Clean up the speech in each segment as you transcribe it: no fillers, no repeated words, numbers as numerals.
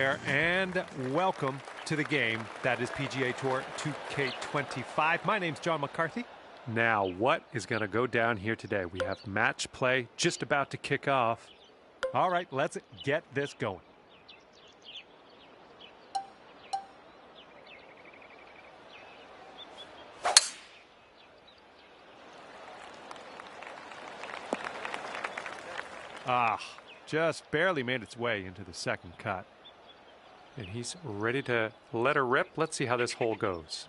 there, and welcome to the game that is PGA Tour 2K25. My name's John McCarthy. Now, what is going to go down here today? We have match play just about to kick off. All right, let's get this going. Just barely made its way into the second cut. And he's ready to let her rip. Let's see how this hole goes.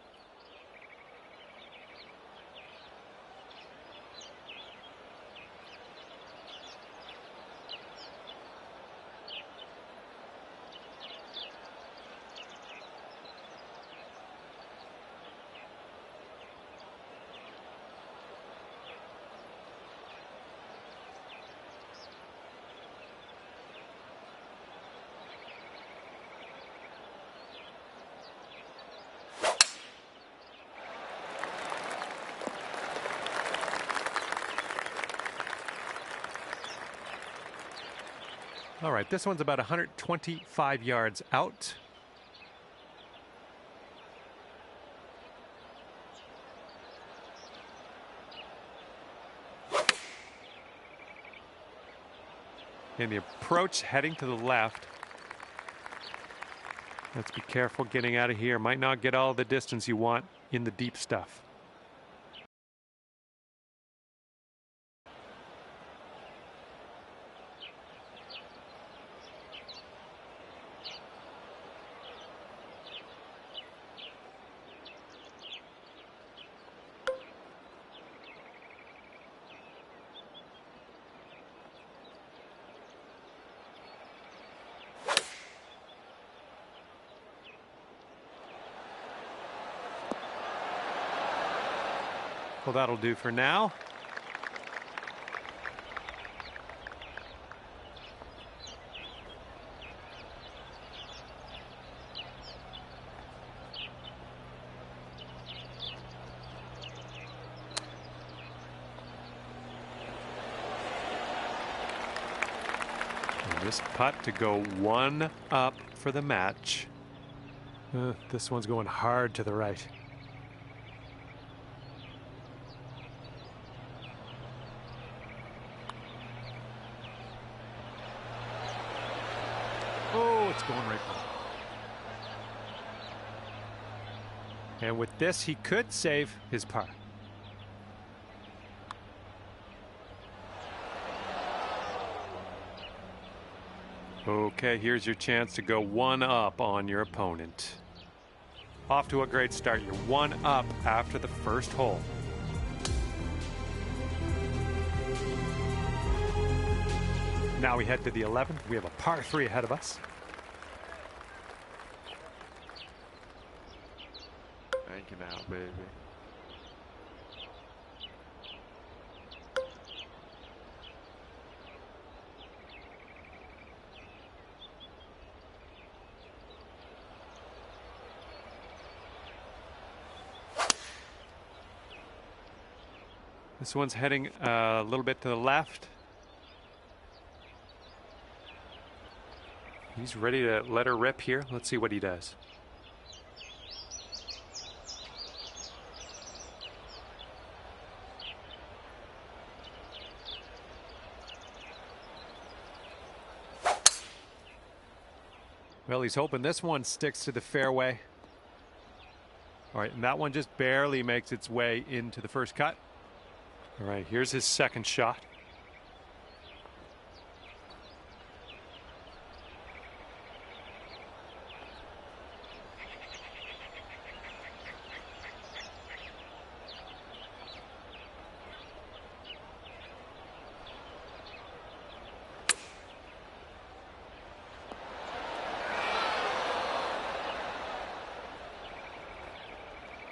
All right, this one's about 125 yards out. And the approach heading to the left. Let's be careful getting out of here. Might not get all the distance you want in the deep stuff. Well, that'll do for now. And this putt to go one up for the match. This one's going hard to the right. It's going right back. And with this, he could save his par. Okay, here's your chance to go one up on your opponent. Off to a great start. You're one up after the first hole. Now we head to the 11th. We have a par 3 ahead of us. Banking out, baby. This one's heading a little bit to the left. He's ready to let her rip here. Let's see what he does. Well, he's hoping this one sticks to the fairway. All right, and that one just barely makes its way into the first cut. All right, here's his second shot.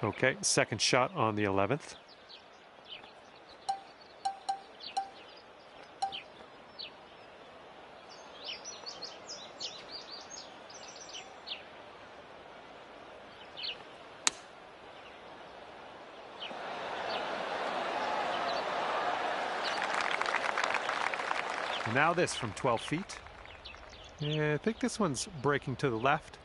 Okay, second shot on the 11th. Now this from 12 feet. Yeah, I think this one's breaking to the left.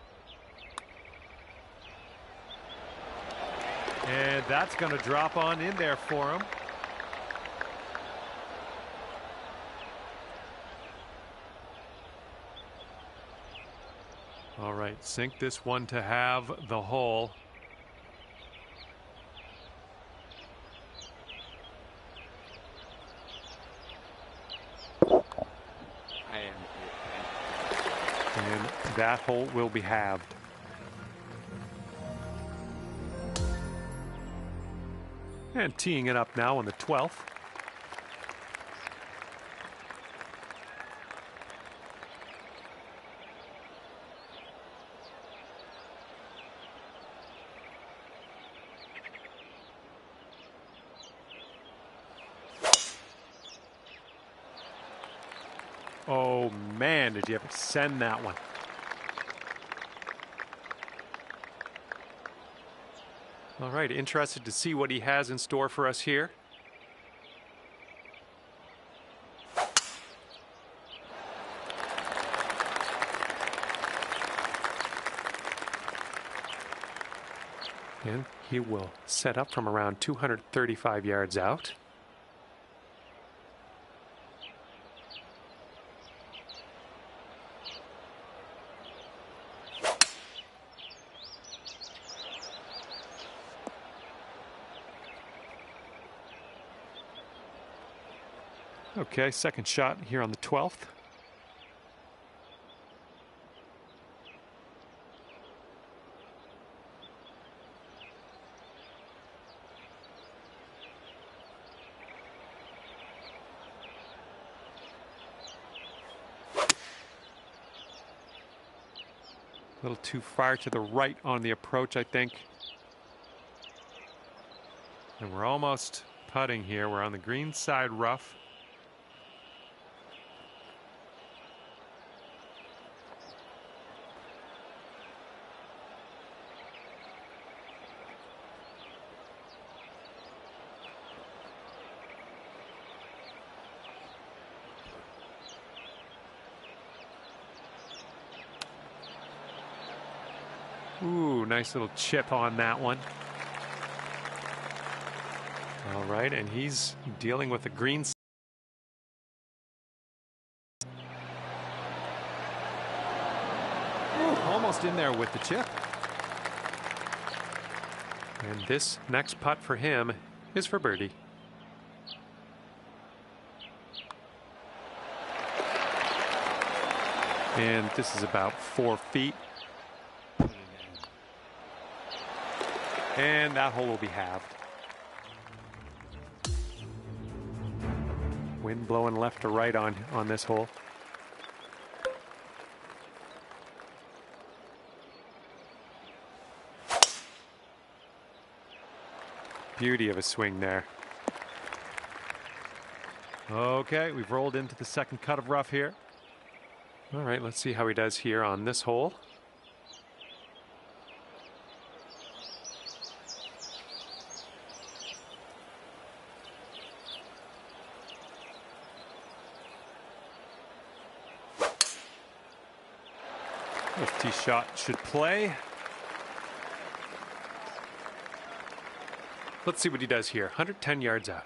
And that's going to drop on in there for him. All right, sink this one to have the hole. And that hole will be halved. And teeing it up now on the 12th. Oh man, did you ever send that one? All right, interested to see what he has in store for us here. And he will set up from around 235 yards out. Okay, second shot here on the 12th. A little too far to the right on the approach, I think. And we're almost putting here. We're on the green side rough. Ooh, nice little chip on that one. All right, and he's dealing with the green. Ooh, almost in there with the chip. And this next putt for him is for birdie. And this is about 4 feet. And that hole will be halved. Wind blowing left to right on this hole. Beauty of a swing there. Okay, we've rolled into the second cut of rough here. All right, let's see how he does here on this hole. This tee shot should play. Let's see what he does here. 110 yards out.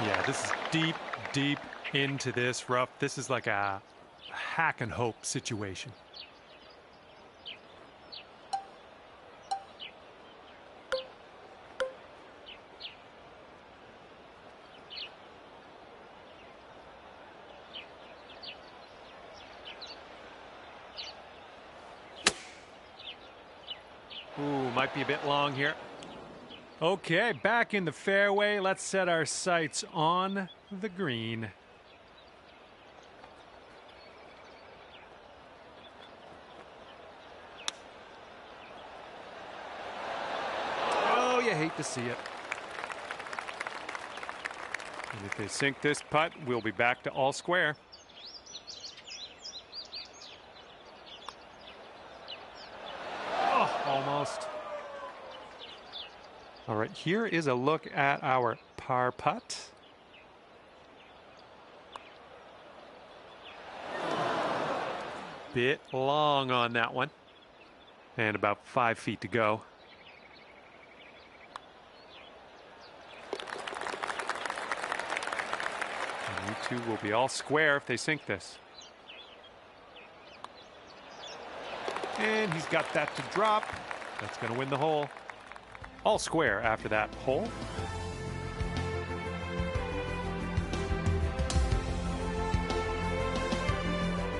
Yeah, this is deep, deep into this rough. This is like a hack and hope situation. Ooh, might be a bit long here. Okay, back in the fairway. Let's set our sights on the green. Oh, you hate to see it. And if they sink this putt, we'll be back to all square. Oh, almost. All right, here is a look at our par putt. Bit long on that one. And about 5 feet to go. And you two will be all square if they sink this. And he's got that to drop. That's going to win the hole. All square after that hole.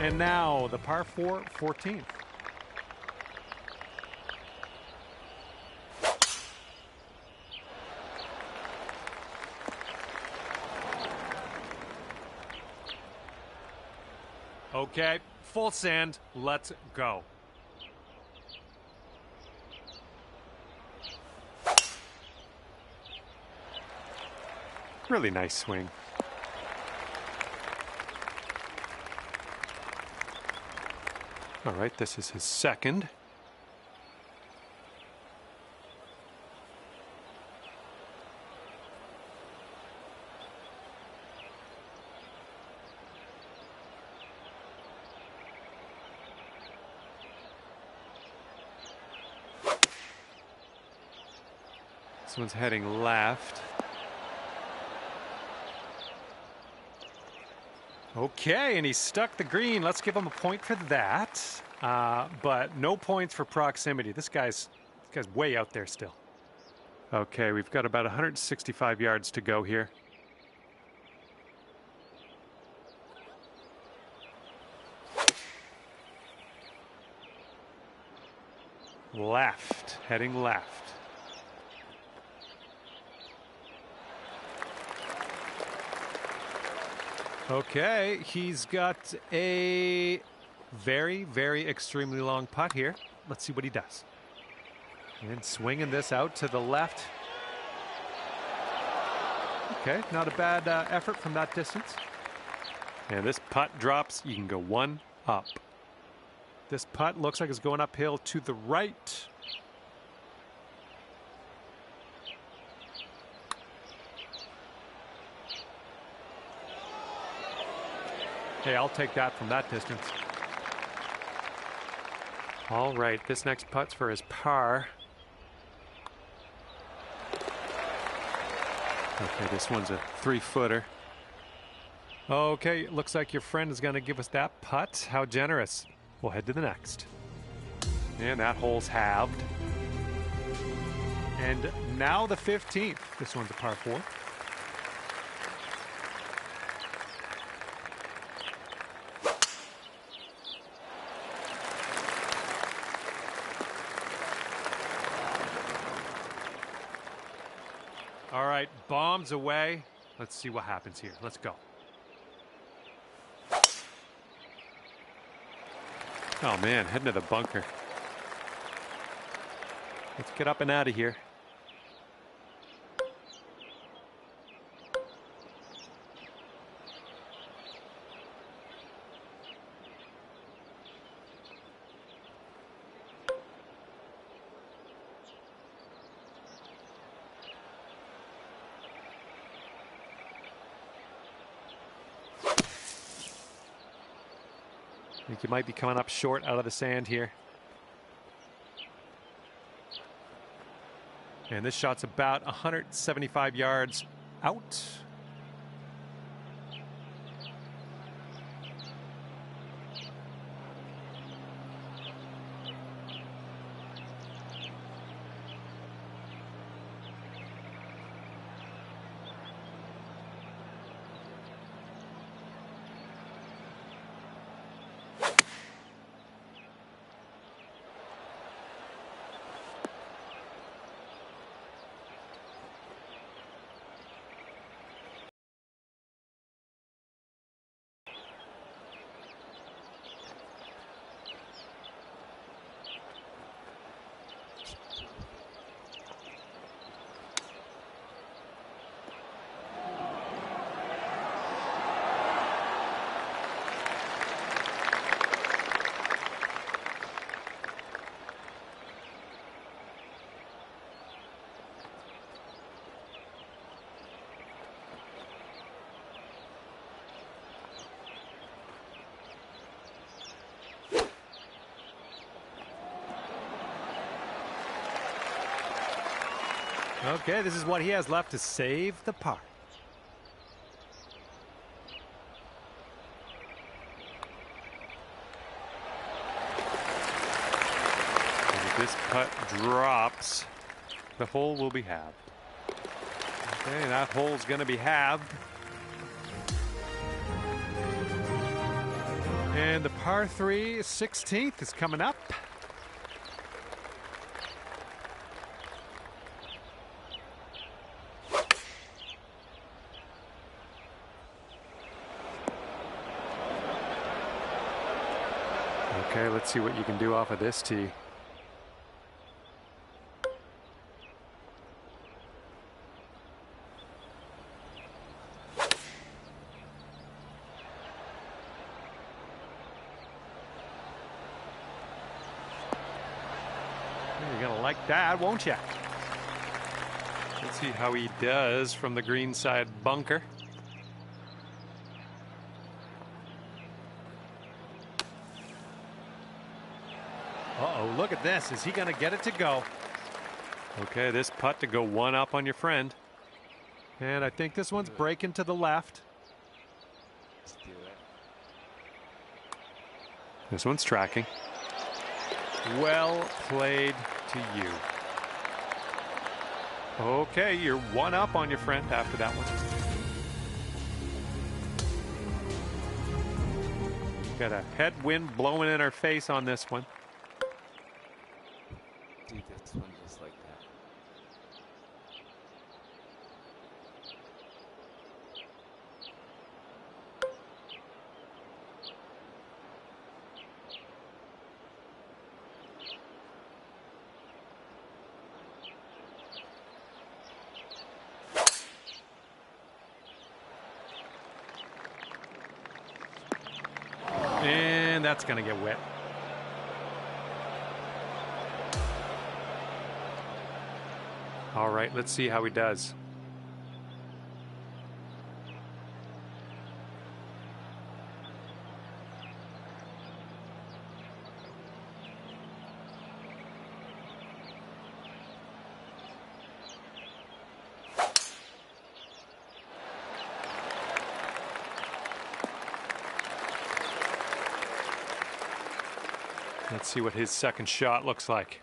And now the par 4 14th. Okay, full sand. Let's go. Really nice swing. All right, this is his second. This one's heading left. Okay, and he stuck the green. Let's give him a point for that. But no points for proximity. This guy's way out there still. Okay, we've got about 165 yards to go here. Left, heading left. Okay, he's got a very, very extremely long putt here. Let's see what he does. And swinging this out to the left. Okay, not a bad effort from that distance. And this putt drops. You can go one up. This putt looks like it's going uphill to the right. Hey, I'll take that from that distance. All right, this next putt's for his par. Okay, this one's a 3-footer. Okay, looks like your friend is going to give us that putt. How generous. We'll head to the next. And that hole's halved. And now the 15th. This one's a par 4. All right, bombs away. Let's see what happens here. Let's go. Oh, man, heading to the bunker. Let's get up and out of here. I think you might be coming up short out of the sand here. And this shot's about 175 yards out. Okay, this is what he has left to save the par. If this putt drops, the hole will be halved. Okay, that hole's going to be halved. And the par 3 16th is coming up. Okay, let's see what you can do off of this tee. You're gonna like that, won't you? Let's see how he does from the green side bunker. Uh-oh, look at this. Is he going to get it to go? Okay, this putt to go one up on your friend. And I think this one's breaking to the left. Let's do it. This one's tracking. Well played to you. Okay, you're one up on your friend after that one. Got a headwind blowing in our face on this one. Dude, this one just like that. And that's going to get wet. All right, let's see how he does. Let's see what his second shot looks like.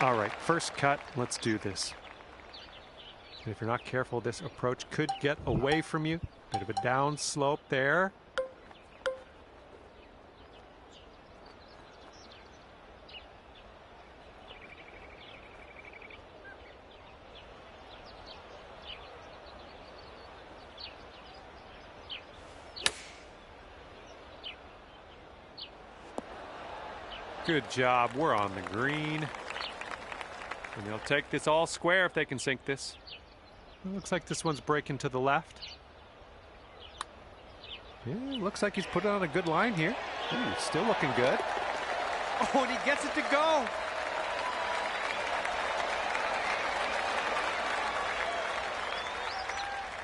All right, first cut, let's do this. And if you're not careful, this approach could get away from you. Bit of a down slope there. Good job, we're on the green. And they'll take this all square if they can sink this. It looks like this one's breaking to the left. Yeah, looks like he's put it on a good line here. Ooh, still looking good. Oh, and he gets it to go.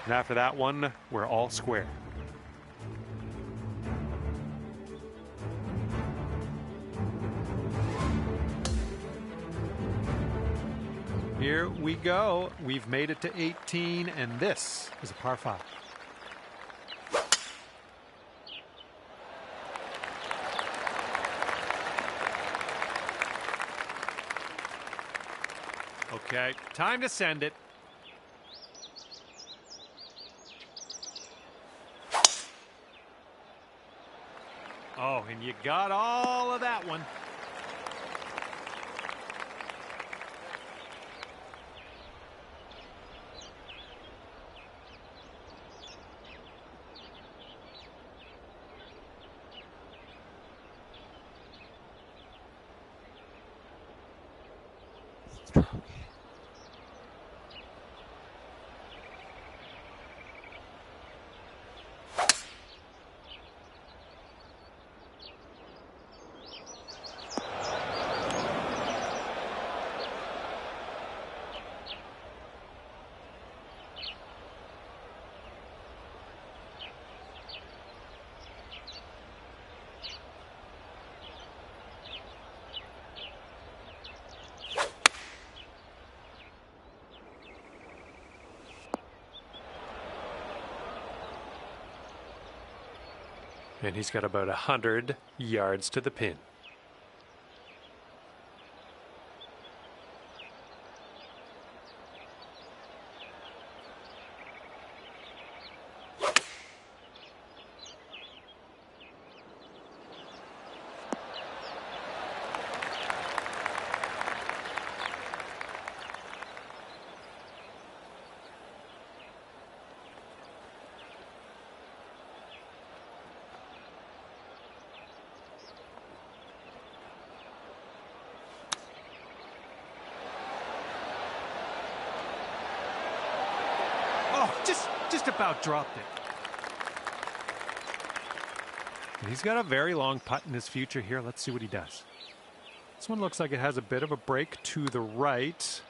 And after that one, we're all square. Here we go. We've made it to 18, and this is a par 5. Okay, time to send it. Oh, and you got all of that one. And he's got about 100 yards to the pin. Just about dropped it. And he's got a very long putt in his future here. Let's see what he does. This one looks like it has a bit of a break to the right.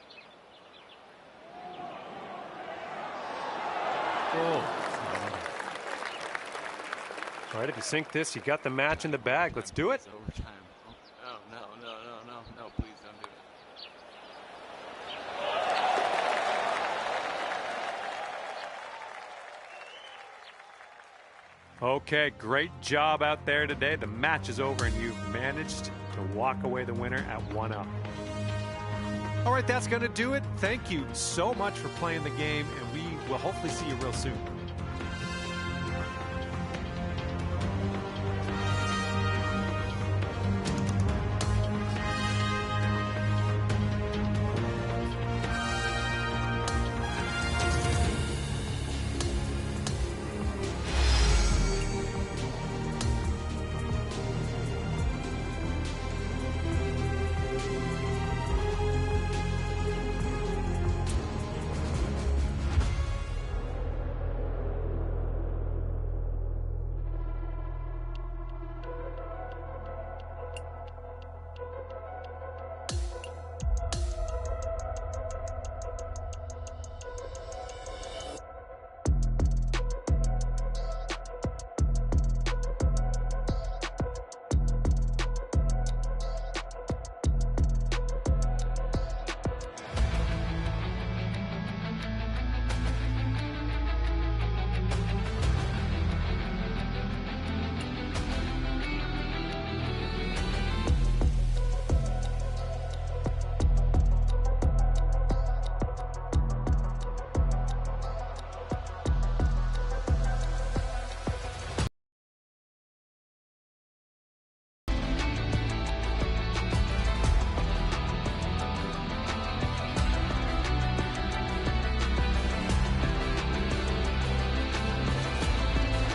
Oh. All right, if you sink this, you got the match in the bag. Let's do it. It's overtime. Oh, no, please don't do it. Okay, great job out there today. The match is over and you've managed to walk away the winner at 1-up. All right, that's going to do it. Thank you so much for playing the game, and we will hopefully see you real soon.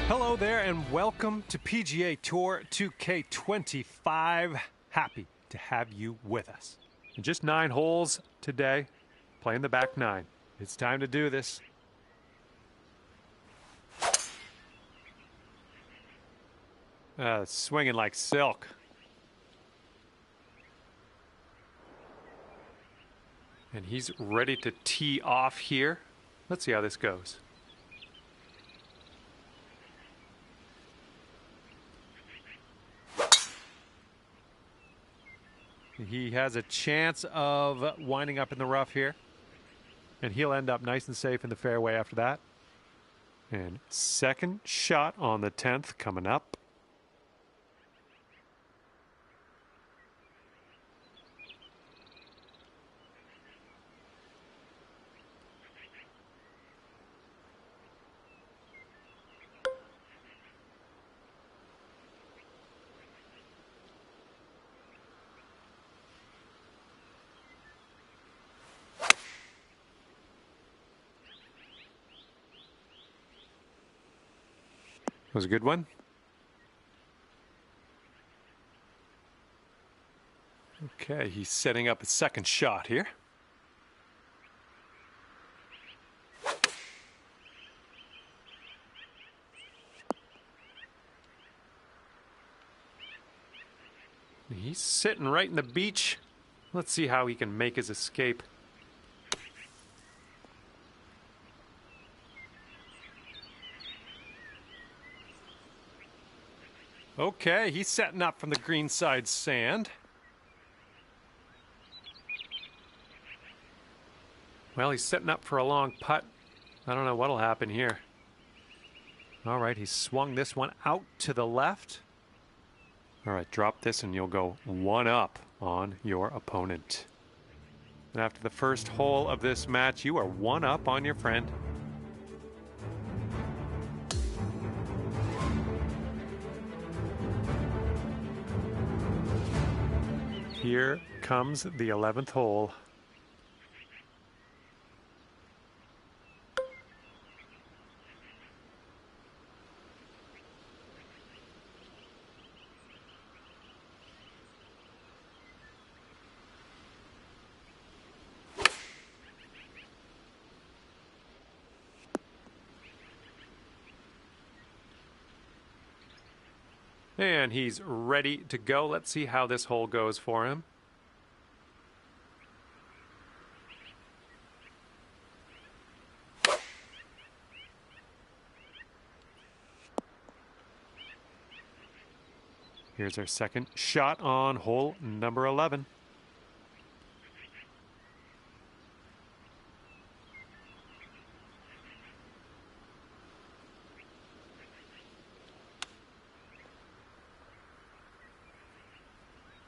Hello there and welcome to PGA Tour 2K25. Happy to have you with us. And just 9 holes today, playing the back 9. It's time to do this. Swinging like silk. And he's ready to tee off here. Let's see how this goes. He has a chance of winding up in the rough here. And he'll end up nice and safe in the fairway after that. And second shot on the 10th coming up. Was a good one. Okay, he's setting up his second shot here. He's sitting right in the beach. Let's see how he can make his escape. Okay, he's setting up from the greenside sand. Well, he's setting up for a long putt. I don't know what'll happen here. All right, he swung this one out to the left. All right, drop this and you'll go one up on your opponent. And after the first hole of this match, you are one up on your friend. Here comes the 11th hole. And he's ready to go. Let's see how this hole goes for him. Here's our second shot on hole number 11.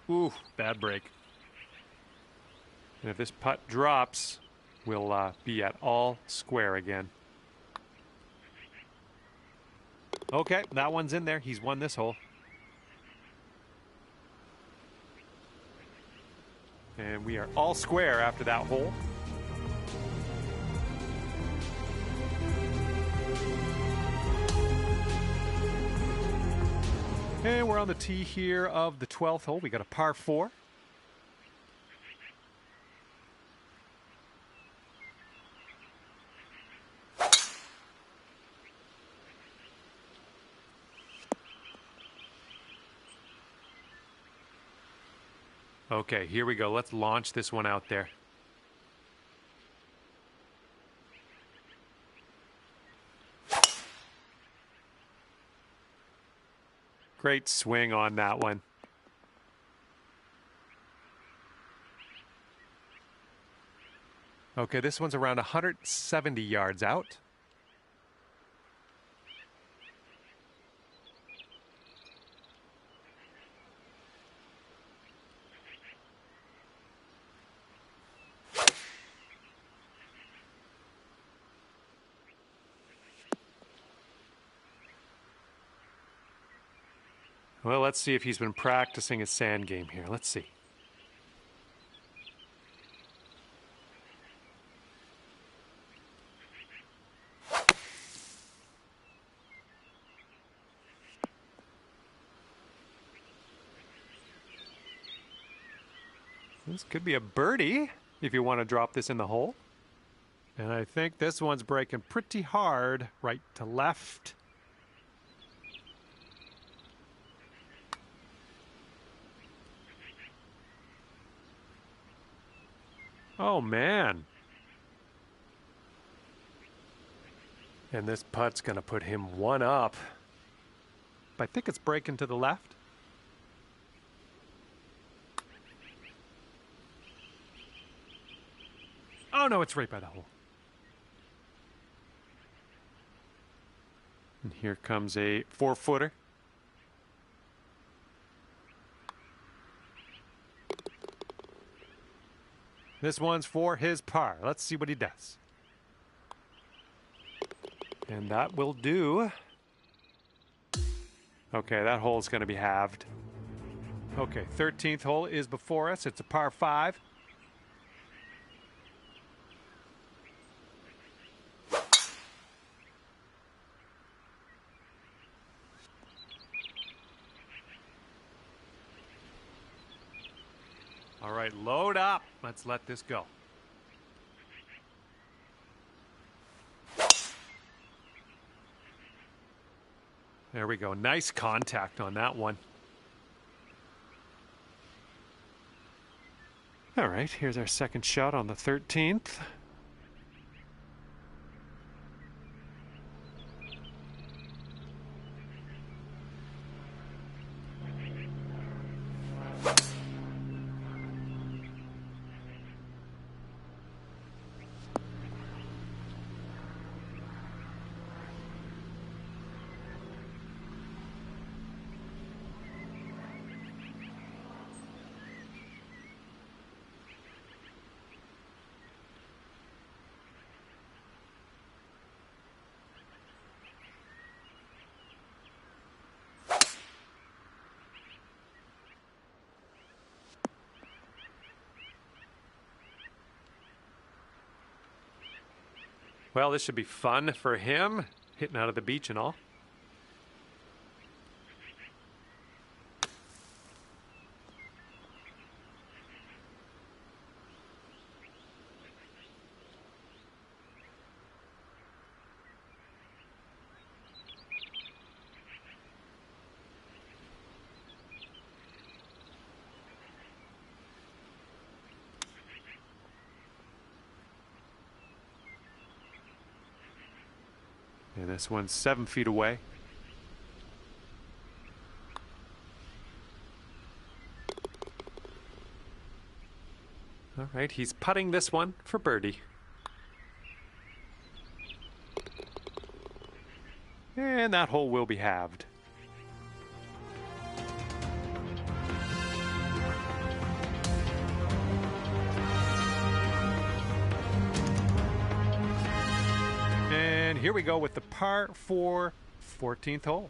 Ooh, bad break. And if this putt drops, we'll be at all square again. Okay, that one's in there. He's won this hole. And we are all square after that hole. And we're on the tee here of the 12th hole. We got a par 4. Okay, here we go. Let's launch this one out there. Great swing on that one. Okay, this one's around 170 yards out. Well, let's see if he's been practicing his sand game here. Let's see. This could be a birdie if you want to drop this in the hole. And I think this one's breaking pretty hard right to left. Oh, man. And this putt's going to put him one up. But I think it's breaking to the left. Oh, no, it's right by the hole. And here comes a 4-footer. This one's for his par. Let's see what he does. And that will do. Okay, that hole's going to be halved. Okay, 13th hole is before us. It's a par 5. All right, load up. Let's let this go. There we go. Nice contact on that one. All right, here's our second shot on the 13th. Well, this should be fun for him, hitting out of the beach and all. And this one's 7 feet away. All right, he's putting this one for birdie. And that hole will be halved. And here we go with the par 4 14th hole.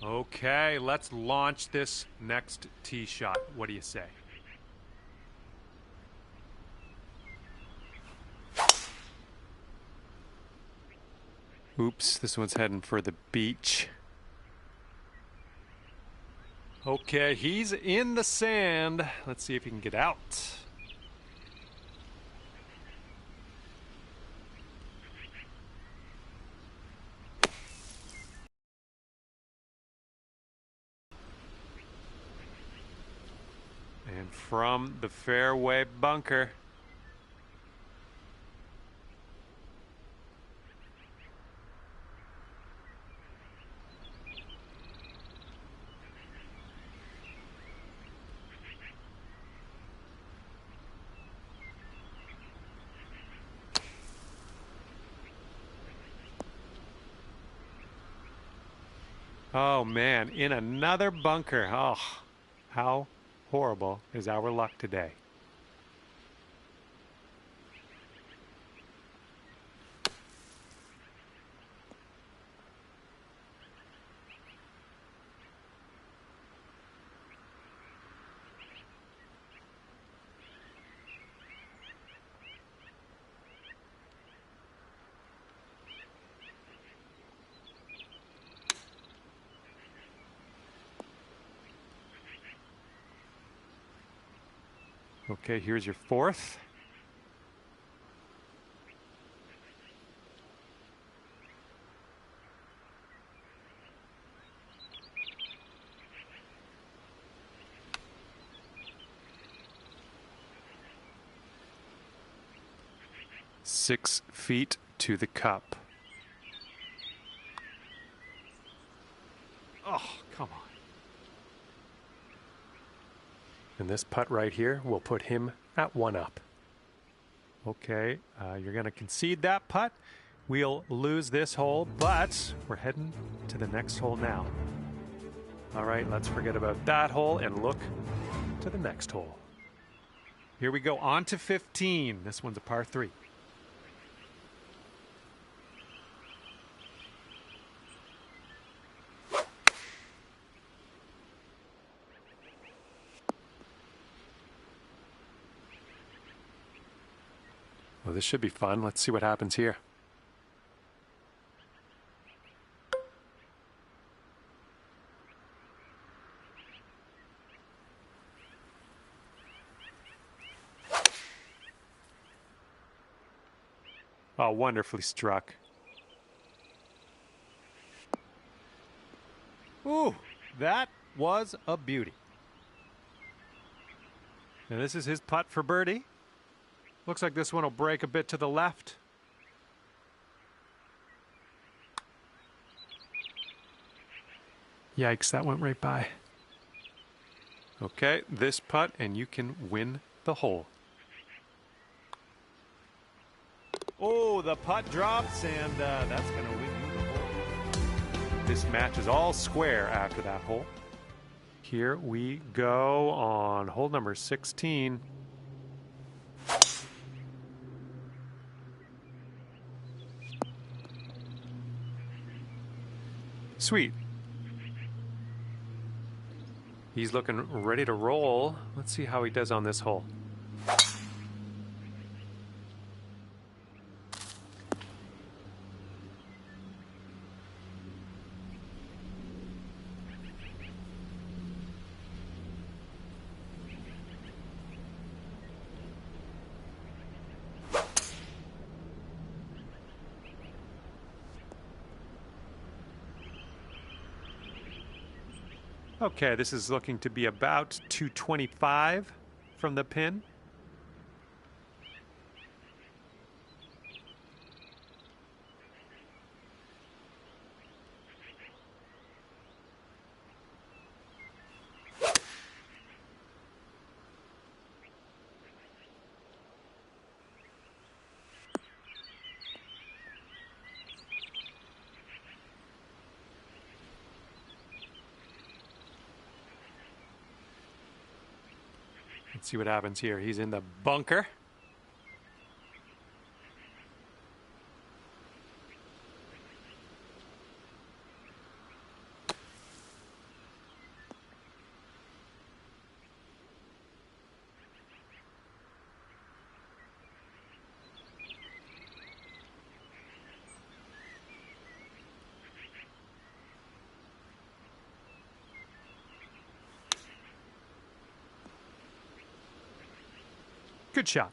Okay, let's launch this next tee shot. What do you say? Oops, this one's heading for the beach. Okay, he's in the sand. Let's see if he can get out. And from the fairway bunker. Oh man, in another bunker. Oh, how horrible is our luck today. Okay, here's your fourth. Six feet to the cup. Oh, come on. And this putt right here will put him at 1 up. Okay, you're going to concede that putt. We'll lose this hole, but we're heading to the next hole now. All right, let's forget about that hole and look to the next hole. Here we go, on to 15. This one's a par 3. Well, this should be fun. Let's see what happens here. Oh, wonderfully struck. Ooh, that was a beauty. And this is his putt for birdie. Looks like this one will break a bit to the left. Yikes, that went right by. Okay, this putt, and you can win the hole. Oh, the putt drops, and that's going to win you the hole. This match is all square after that hole. here we go on hole number 16. Sweet. He's looking ready to roll. Let's see how he does on this hole. Okay, this is looking to be about 225 from the pin. Let's see what happens here. He's in the bunker. Good shot.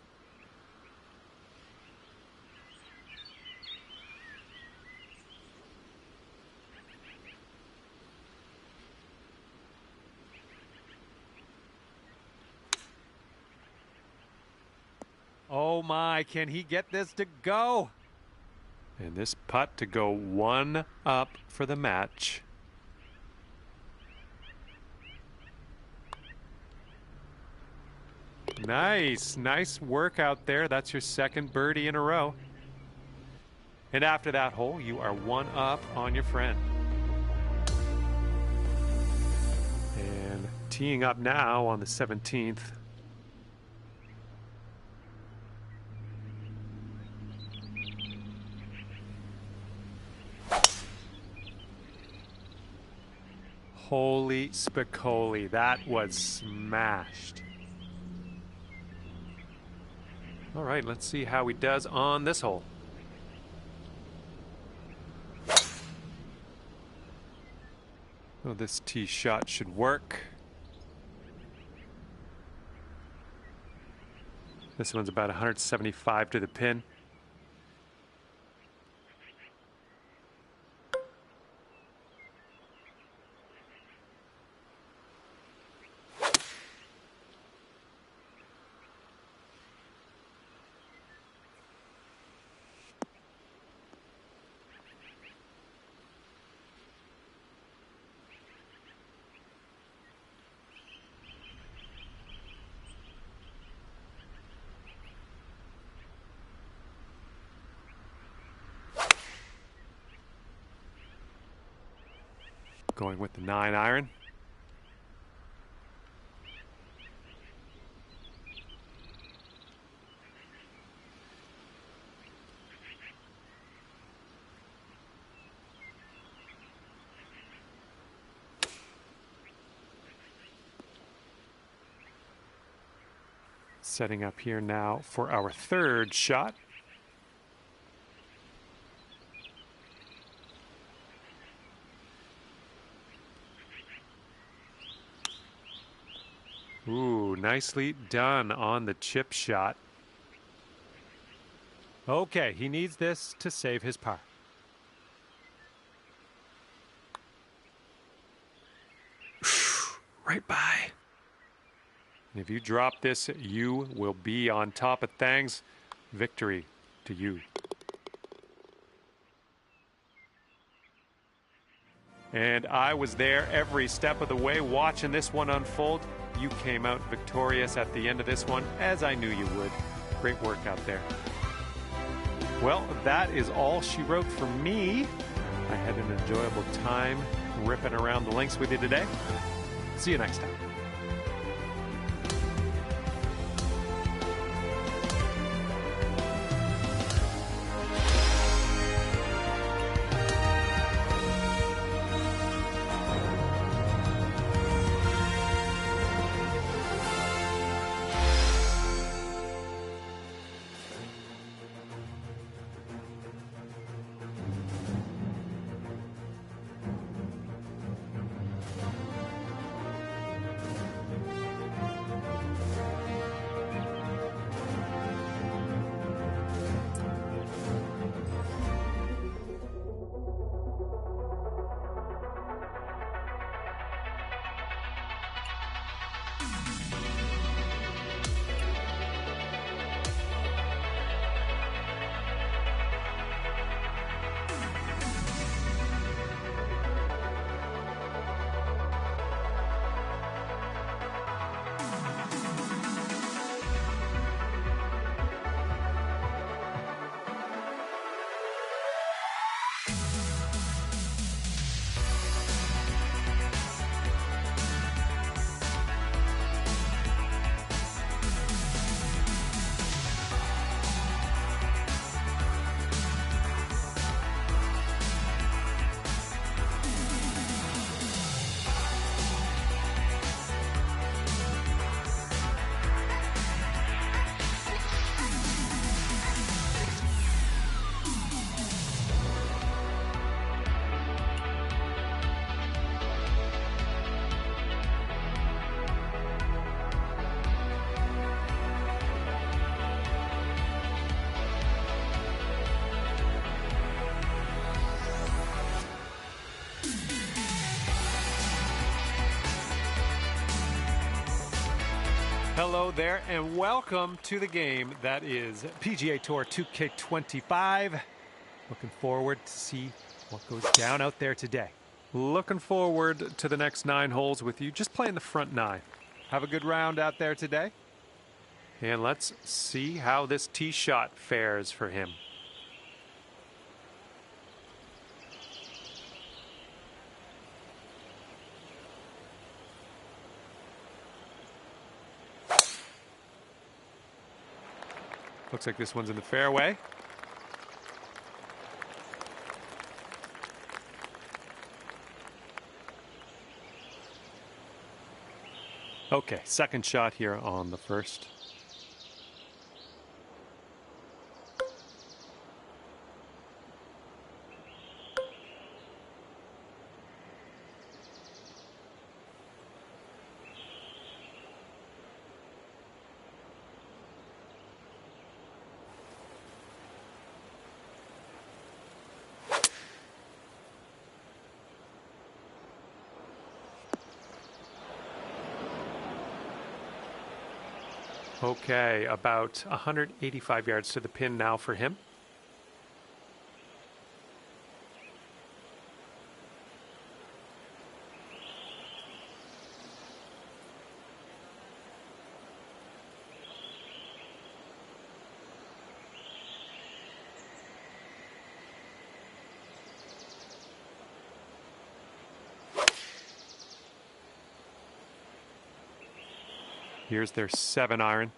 Oh my, can he get this to go? And this putt to go one up for the match. Nice work out there. That's your second birdie in a row. And after that hole, you are one up on your friend. And teeing up now on the 17th. Holy spicoli, that was smashed. All right, let's see how he does on this hole. Oh, this tee shot should work. This one's about 175 to the pin. Going with the 9-iron. Setting up here now for our third shot. Ooh, nicely done on the chip shot. Okay, he needs this to save his par. Right by. And if you drop this, you will be on top of things. Victory to you. And I was there every step of the way watching this one unfold. You came out victorious at the end of this one, as I knew you would. Great work out there. Well, that is all she wrote for me. I had an enjoyable time ripping around the links with you today. See you next time. Hello there, and welcome to the game that is PGA Tour 2K25. Looking forward to see what goes down out there today. Looking forward to the next 9 holes with you. Just playing the front 9. Have a good round out there today. And let's see how this tee shot fares for him. Looks like this one's in the fairway. Okay, second shot here on the first. Okay, about 185 yards to the pin now for him. Here's their 7-iron.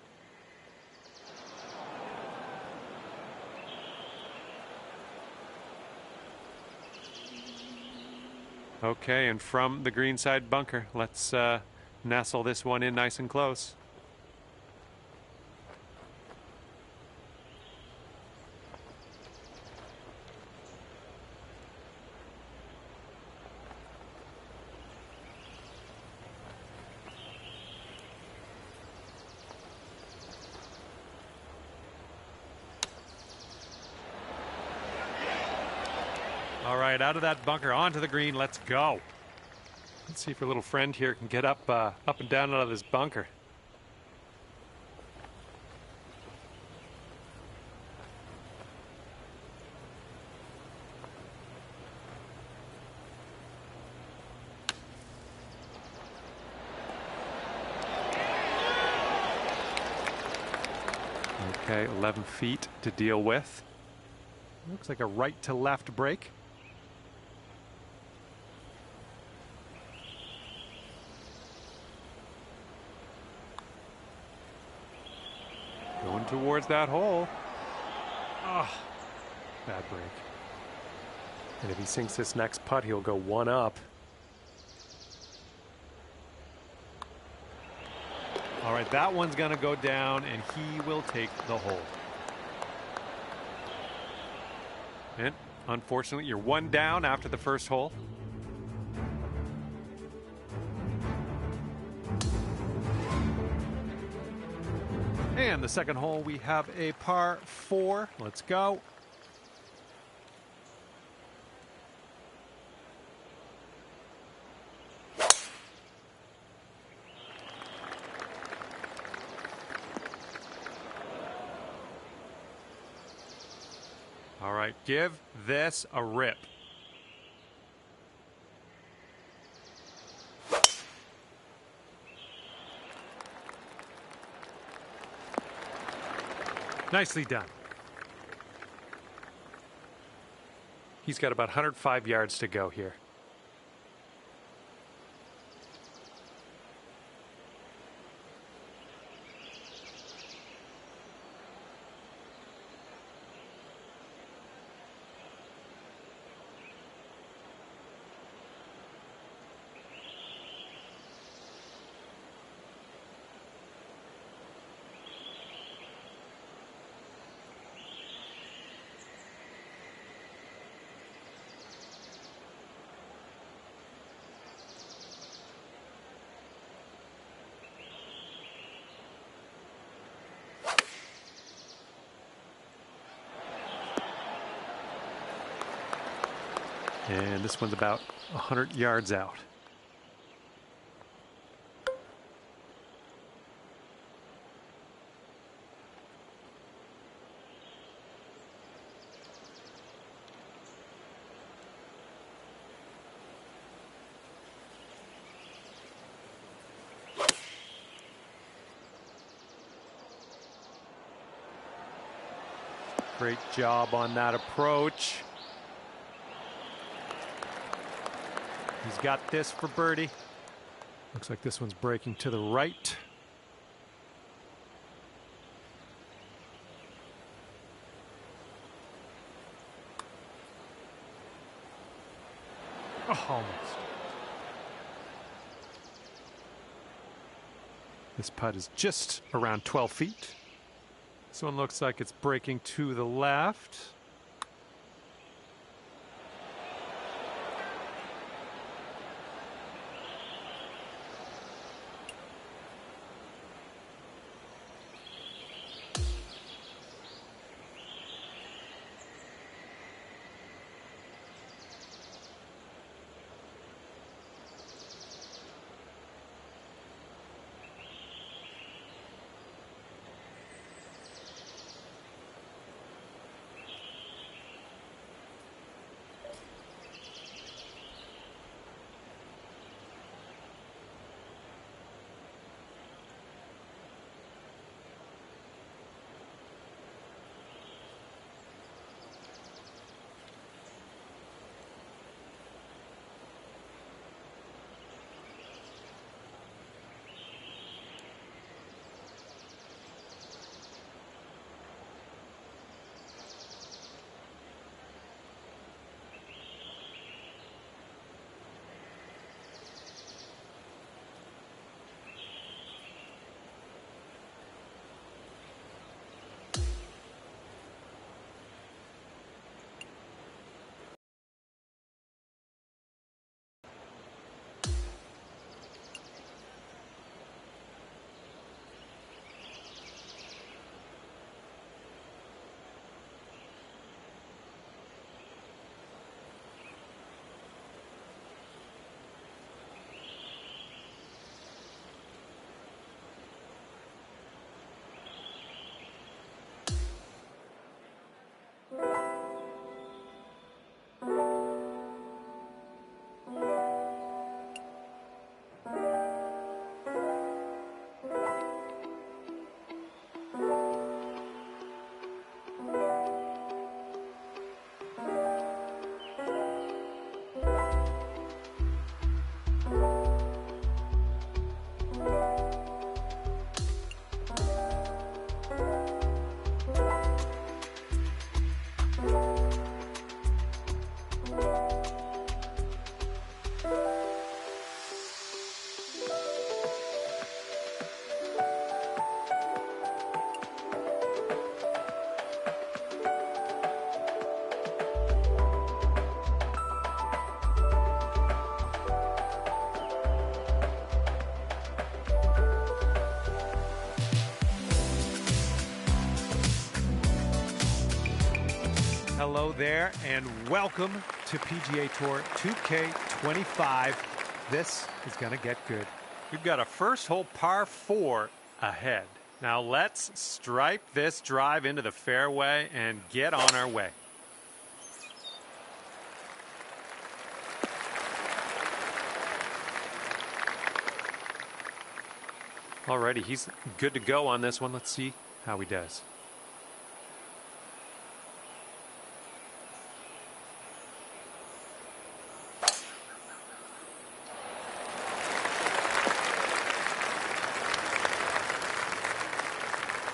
Okay, and from the greenside bunker, let's nestle this one in nice and close. All right, out of that bunker, onto the green. Let's go. Let's see if our little friend here can get up and down out of this bunker. Okay, 11 feet to deal with. Looks like a right to left break. Going towards that hole. Ah, bad break. And if he sinks this next putt, he'll go one up. All right, that one's going to go down, and he will take the hole. And unfortunately, you're one down after the first hole. And the second hole, we have a par 4. Let's go. All right, give this a rip. Nicely done. He's got about 105 yards to go here. And this one's about 100 yards out. Great job on that approach. He's got this for birdie. Looks like this one's breaking to the right. Oh, almost. This putt is just around 12 feet. This one looks like it's breaking to the left. Hello there, and welcome to PGA Tour 2K25. This is going to get good. We've got a first hole par 4 ahead. Now let's stripe this drive into the fairway and get on our way. Alrighty, he's good to go on this one. Let's see how he does.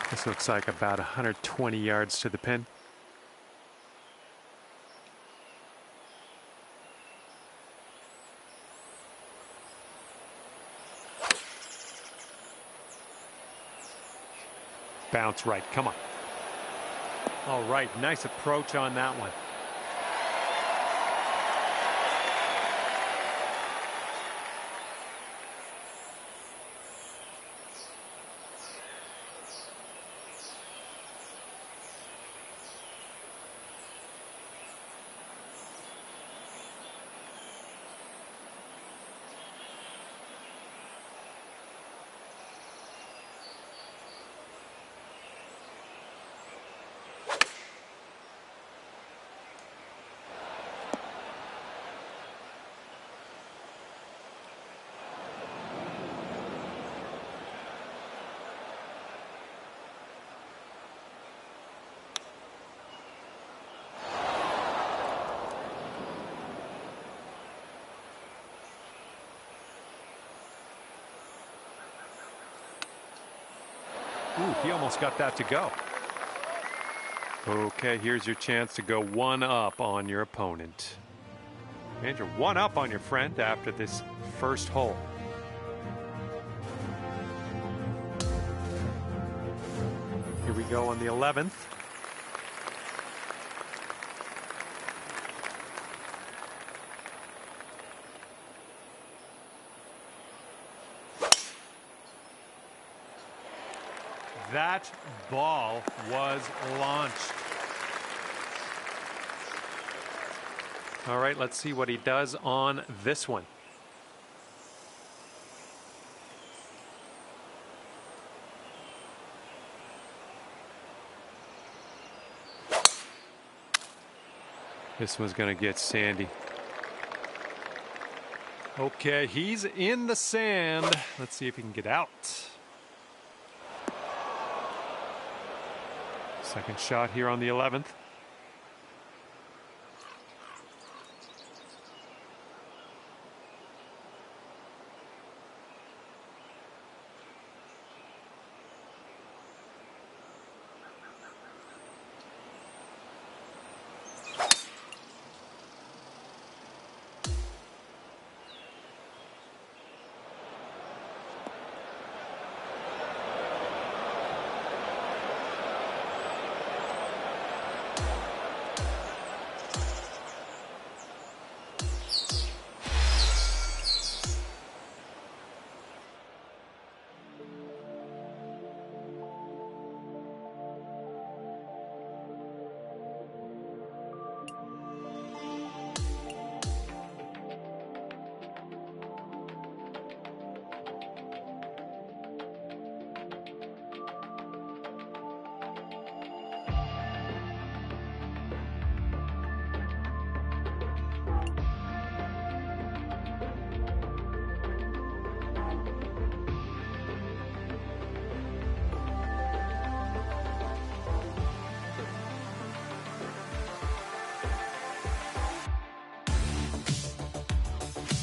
This looks like about 120 yards to the pin. Bounce right, come on. All right, nice approach on that one. Ooh, he almost got that to go. Okay, here's your chance to go one up on your opponent. And you're one up on your friend after this first hole. Here we go on the 11th. That ball was launched. All right, let's see what he does on this one. This one's going to get sandy. Okay, he's in the sand. Let's see if he can get out. Second shot here on the 11th.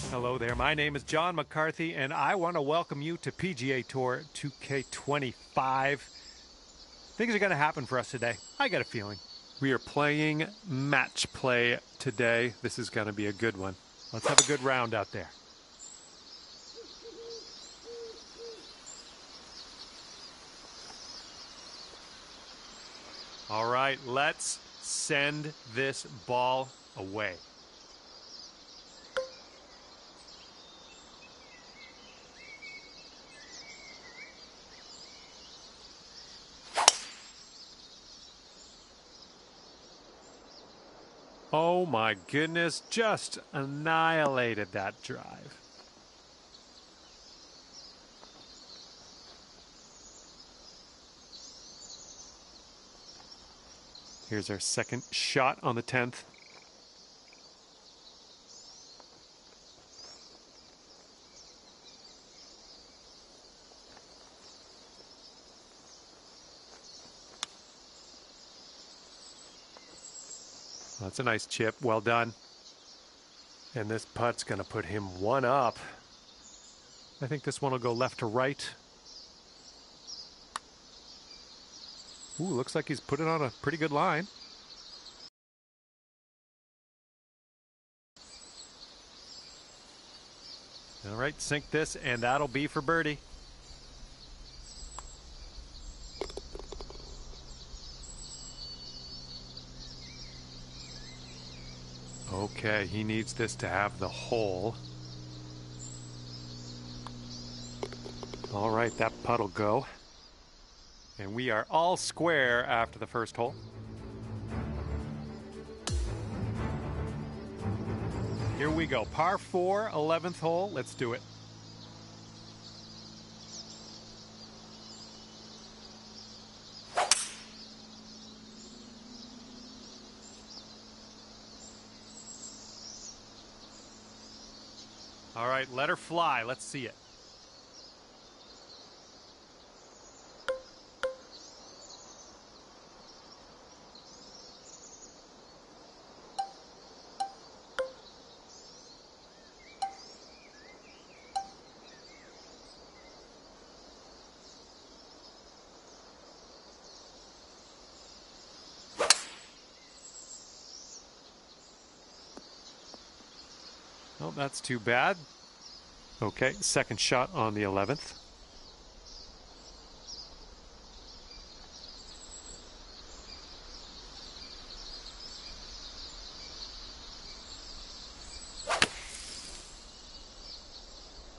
Hello there, my name is John McCarthy, and I want to welcome you to PGA Tour 2K25. Things are going to happen for us today. I got a feeling. We are playing match play today. This is going to be a good one. Let's have a good round out there. All right, let's send this ball away. Oh my goodness, just annihilated that drive. Here's our second shot on the 10th. That's a nice chip. Well done. And this putt's going to put him one up. I think this one will go left to right. Ooh, looks like he's put it on a pretty good line. All right, sink this, and that'll be for birdie. Okay, he needs this to have the hole. All right, that putt'll go. And we are all square after the first hole. Here we go. Par 4, 11th hole. Let's do it. All right, let her fly. Let's see it. Oh, that's too bad. Okay, second shot on the 11th.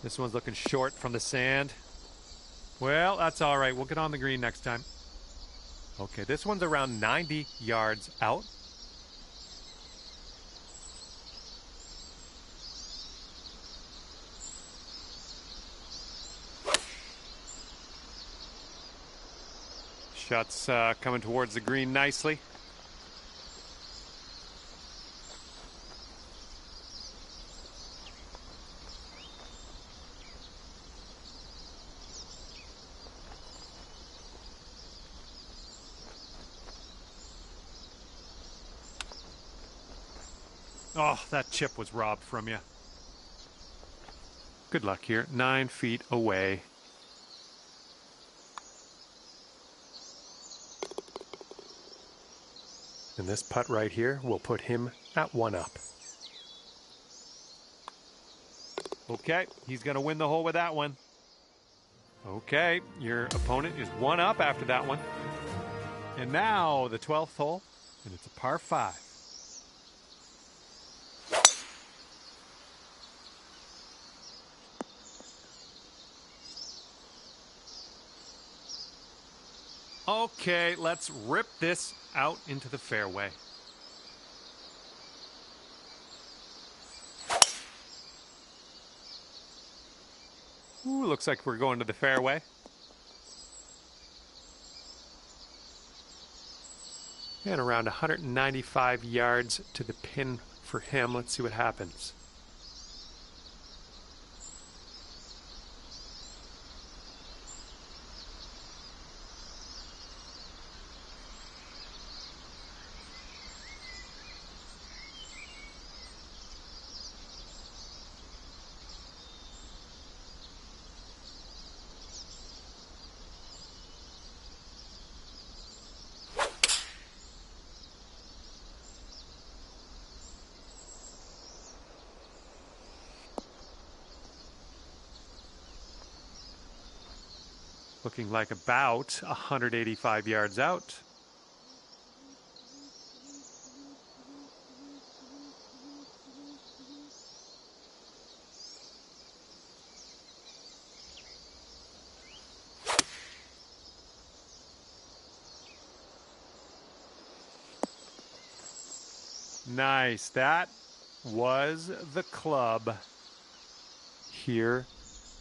This one's looking short from the sand. Well, that's all right. We'll get on the green next time. Okay, this one's around 90 yards out. Shot's coming towards the green nicely. Oh, that chip was robbed from you. Good luck here. 9 feet away. And this putt right here will put him at 1 up. Okay, he's going to win the hole with that one. Okay, your opponent is 1 up after that one. And now the 12th hole, and it's a par 5. Okay, let's rip this out into the fairway. Ooh, looks like we're going to the fairway. And around 195 yards to the pin for him. Let's see what happens. Looking like about 185 yards out. Nice. That was the club. Here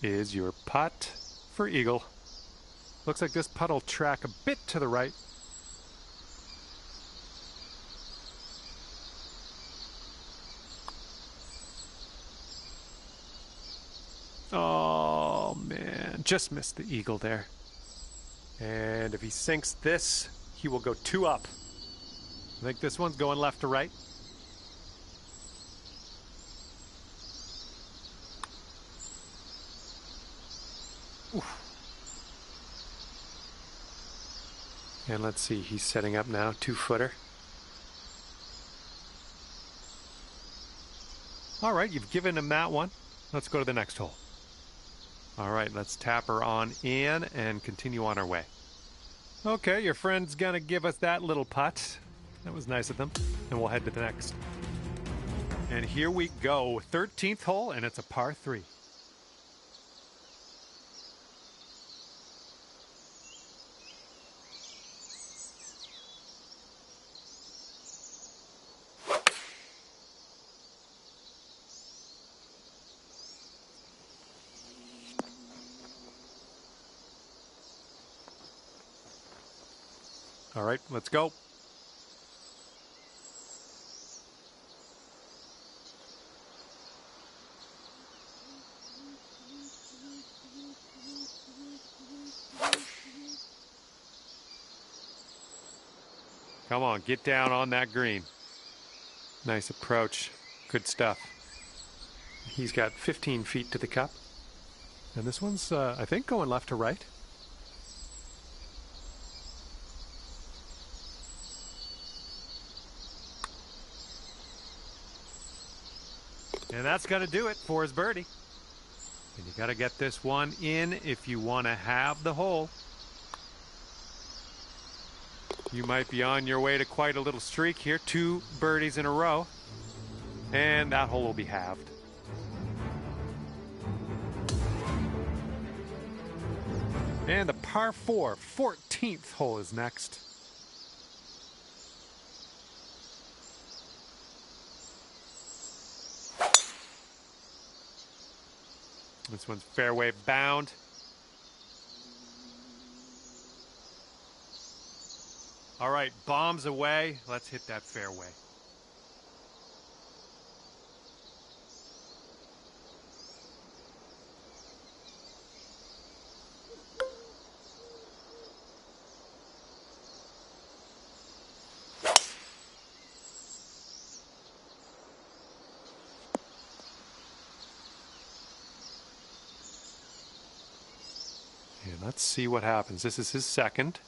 is your putt for eagle. Looks like this putt will track a bit to the right. Oh, man. Just missed the eagle there. And if he sinks this, he will go 2 up. I think this one's going left to right. Oof. And let's see, he's setting up now, 2-footer. All right, you've given him that one. Let's go to the next hole. All right, let's tap her on in and continue on our way. Okay, your friend's gonna give us that little putt. That was nice of them. And we'll head to the next. And here we go, 13th hole, and it's a par 3. All right, let's go. Come on, get down on that green. Nice approach. Good stuff. He's got 15 feet to the cup. And this one's, I think, going left to right. And that's going to do it for his birdie. And you got to get this one in if you want to have the hole. You might be on your way to quite a little streak here. 2 birdies in a row. And that hole will be halved. And the par 4, 14th hole is next. This one's fairway bound. All right, bombs away. Let's hit that fairway. And let's see what happens. This is his second.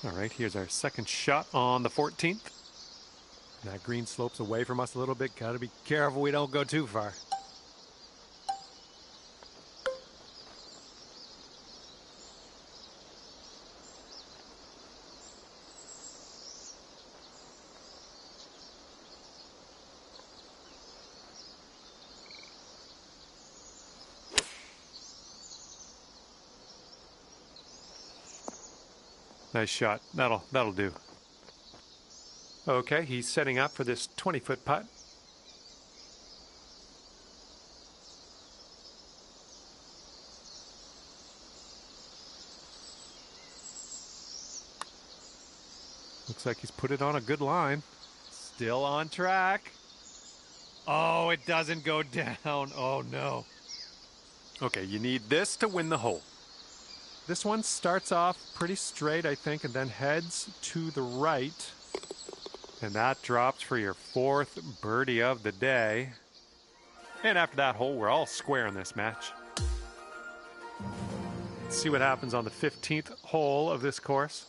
All right, here's our second shot on the 14th. That green slopes away from us a little bit. Got to be careful we don't go too far. Nice shot. That'll do. Okay, he's setting up for this 20-foot putt. Looks like he's put it on a good line. Still on track. Oh, it doesn't go down. Oh, no. Okay, you need this to win the hole. This one starts off pretty straight, I think, and then heads to the right. And that drops for your 4th birdie of the day. And after that hole, we're all square in this match. Let's see what happens on the 15th hole of this course.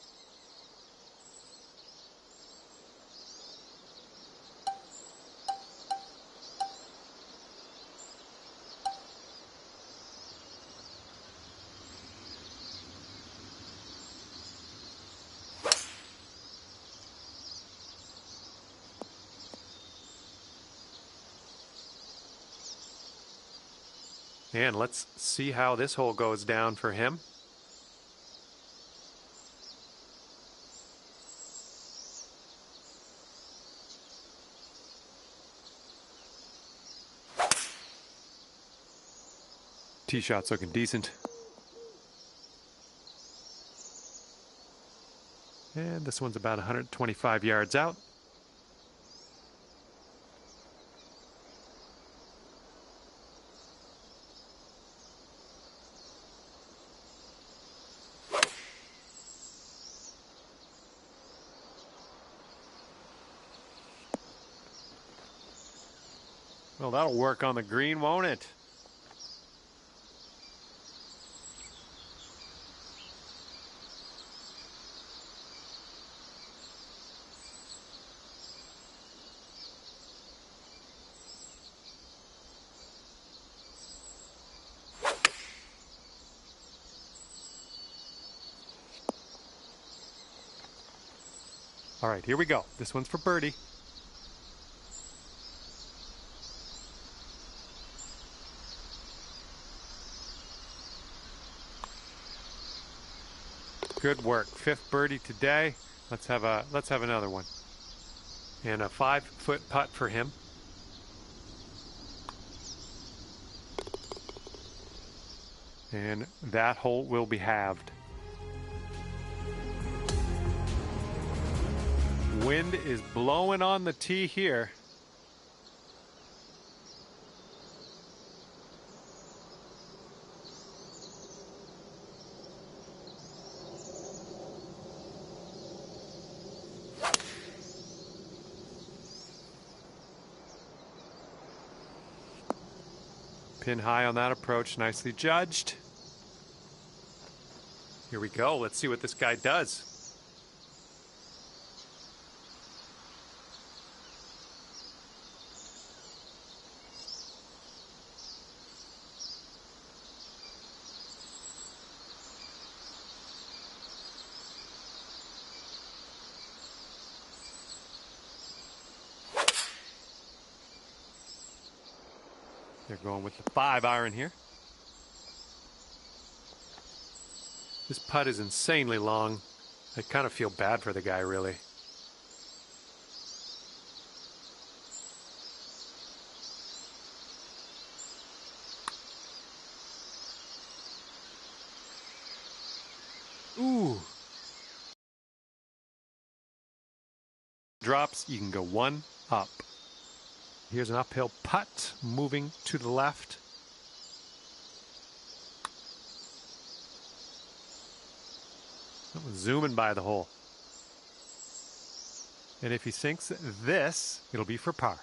And let's see how this hole goes down for him. Tee shot's looking decent. And this one's about 125 yards out. Well, that'll work on the green, won't it? All right, here we go. This one's for birdie. Good work. 5th birdie today. Let's have another one. And a 5-foot putt for him. And that hole will be halved. Wind is blowing on the tee here. Pin high on that approach, nicely judged. Here we go. Let's see what this guy does. They're going with the 5-iron here. This putt is insanely long. I kind of feel bad for the guy, really. Ooh. Drops, you can go 1 up. Here's an uphill putt moving to the left. That was zooming by the hole. And if he sinks this, it'll be for par.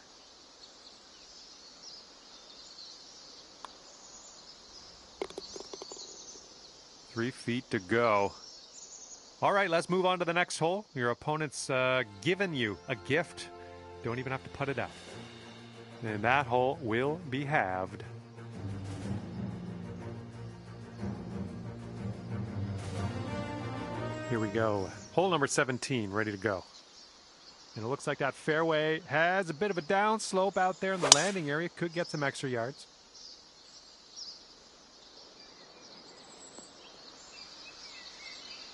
Three feet to go. All right, let's move on to the next hole. Your opponent's given you a gift. Don't even have to putt it out. And that hole will be halved. Here we go. Hole number 17, ready to go. And it looks like that fairway has a bit of a downslope out there in the landing area. Could get some extra yards.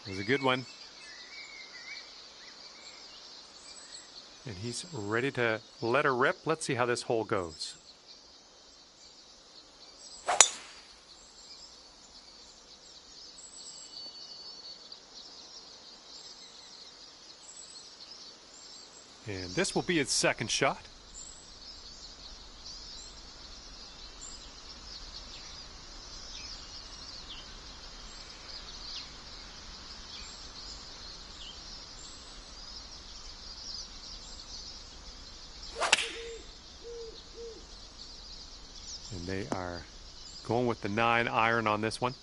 It was a good one. And he's ready to let her rip. Let's see how this hole goes. And this will be his second shot. And they are going with the 9-iron on this one.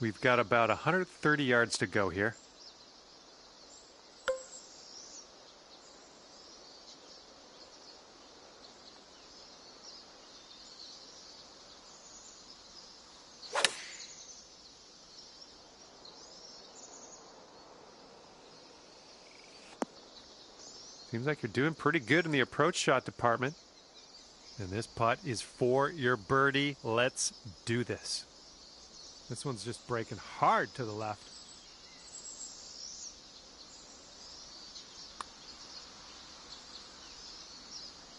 We've got about 130 yards to go here. Seems like you're doing pretty good in the approach shot department. And this putt is for your birdie. Let's do this. This one's just breaking hard to the left.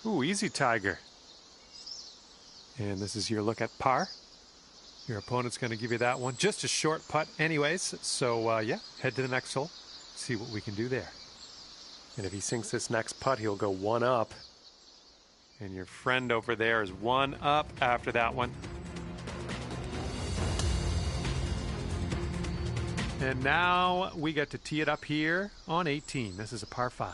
Ooh, easy, Tiger. And this is your look at par. Your opponent's going to give you that one. Just a short putt anyways. So, yeah, head to the next hole. See what we can do there. And if he sinks this next putt, he'll go one up. And your friend over there is one up after that one. And now we get to tee it up here on 18. This is a par 5.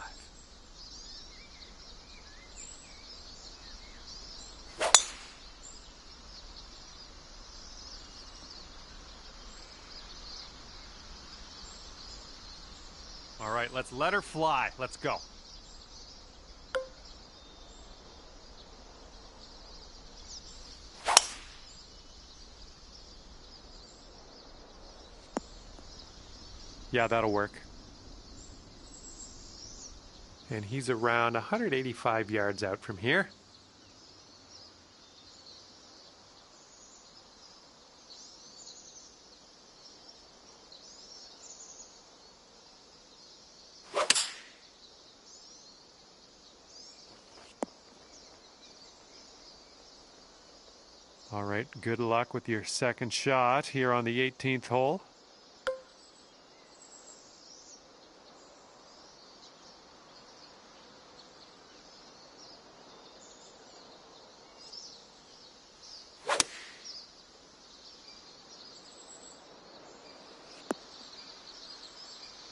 All right, let's let her fly. Let's go. Yeah, that'll work. And he's around 185 yards out from here. All right, good luck with your second shot here on the 18th hole.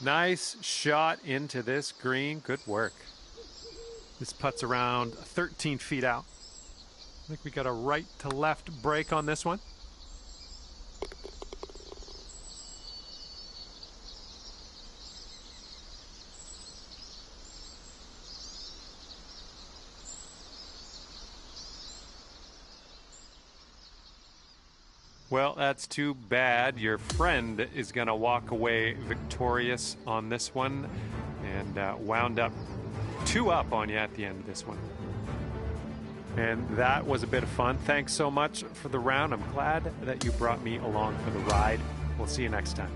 Nice shot into this green. Good work. This putt's around 13 feet out. I think we got a right to left break on this one. Well, that's too bad. Your friend is going to walk away victorious on this one and wound up 2 up on you at the end of this one. And that was a bit of fun. Thanks so much for the round. I'm glad that you brought me along for the ride. We'll see you next time.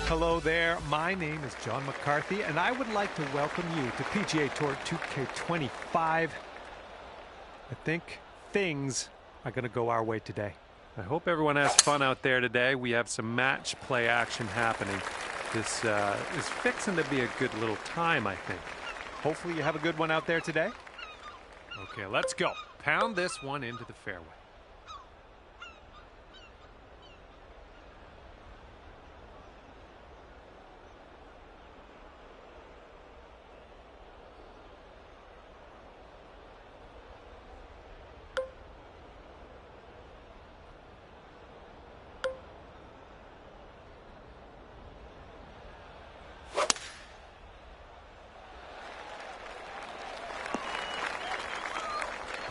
Hello there, my name is John McCarthy, and I would like to welcome you to PGA Tour 2K25. I think things are going to go our way today. I hope everyone has fun out there today. We have some match play action happening. This is fixing to be a good little time, I think. Hopefully you have a good one out there today. Okay, let's go. Pound this one into the fairway.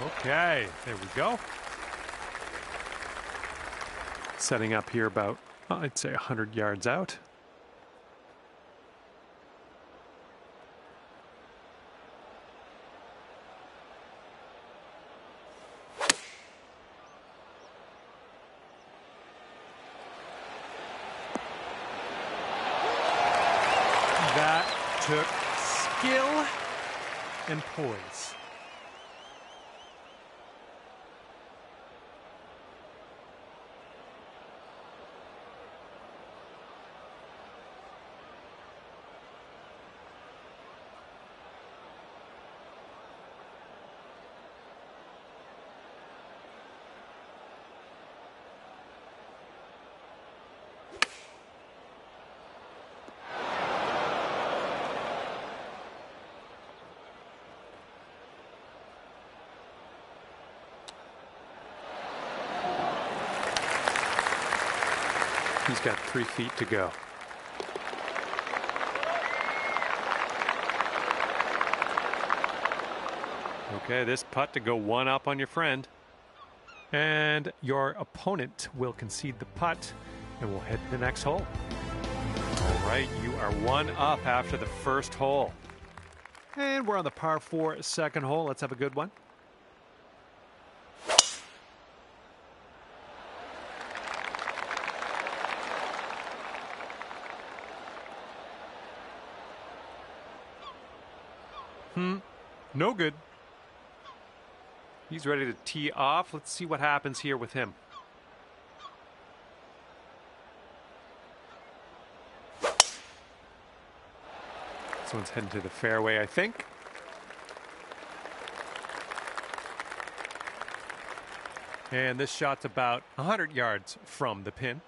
Okay, there we go. Setting up here about, I'd say 100 yards out. That took skill and poise. He's got 3 feet to go. Okay, this putt to go 1 up on your friend. And your opponent will concede the putt, and we'll head to the next hole. All right, you are 1 up after the first hole. And we're on the par 4 second hole. Let's have a good one. No good. He's ready to tee off. Let's see what happens here with him. This one's heading to the fairway, I think. And this shot's about 100 yards from the pin.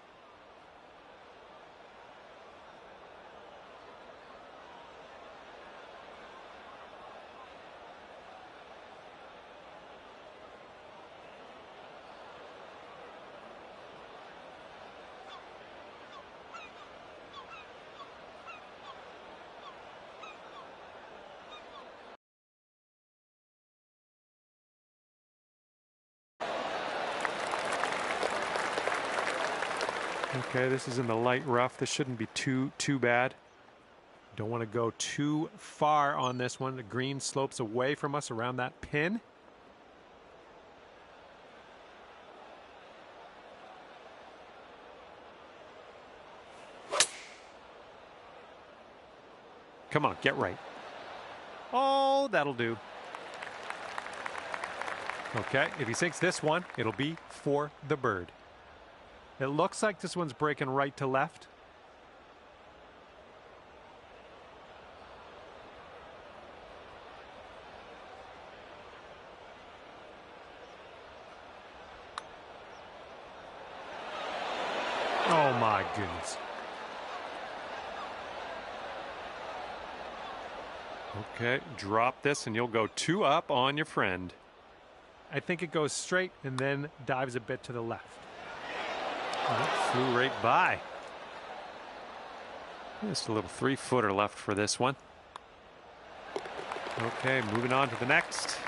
Okay, this is in the light rough. This shouldn't be too bad. Don't want to go too far on this one. The green slopes away from us around that pin. Come on, get right. Oh, that'll do. Okay, if he sinks this one, it'll be for the bird. It looks like this one's breaking right to left. Oh my goodness. Okay, drop this and you'll go 2 up on your friend. I think it goes straight and then dives a bit to the left. Oh, flew right by. Just a little 3-footer left for this one. Okay, moving on to the next.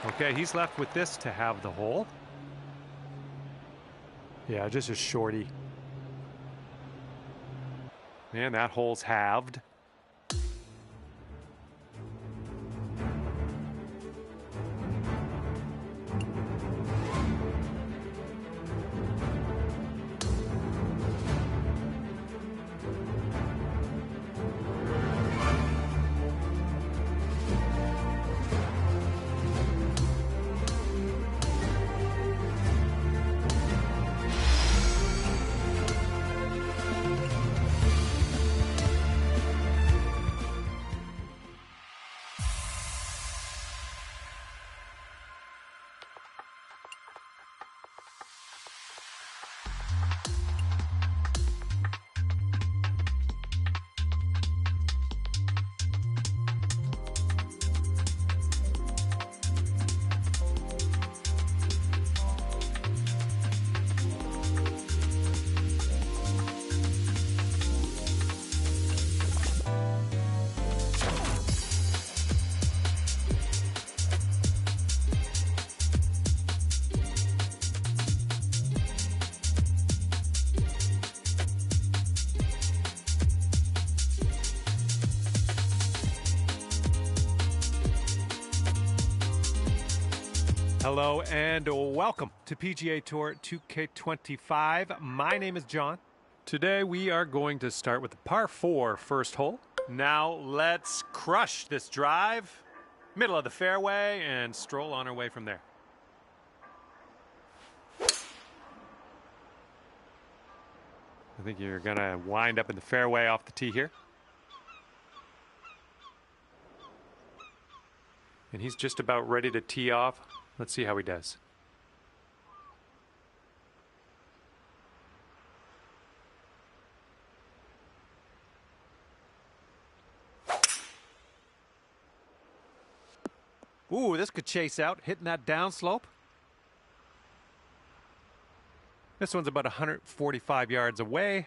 Okay, he's left with this to have the hole. Yeah, just a shorty. And that hole's halved. Hello and welcome to PGA Tour 2K25. My name is John. Today we are going to start with the par 4 first hole. Now let's crush this drive, middle of the fairway, and stroll on our way from there. I think you're going to wind up in the fairway off the tee here. And he's just about ready to tee off. Let's see how he does. Ooh, this could chase out, hitting that downslope. This one's about 145 yards away.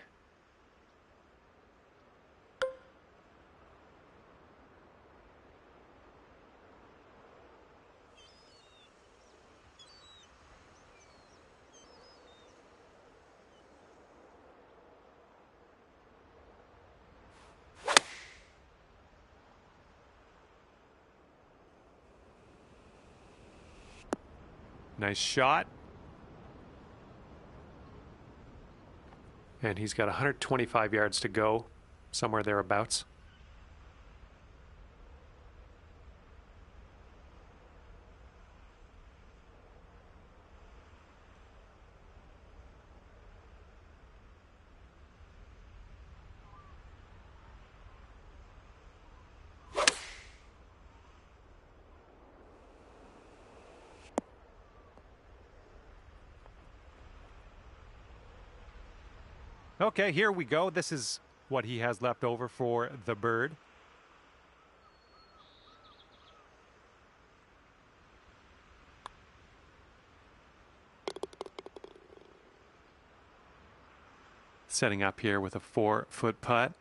Nice shot. And he's got 125 yards to go, somewhere thereabouts. Okay, here we go. This is what he has left over for the bird. Setting up here with a 4-foot putt.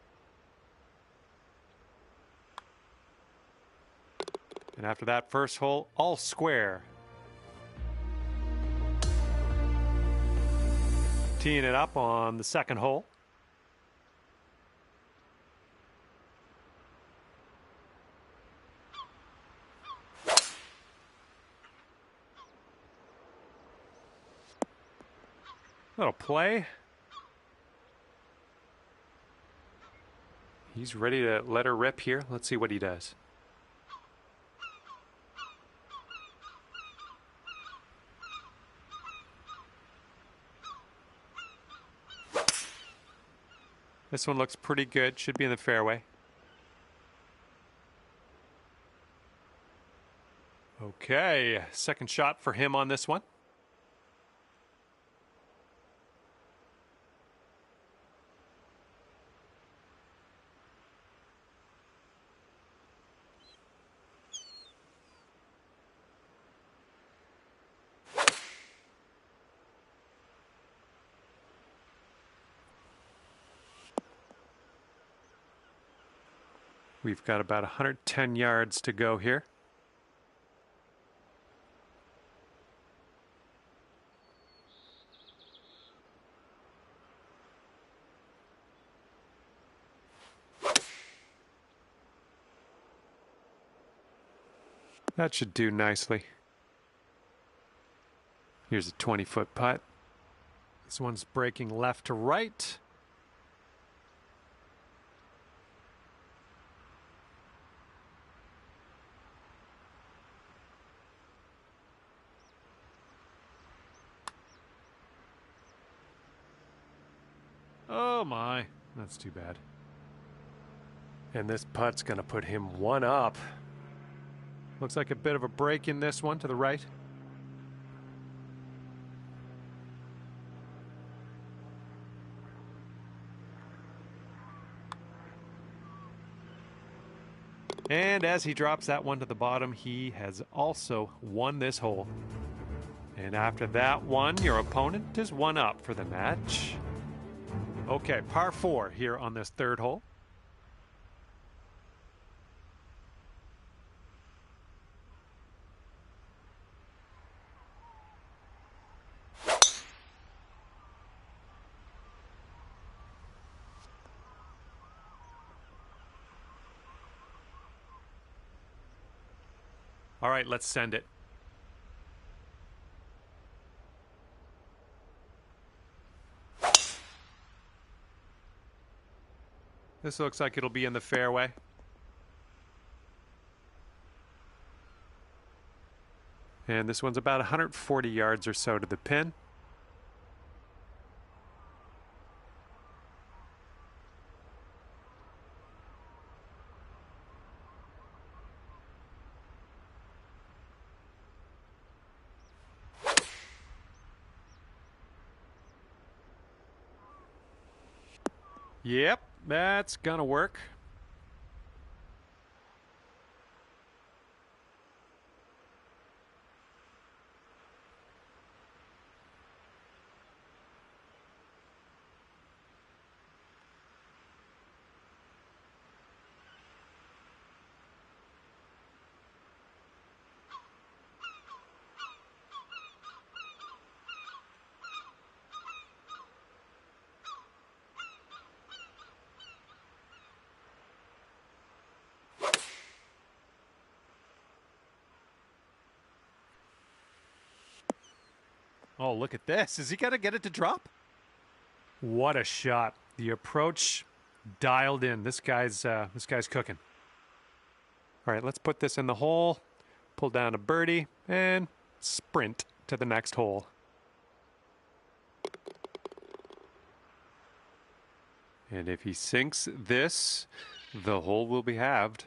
And after that first hole, all square. Teeing it up on the second hole. Little play. He's ready to let her rip here. Let's see what he does. This one looks pretty good. Should be in the fairway. Okay, second shot for him on this one. We've got about 110 yards to go here. That should do nicely. Here's a 20-foot putt. This one's breaking left to right. Oh my, that's too bad. And this putt's gonna put him one up. Looks like a bit of a break in this one to the right. And as he drops that one to the bottom, he has also won this hole. And after that one, your opponent is one up for the match. Okay, par 4 here on this third hole. All right, let's send it. This looks like it'll be in the fairway. And this one's about 140 yards or so to the pin. Yep, that's gonna work. Oh, look at this. Is he going to get it to drop? What a shot. The approach dialed in. This guy's cooking. All right, let's put this in the hole, pull down a birdie, and sprint to the next hole. And if he sinks this, the hole will be halved.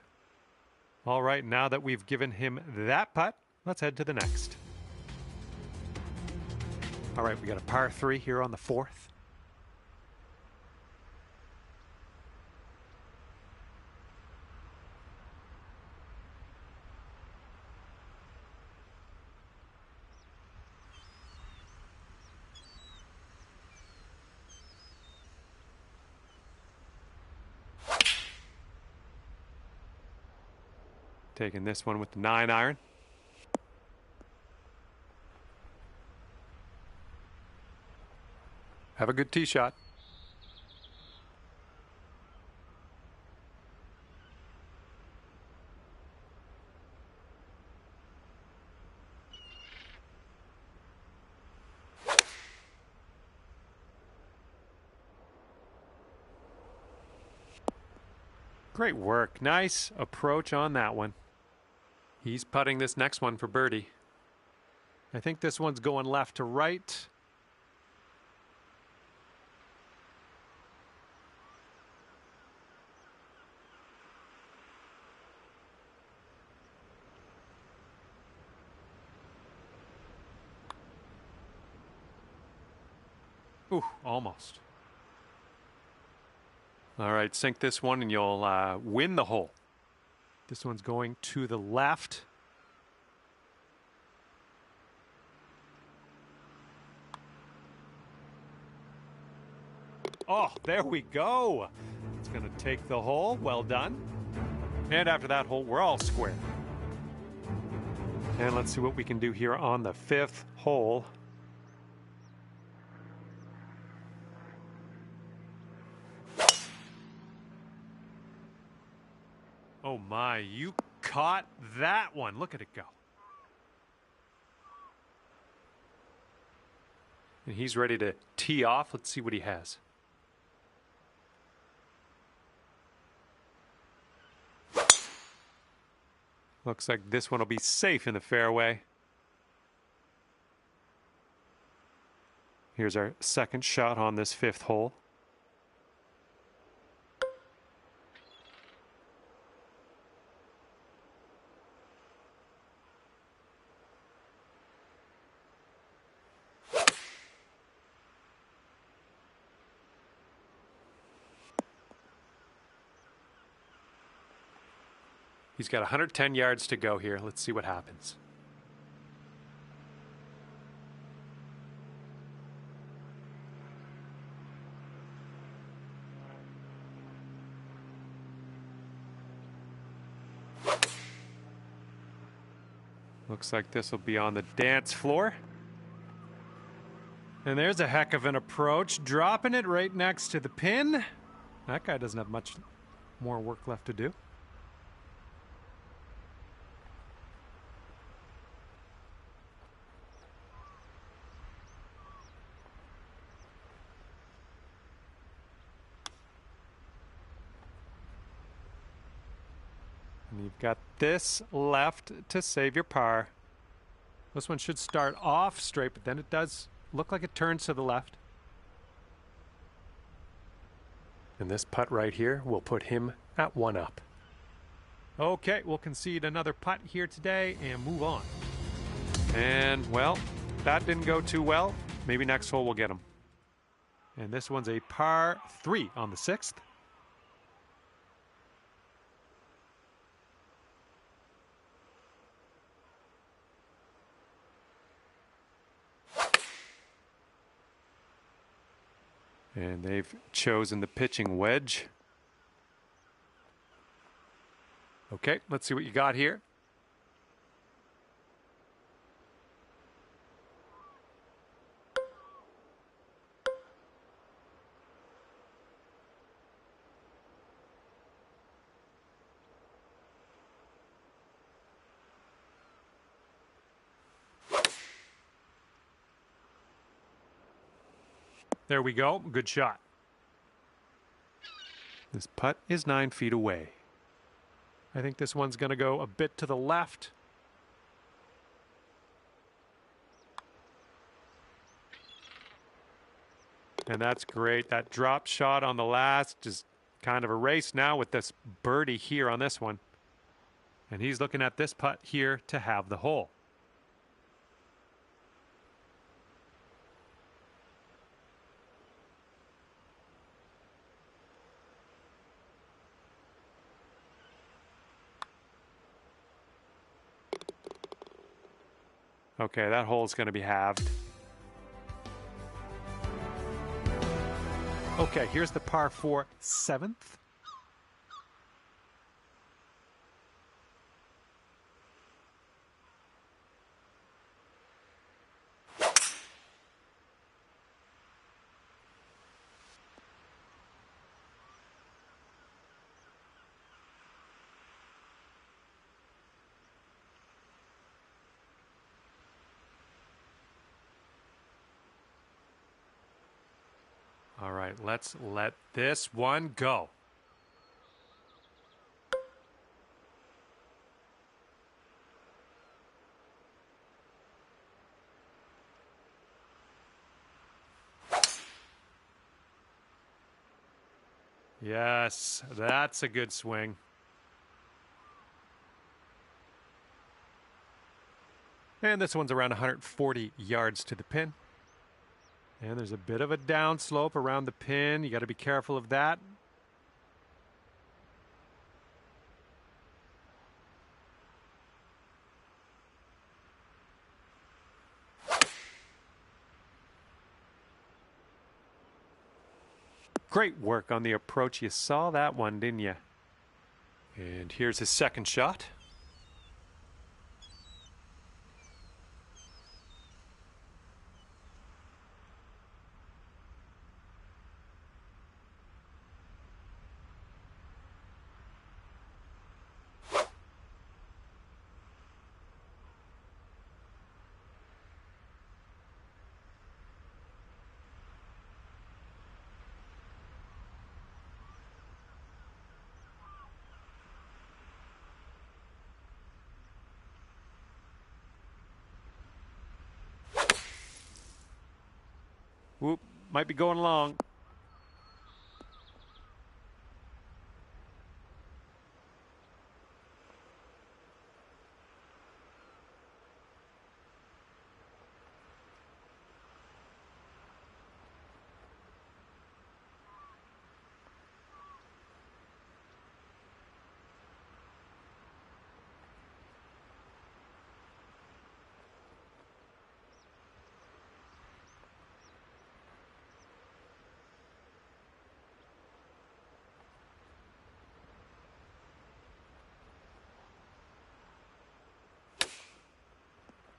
All right, now that we've given him that putt, let's head to the next. All right, we got a par 3 here on the 4th. Taking this one with the 9-iron. Have a good tee shot. Great work. Nice approach on that one. He's putting this next one for birdie. I think this one's going left to right. Ooh, almost. All right, sink this one and you'll win the hole. This one's going to the left. Oh, there we go. It's going to take the hole. Well done. And after that hole, we're all square. And let's see what we can do here on the 5th hole. Oh my, you caught that one. Look at it go. And he's ready to tee off. Let's see what he has. Looks like this one will be safe in the fairway. Here's our second shot on this 5th hole. He's got 110 yards to go here. Let's see what happens. Looks like this will be on the dance floor. And there's a heck of an approach, dropping it right next to the pin. That guy doesn't have much more work left to do. And you've got this left to save your par. This one should start off straight, but then it does look like it turns to the left. And this putt right here will put him at 1 up. Okay, we'll concede another putt here today and move on. And, well, that didn't go too well. Maybe next hole we'll get him. And this one's a par 3 on the 6th. And they've chosen the pitching wedge. Okay, let's see what you got here. There we go. Good shot. This putt is 9 feet away. I think this one's going to go a bit to the left. And that's great. That drop shot on the last is kind of a race now with this birdie here on this one. And he's looking at this putt here to have the hole. Okay, that hole's going to be halved. Okay, here's the par 4 7th. All right, let's let this one go. Yes, that's a good swing. And this one's around 140 yards to the pin. And there's a bit of a downslope around the pin. You got to be careful of that. Great work on the approach. You saw that one, didn't you? And here's his second shot. Whoop, might be going long.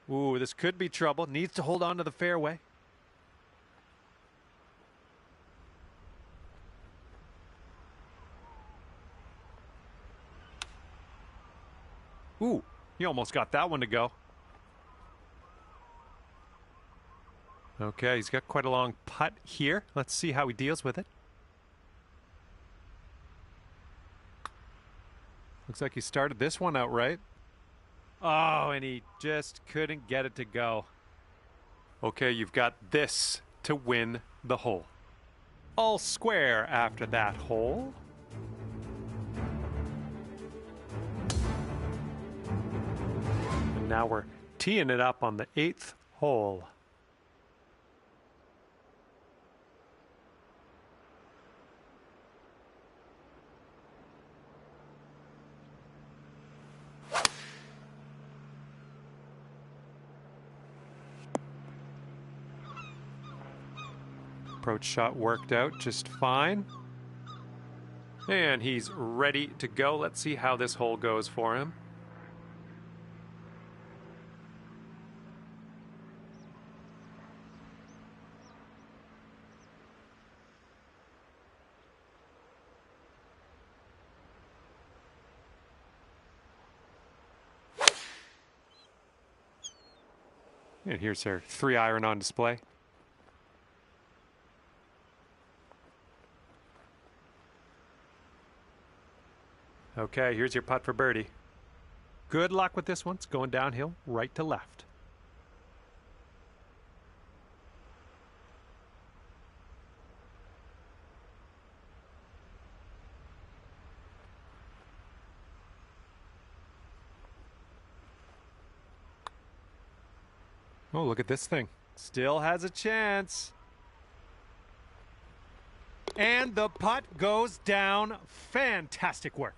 Ooh, this could be trouble. Needs to hold on to the fairway. Ooh, he almost got that one to go. Okay, he's got quite a long putt here. Let's see how he deals with it. Looks like he started this one out right. Oh, and he just couldn't get it to go. Okay, you've got this to win the hole. All square after that hole. And now we're teeing it up on the 8th hole. Approach shot worked out just fine. And he's ready to go. Let's see how this hole goes for him. And here's our 3-iron on display. Okay, here's your putt for birdie. Good luck with this one. It's going downhill, right to left. Oh, look at this thing. Still has a chance. And the putt goes down. Fantastic work.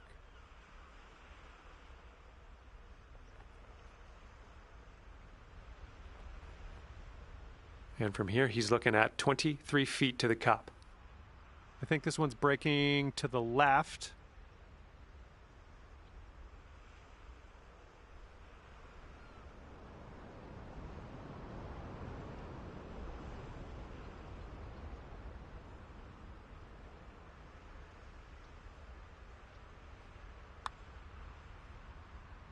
And from here, he's looking at 23 feet to the cup. I think this one's breaking to the left.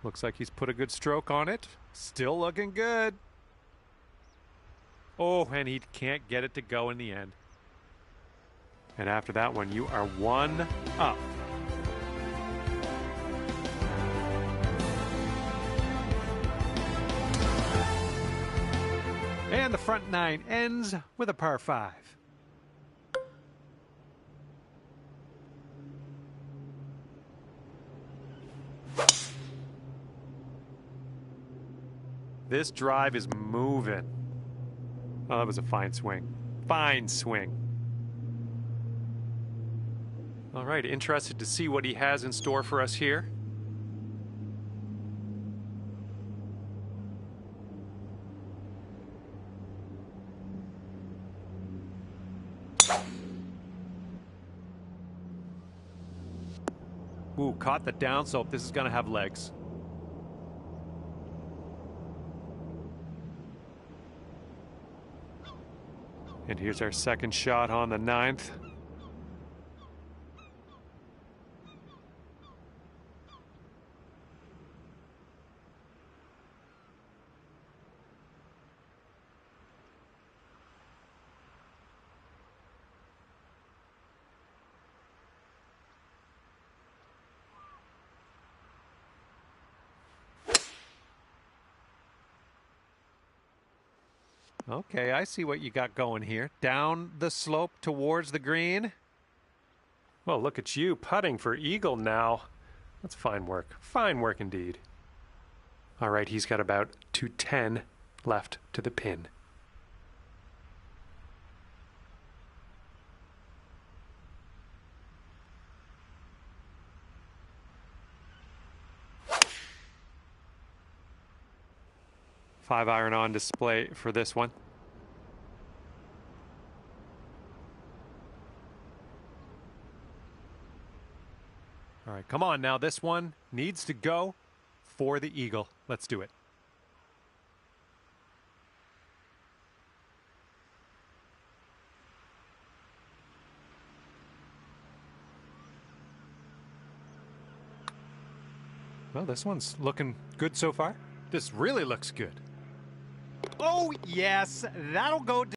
Looks like he's put a good stroke on it. Still looking good. Oh, and he can't get it to go in the end. And after that one, you are 1 up. And the front 9 ends with a par 5. This drive is moving. Oh, that was a fine swing. Fine swing. All right, interested to see what he has in store for us here. Ooh, caught the downslope. This is going to have legs. And here's our second shot on the 9th. Okay, I see what you got going here. Down the slope towards the green. Well, look at you putting for eagle now. That's fine work. Fine work indeed. All right, he's got about 210 left to the pin. Five iron on display for this one. All right, come on now. This one needs to go for the eagle. Let's do it. Well, this one's looking good so far. This really looks good. Oh, yes, that'll go down.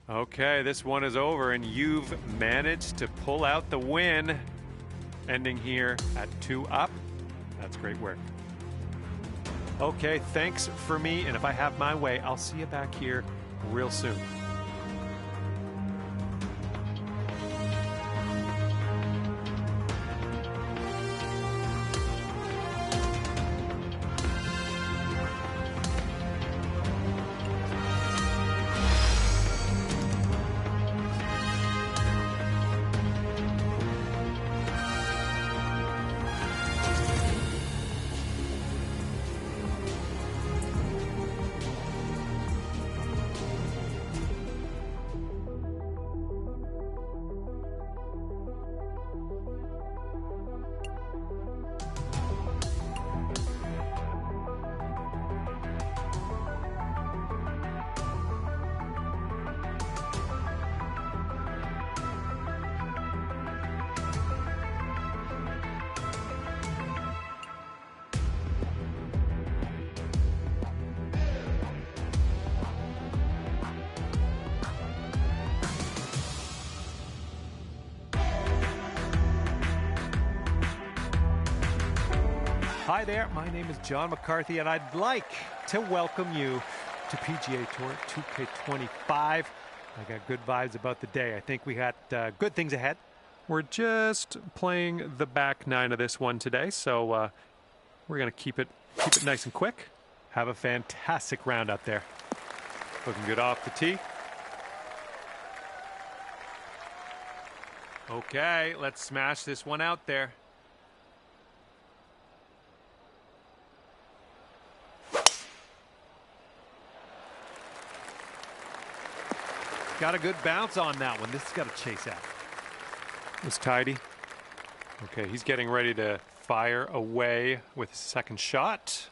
Okay, this one is over, and you've managed to pull out the win, ending here at 2 up. That's great work. Okay, thanks for me, and if I have my way, I'll see you back here real soon. Hi there, my name is John McCarthy, and I'd like to welcome you to PGA Tour 2K25. I got good vibes about the day. I think we got good things ahead. We're just playing the back 9 of this one today, so we're going to keep it nice and quick. Have a fantastic round out there. Looking good off the tee. Okay, let's smash this one out there. Got a good bounce on that one. This has got to chase out. It's tidy. Okay, he's getting ready to fire away with his second shot.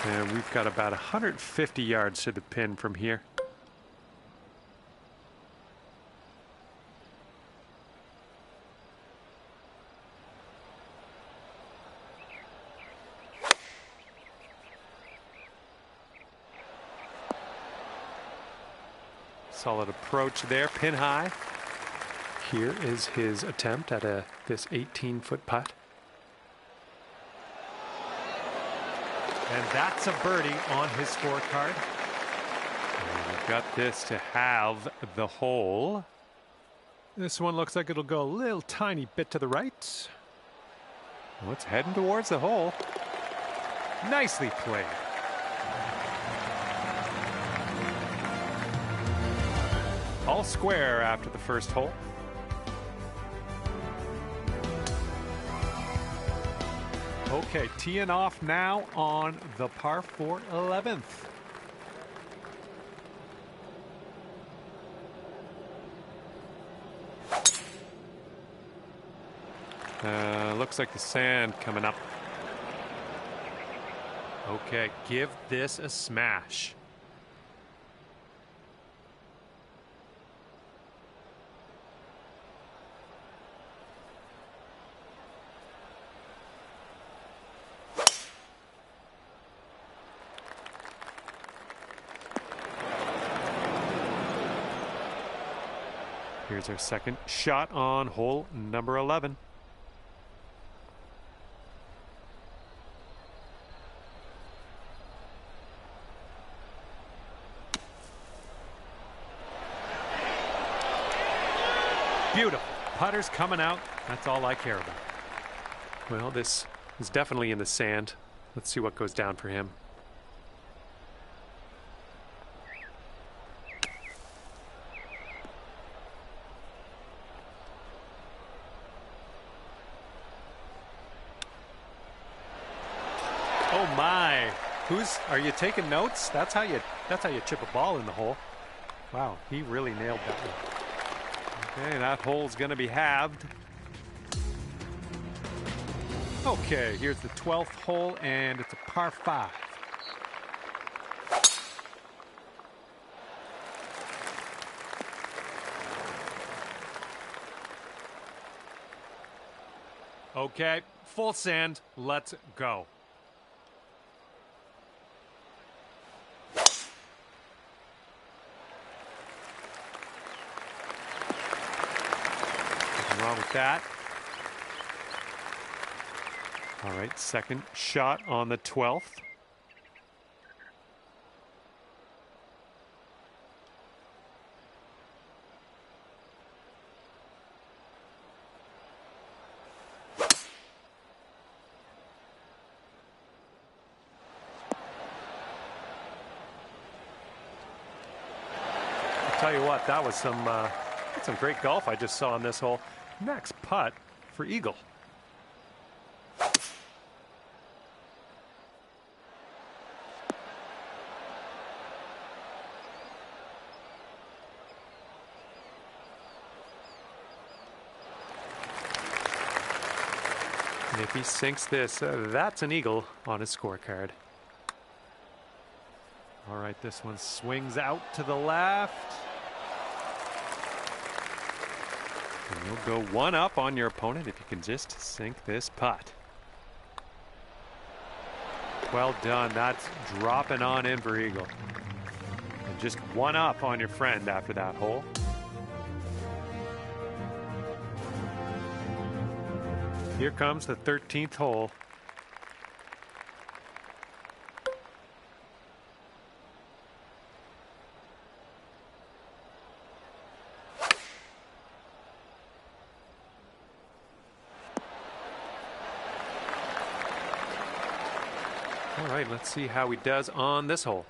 And we've got about 150 yards to the pin from here. Solid approach there, pin high. Here is his attempt at this 18-foot putt. And that's a birdie on his scorecard. And we've got this to have the hole. This one looks like it'll go a little tiny bit to the right. Well, it's heading towards the hole. Nicely played. All square after the first hole. Okay, teeing off now on the par 4 11th. Looks like the sand coming up. Okay, give this a smash. Here's our second shot on hole number 11. Beautiful. Putter's coming out. That's all I care about. Well, this is definitely in the sand. Let's see what goes down for him. Oh my. Are you taking notes? That's how you chip a ball in the hole. Wow, he really nailed that one. Okay, that hole's going to be halved. Okay, here's the 12th hole, and it's a par 5. Okay, full sand. Let's go. Nothing wrong with that. All right, second shot on the 12th. Tell you what, that was some great golf I just saw on this hole. Next putt for eagle. And if he sinks this, that's an eagle on his scorecard. All right, this one swings out to the left. And you'll go one up on your opponent if you can just sink this putt. Well done. That's dropping on in for eagle. And just one up on your friend after that hole. Here comes the 13th hole. All right, let's see how he does on this hole.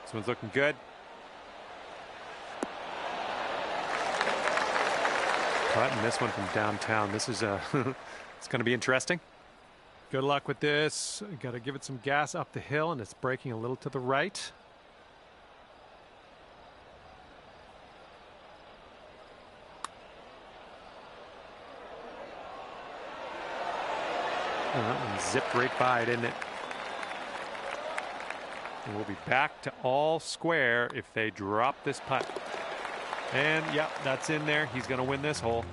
This one's looking good. Cutting this one from downtown. This is it's going to be interesting. Good luck with this. Got to give it some gas up the hill, and it's braking a little to the right. Oh, that one zipped right by, didn't it? And we'll be back to all square if they drop this putt. And, yeah, that's in there. He's going to win this hole.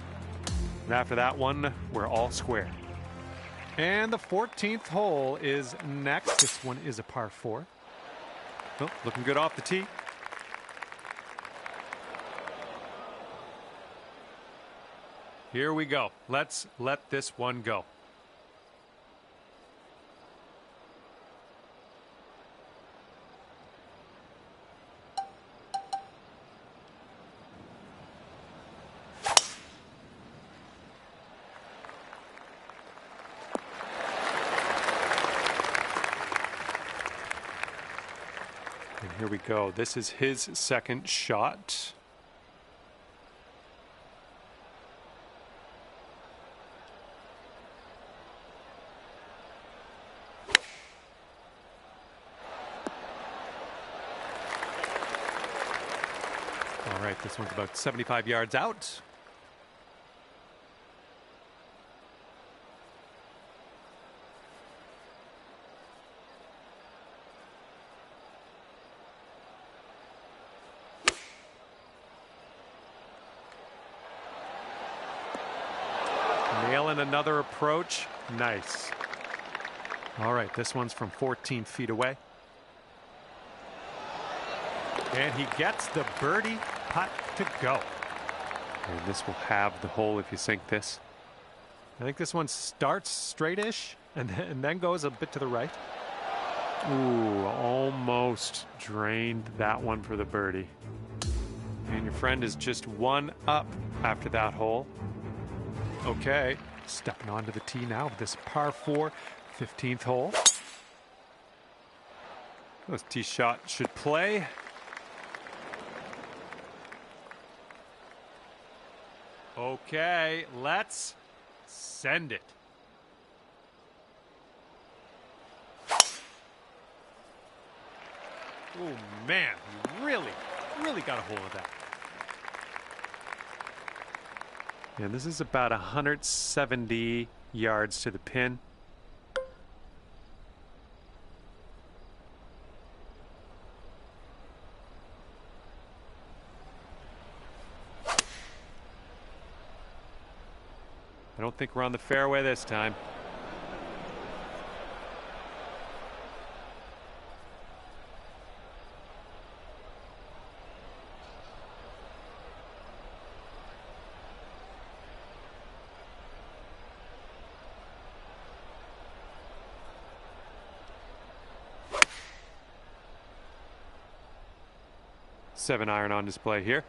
And after that one, we're all square. And the 14th hole is next. This one is a par 4. Oh, looking good off the tee. Here we go. Let's let this one go. And here we go. This is his second shot. All right, this one's about 75 yards out. Nailing another approach. Nice. All right, this one's from 14 feet away. And he gets the birdie putt to go. And this will have the hole if you sink this. I think this one starts straightish and then goes a bit to the right. Ooh, almost drained that one for the birdie. And your friend is just one up after that hole. Okay, stepping onto the tee now with this par 4, 15th hole. This tee shot should play. Okay, let's send it. Oh man, he really got a hold of that. And this is about 170 yards to the pin. I don't think we're on the fairway this time. Seven iron on display here.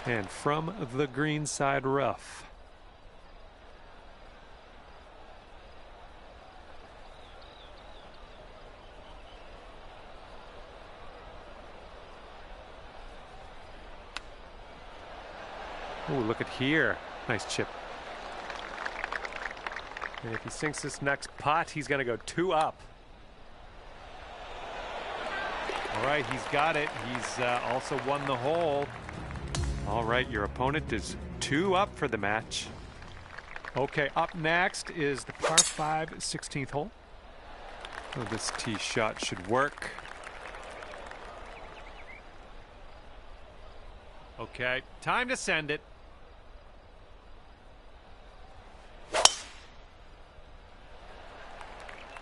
And from the green side rough. Oh, look at here. Nice chip. And if he sinks this next putt, he's going to go 2 up. All right, he's got it. He's also won the hole. All right, your opponent is 2 up for the match. Okay, up next is the par 5 16th hole. So this tee shot should work. Okay, time to send it.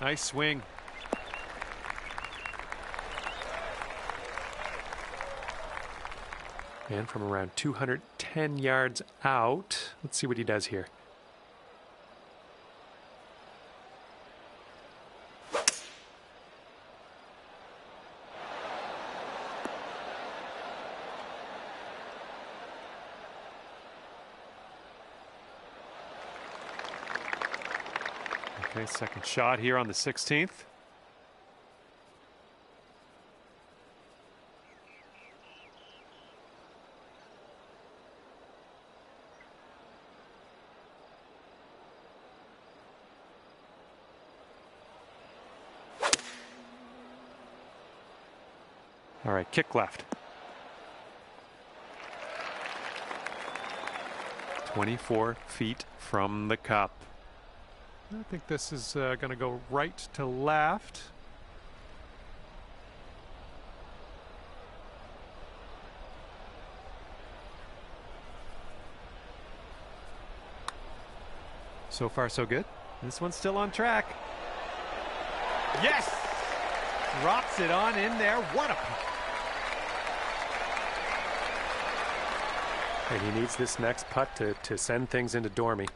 Nice swing. And from around 210 yards out, let's see what he does here. Okay, second shot here on the 16th. All right, kick left. 24 feet from the cup. I think this is going to go right to left. So far, so good. This one's still on track. Yes! Drops it on in there. What a putt. And he needs this next putt to send things into Dormy.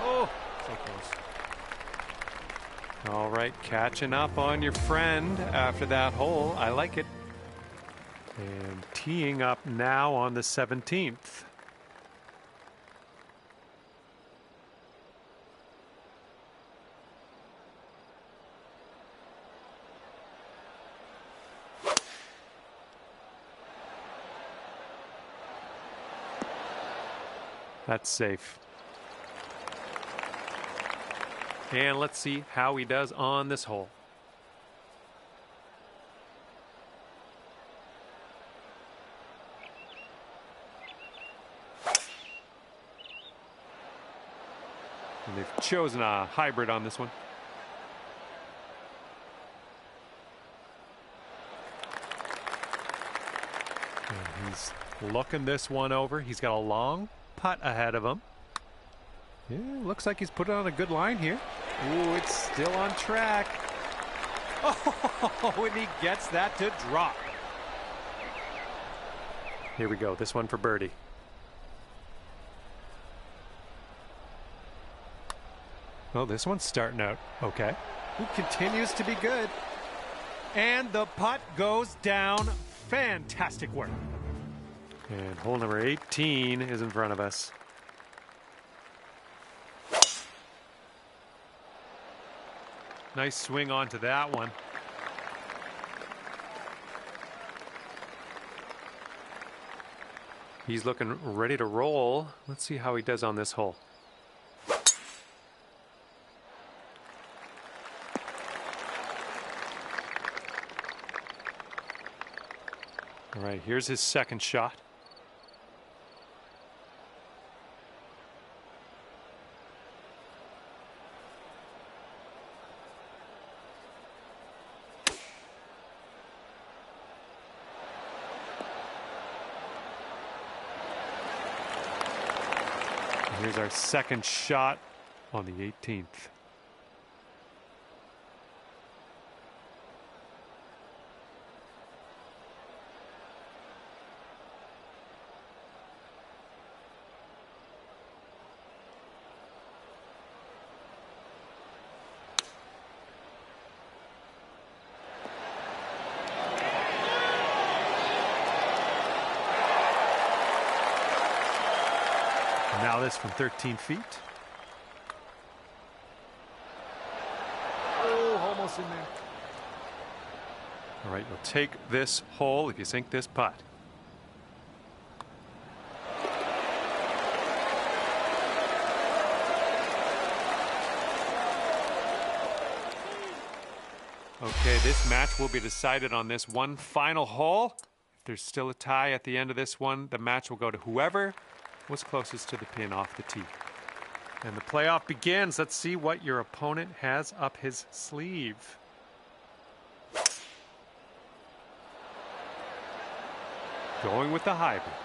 Oh, so close. All right, catching up on your friend after that hole. I like it. And teeing up now on the 17th. That's safe. And let's see how he does on this hole. And they've chosen a hybrid on this one. And he's looking this one over. He's got a long putt ahead of him. Yeah, looks like he's put on a good line here. Ooh, it's still on track. Oh, and he gets that to drop. Here we go. This one for birdie. Oh, this one's starting out okay. Who continues to be good. And the putt goes down. Fantastic work. And hole number 18 is in front of us. Nice swing onto that one. He's looking ready to roll. Let's see how he does on this hole. All right, here's his second shot. Here's our second shot on the 18th. Now this from 13 feet. Oh, almost in there. All right, you'll take this hole if you sink this putt. Okay, this match will be decided on this one final hole. If there's still a tie at the end of this one, the match will go to whoever was closest to the pin off the tee. And the playoff begins. Let's see what your opponent has up his sleeve. Going with the hybrid.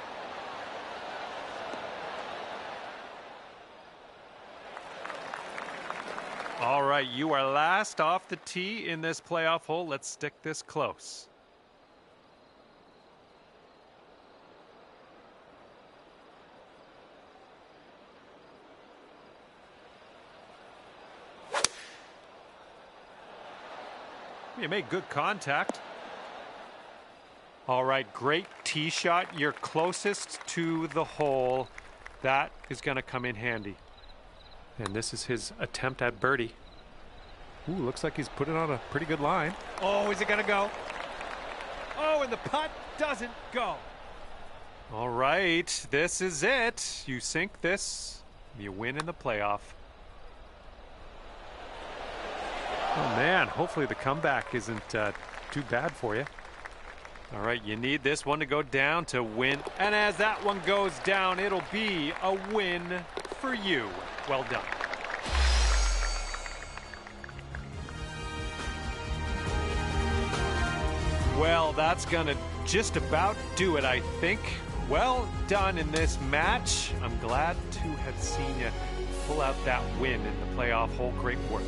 All right, you are last off the tee in this playoff hole. Let's stick this close. You made good contact. All right, great tee shot. You're closest to the hole. That is going to come in handy. And this is his attempt at birdie. Ooh, looks like he's put it on a pretty good line. Oh, is it going to go? Oh, and the putt doesn't go. All right, this is it. You sink this, you win in the playoff. Oh, man, hopefully the comeback isn't too bad for you. All right, you need this one to go down to win. And as that one goes down, it'll be a win for you. Well done. Well, that's going to just about do it, I think. Well done in this match. I'm glad to have seen you pull out that win in the playoff hole. Great work.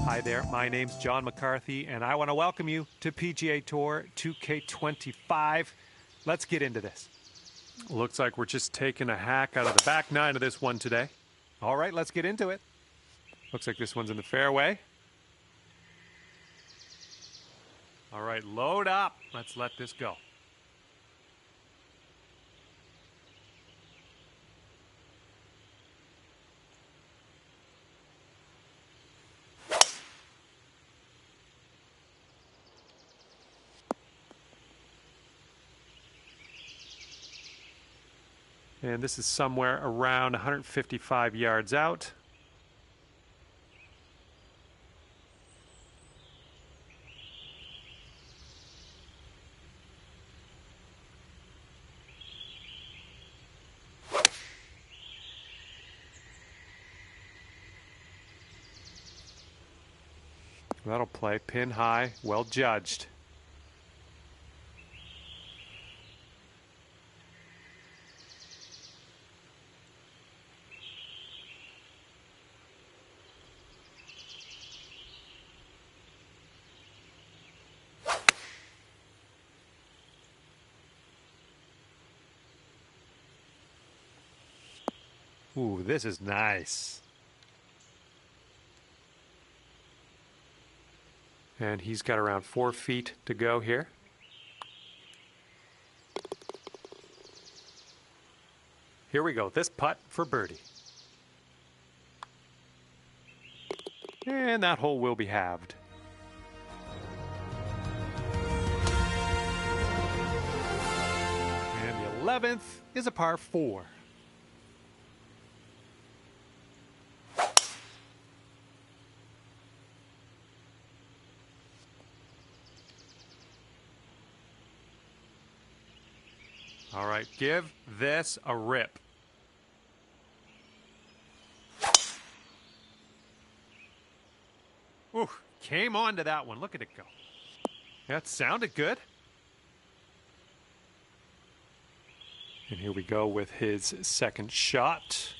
Hi there, my name's John McCarthy, and I want to welcome you to PGA Tour 2K25. Let's get into this. Looks like we're just taking a hack out of the back nine of this one today. All right, let's get into it. Looks like this one's in the fairway. All right, load up. Let's let this go. And this is somewhere around 155 yards out. That'll play pin high, well judged. Ooh, this is nice. And he's got around 4 feet to go here. Here we go. This putt for birdie. And that hole will be halved. And the 11th is a par 4. All right, give this a rip. Ooh, came on to that one. Look at it go. That sounded good. And here we go with his second shot.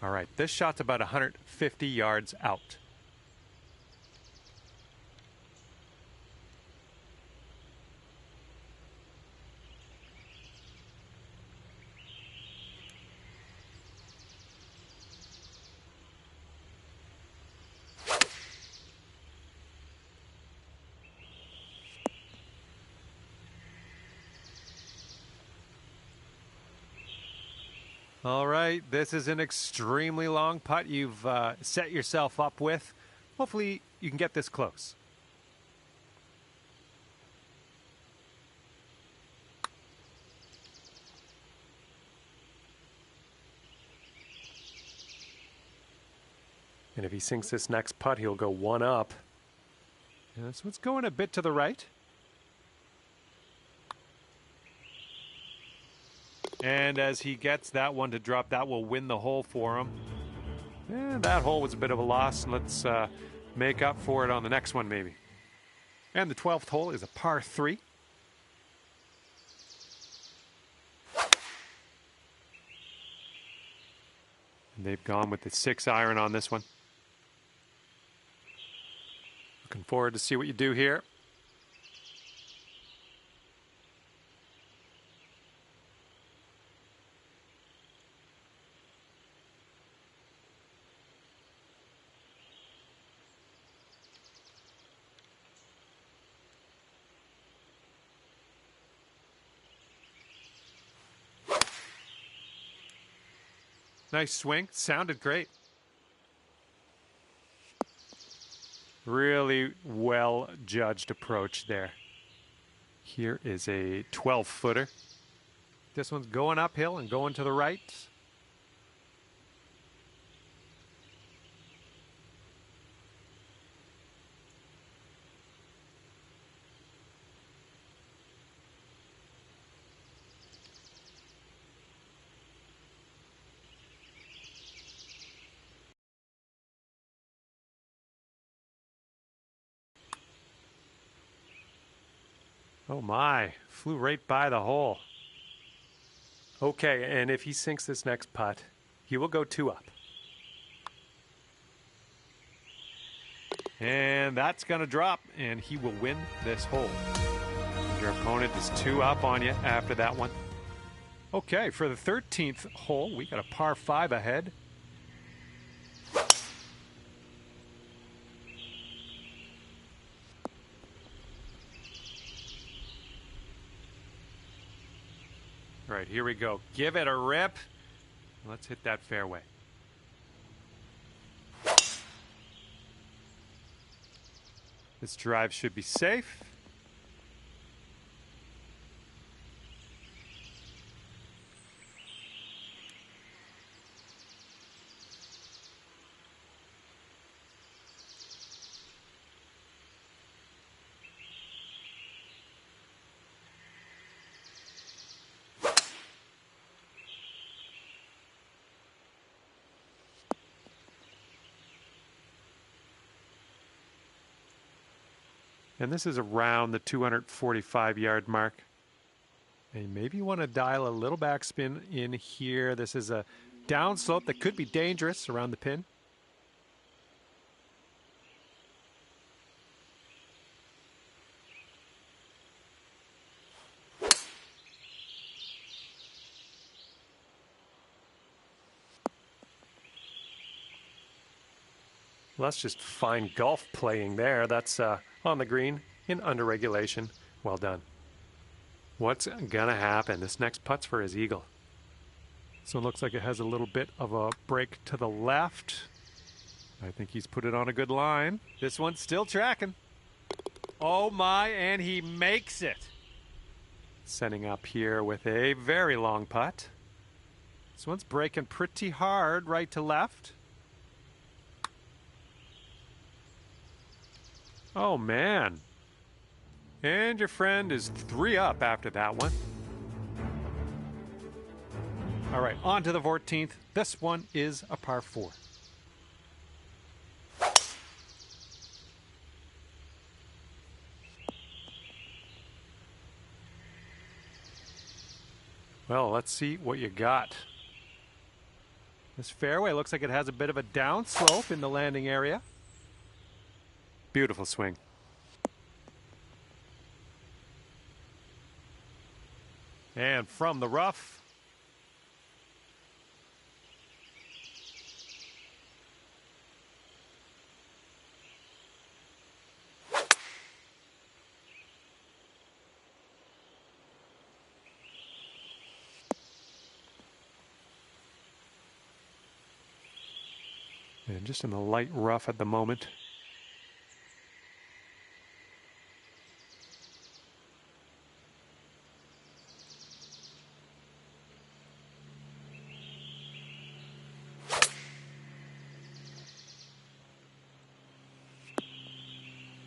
All right, this shot's about 150 yards out. All right, this is an extremely long putt you've set yourself up with. Hopefully you can get this close. And if he sinks this next putt, he'll go one up. And this one's going a bit to the right. And as he gets that one to drop, that will win the hole for him. And that hole was a bit of a loss. Let's make up for it on the next one, maybe. And the 12th hole is a par 3. And they've gone with the 6-iron on this one. Looking forward to see what you do here. Nice swing. Sounded great. Really well judged approach there. Here is a 12-footer. This one's going uphill and going to the right. Oh my, flew right by the hole. Okay, and if he sinks this next putt, he will go 2 up. And that's going to drop, and he will win this hole. Your opponent is 2 up on you after that one. Okay, for the 13th hole, we got a par 5 ahead. All right, here we go. Give it a rip. Let's hit that fairway. This drive should be safe. And this is around the 245-yard mark. And maybe you want to dial a little backspin in here. This is a downslope that could be dangerous around the pin. Well, that's just fine golf playing there. That's on the green in under regulation. Well done. What's gonna happen? This next putt's for his eagle. So it looks like it has a little bit of a break to the left. I think he's put it on a good line. This one's still tracking. Oh my, and he makes it. Setting up here with a very long putt. This one's breaking pretty hard right to left. Oh man. And your friend is 3 up after that one. All right, on to the 14th. This one is a par 4. Well, let's see what you got. This fairway looks like it has a bit of a downslope in the landing area. Beautiful swing. And from the rough. And just in the light rough at the moment.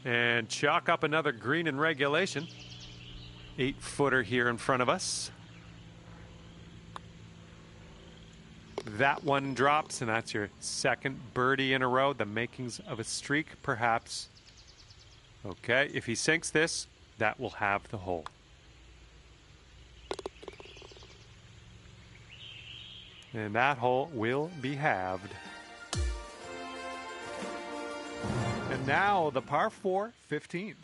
And chalk up another green in regulation. 8-footer here in front of us. That one drops, and that's your second birdie in a row. The makings of a streak, perhaps. Okay, if he sinks this, that will have the hole. And that hole will be halved. And now the par 4, 15th.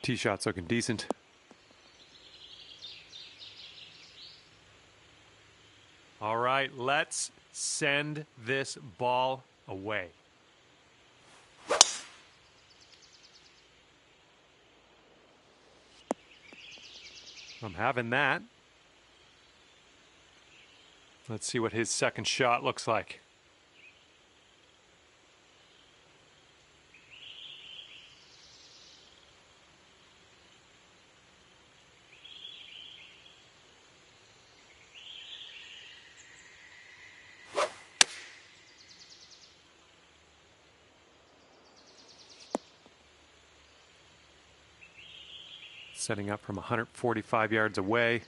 Tee shot's looking decent. All right, let's send this ball away. I'm having that. Let's see what his second shot looks like. Setting up from 145 yards away.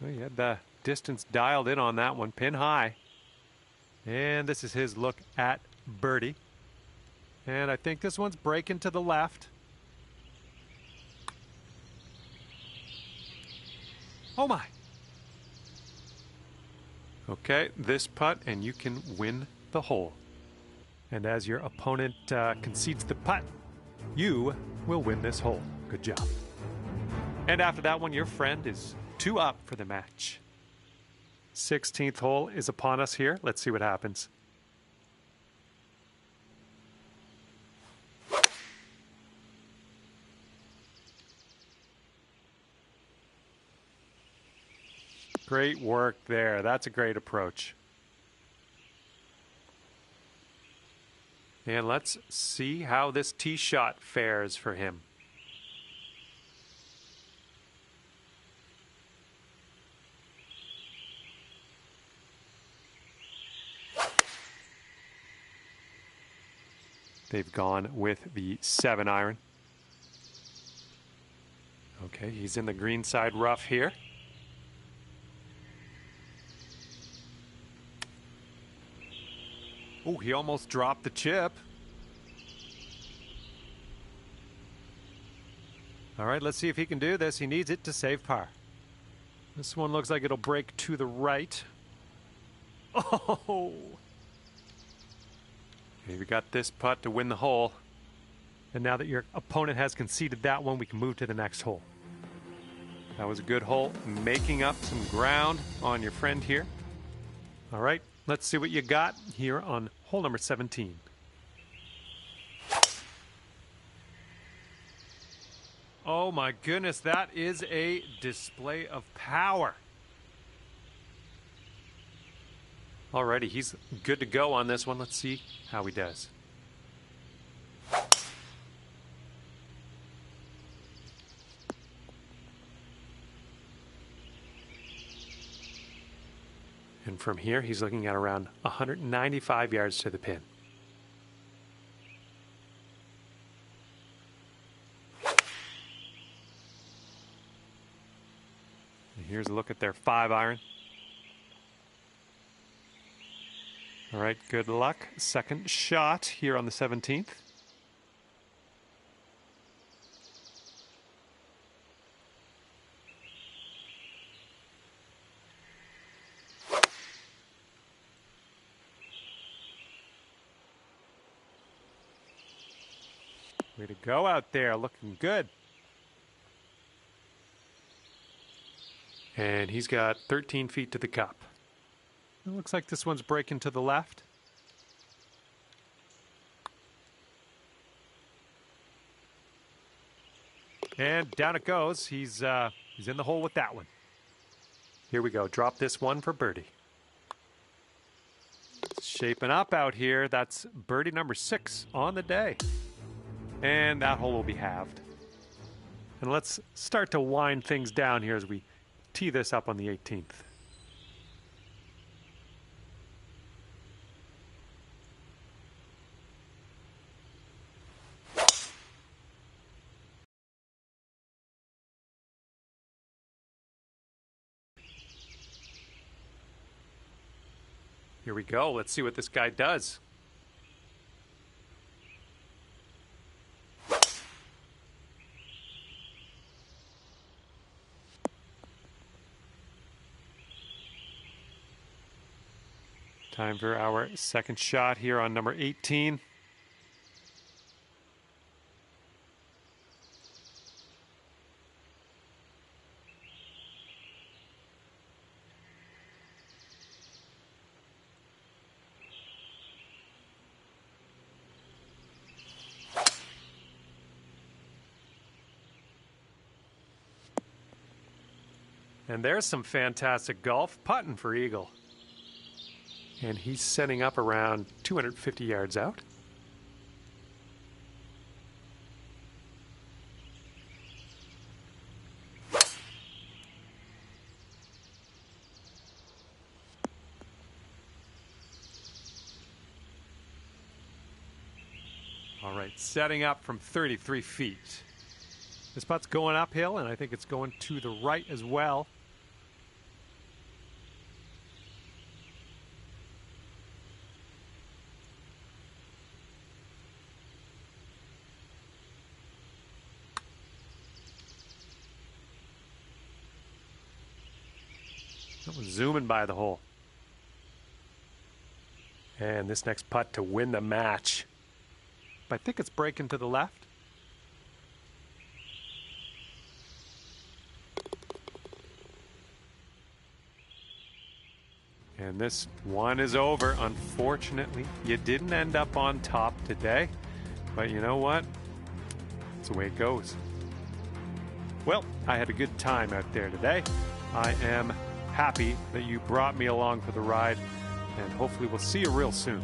Well, he had the distance dialed in on that one, pin high. And this is his look at birdie. And I think this one's breaking to the left. Oh my. Okay, this putt, and you can win the hole. And as your opponent concedes the putt, you will win this hole. Good job. And after that one, your friend is 2 up for the match. 16th hole is upon us here. Let's see what happens. Great work there. That's a great approach. And let's see how this tee shot fares for him. They've gone with the 7-iron. Okay, he's in the green side rough here. Oh, he almost dropped the chip. All right, let's see if he can do this. He needs it to save par. This one looks like it'll break to the right. Oh! Okay, we got this putt to win the hole. And now that your opponent has conceded that one, we can move to the next hole. That was a good hole, making up some ground on your friend here. All right, let's see what you got here on hole number 17. Oh my goodness, that is a display of power. Alrighty, he's good to go on this one. Let's see how he does. And from here, he's looking at around 195 yards to the pin. And here's a look at their 5-iron. All right, good luck. Second shot here on the 17th. Way to go out there, looking good. And he's got 13 feet to the cup. It looks like this one's breaking to the left. And down it goes. He's in the hole with that one. Here we go. Drop this one for birdie. It's shaping up out here. That's birdie number 6 on the day. And that hole will be halved. And let's start to wind things down here as we tee this up on the 18th. Here we go. Let's see what this guy does. Time for our second shot here on number 18. And there's some fantastic golf putting for Eagle. And he's setting up around 250 yards out. All right, setting up from 33 feet. This putt's going uphill, and I think it's going to the right as well. That was zooming by the hole. And this next putt to win the match. I think it's breaking to the left. And this one is over. Unfortunately, you didn't end up on top today. But you know what? It's the way it goes. Well, I had a good time out there today. I am happy that you brought me along for the ride, and hopefully we'll see you real soon.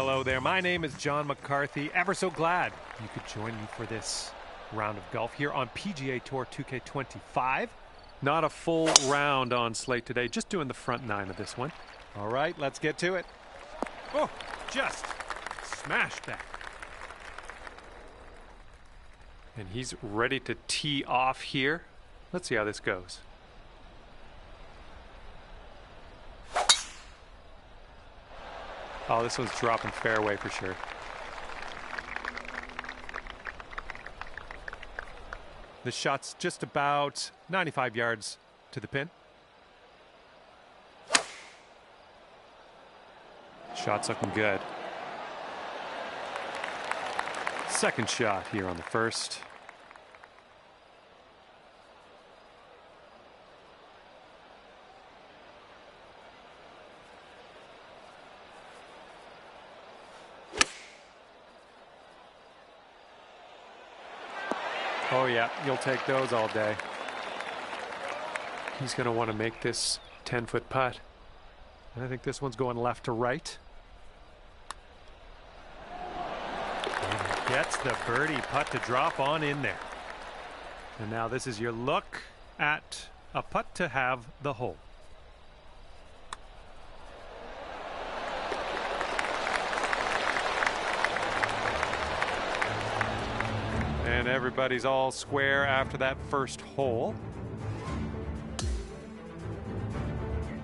Hello there. My name is John McCarthy. Ever so glad you could join me for this round of golf here on PGA Tour 2K25. Not a full round on slate today, just doing the front nine of this one. All right, let's get to it. Oh, just smashed that. And he's ready to tee off here. Let's see how this goes. Oh, this one's dropping fairway for sure. The shot's just about 95 yards to the pin. Shot's looking good. Second shot here on the first. Oh yeah, you'll take those all day. He's going to want to make this 10-foot putt. And I think this one's going left to right. And he gets the birdie putt to drop on in there. And now this is your look at a putt to have the hole. And everybody's all square after that first hole.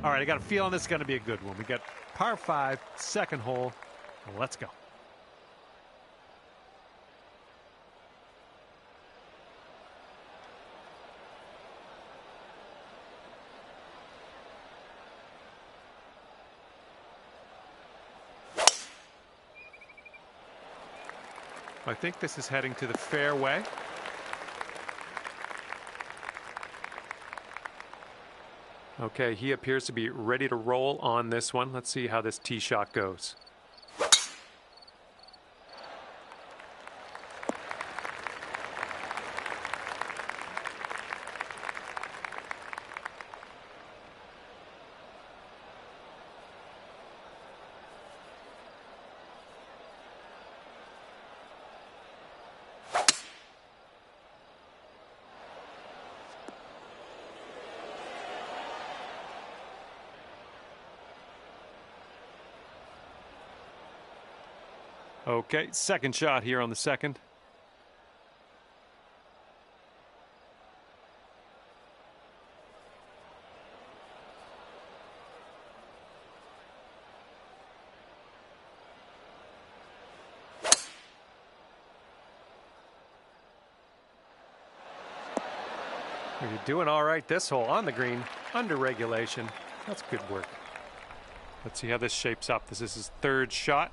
All right, I got a feeling this is going to be a good one. We got par 5, second hole. Let's go. I think this is heading to the fairway. Okay, he appears to be ready to roll on this one. Let's see how this tee shot goes. Okay, second shot here on the second. You're doing all right this hole on the green, under regulation. That's good work. Let's see how this shapes up. This is his third shot.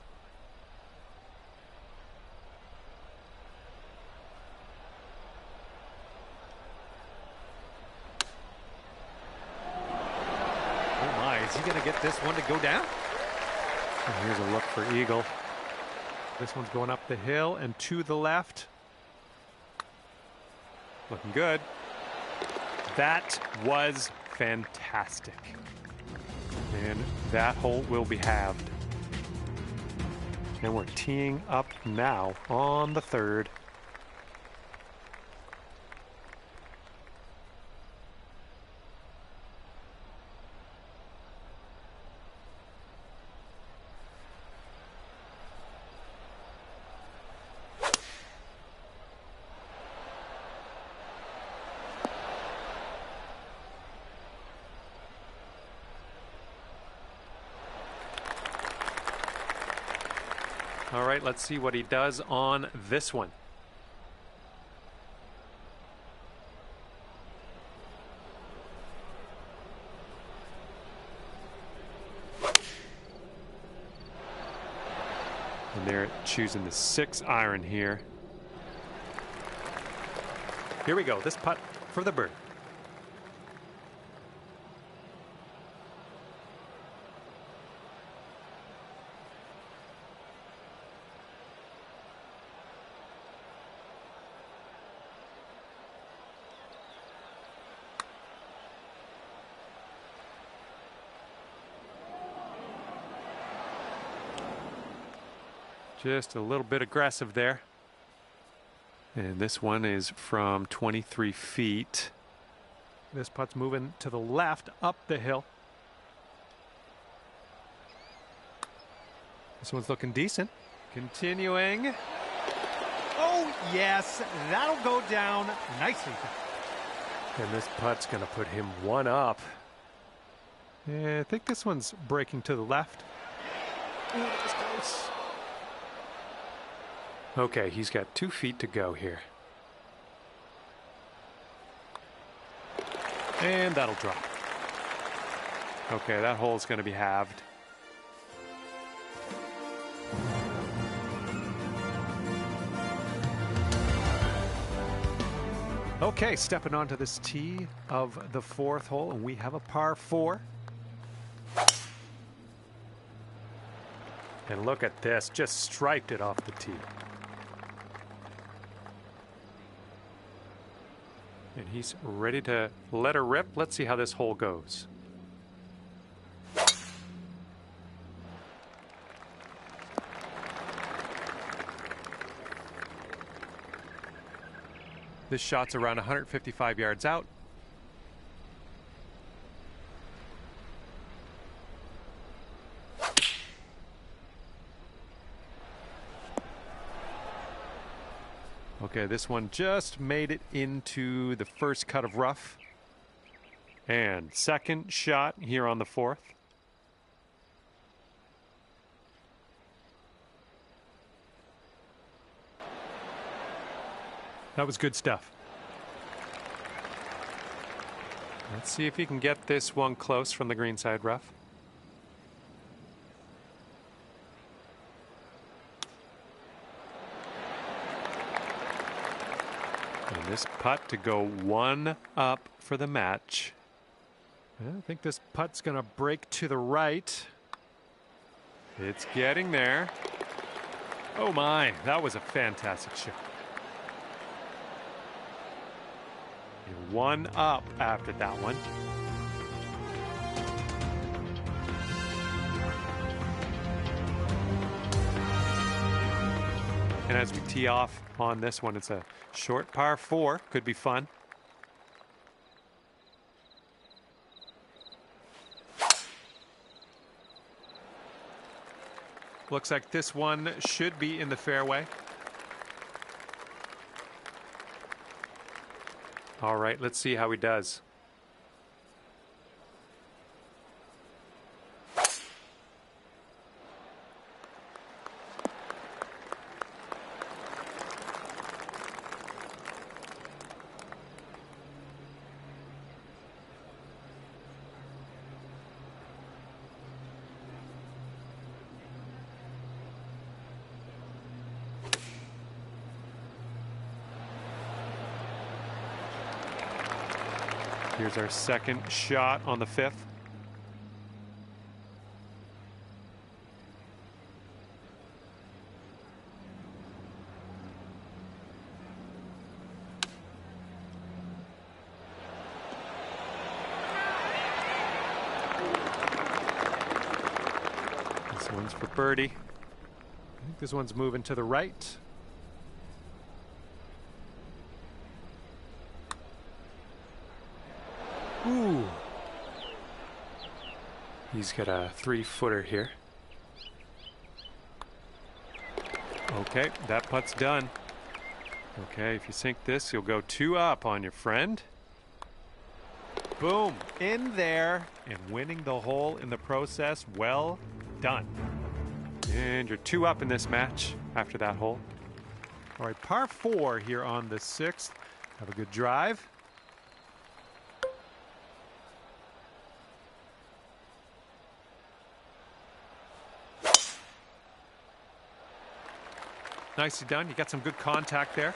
Is he going to get this one to go down? And here's a look for eagle. This one's going up the hill and to the left. Looking good. That was fantastic. And that hole will be halved. And we're teeing up now on the third. All right, let's see what he does on this one. And they're choosing the 6-iron here. Here we go. This putt for the bird. Just a little bit aggressive there. And this one is from 23 feet. This putt's moving to the left up the hill. This one's looking decent. Continuing. Oh, yes, that'll go down nicely. And this putt's going to put him one up. Yeah, I think this one's breaking to the left. Ooh, that was close. Okay, he's got 2 feet to go here. And that'll drop. Okay, that hole's going to be halved. Okay, stepping onto this tee of the 4th hole, and we have a par 4. And look at this, just striped it off the tee. And he's ready to let her rip. Let's see how this hole goes. This shot's around 155 yards out. Okay, this one just made it into the first cut of rough. And second shot here on the 4th. That was good stuff. Let's see if he can get this one close from the greenside rough. And this putt to go one up for the match. I think this putt's going to break to the right. It's getting there. Oh my, that was a fantastic shot. One up after that one. And as we tee off on this one, it's a short par 4. Could be fun. Looks like this one should be in the fairway. All right, let's see how he does. Here's our second shot on the 5th. This one's for birdie. I think this one's moving to the right. Ooh. He's got a 3-footer here. Okay, that putt's done. Okay, if you sink this, you'll go 2 up on your friend. Boom, in there and winning the hole in the process. Well done. And you're 2 up in this match after that hole. All right, par 4 here on the 6th. Have a good drive. Nicely done. You got some good contact there.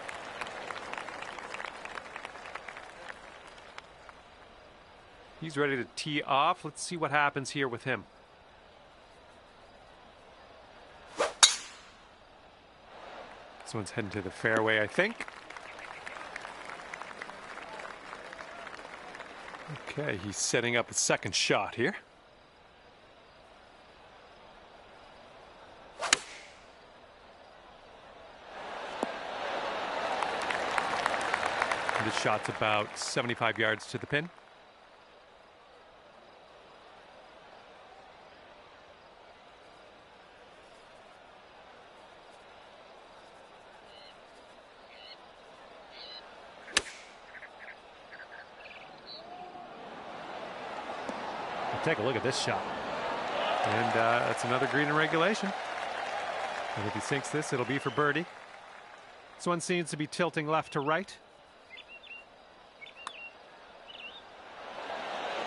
He's ready to tee off. Let's see what happens here with him. This one's heading to the fairway, I think. Okay, he's setting up a second shot here. This shot's about 75 yards to the pin. Take a look at this shot. And that's another green in regulation. And if he sinks this, it'll be for birdie. This one seems to be tilting left to right.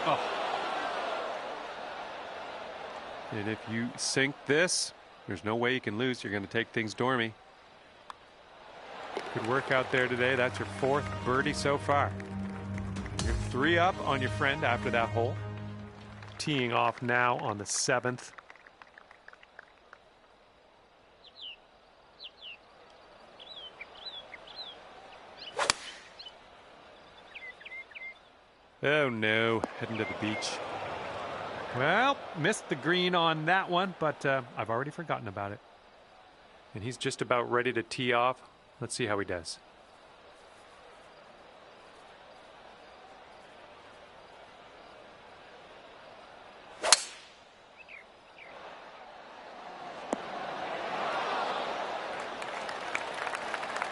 Oh. And if you sink this, there's no way you can lose. You're going to take things dormy. Good work out there today. That's your 4th birdie so far. You're 3 up on your friend after that hole. Teeing off now on the 7th. Oh no, heading to the beach. Well, missed the green on that one, but I've already forgotten about it. And he's just about ready to tee off. Let's see how he does.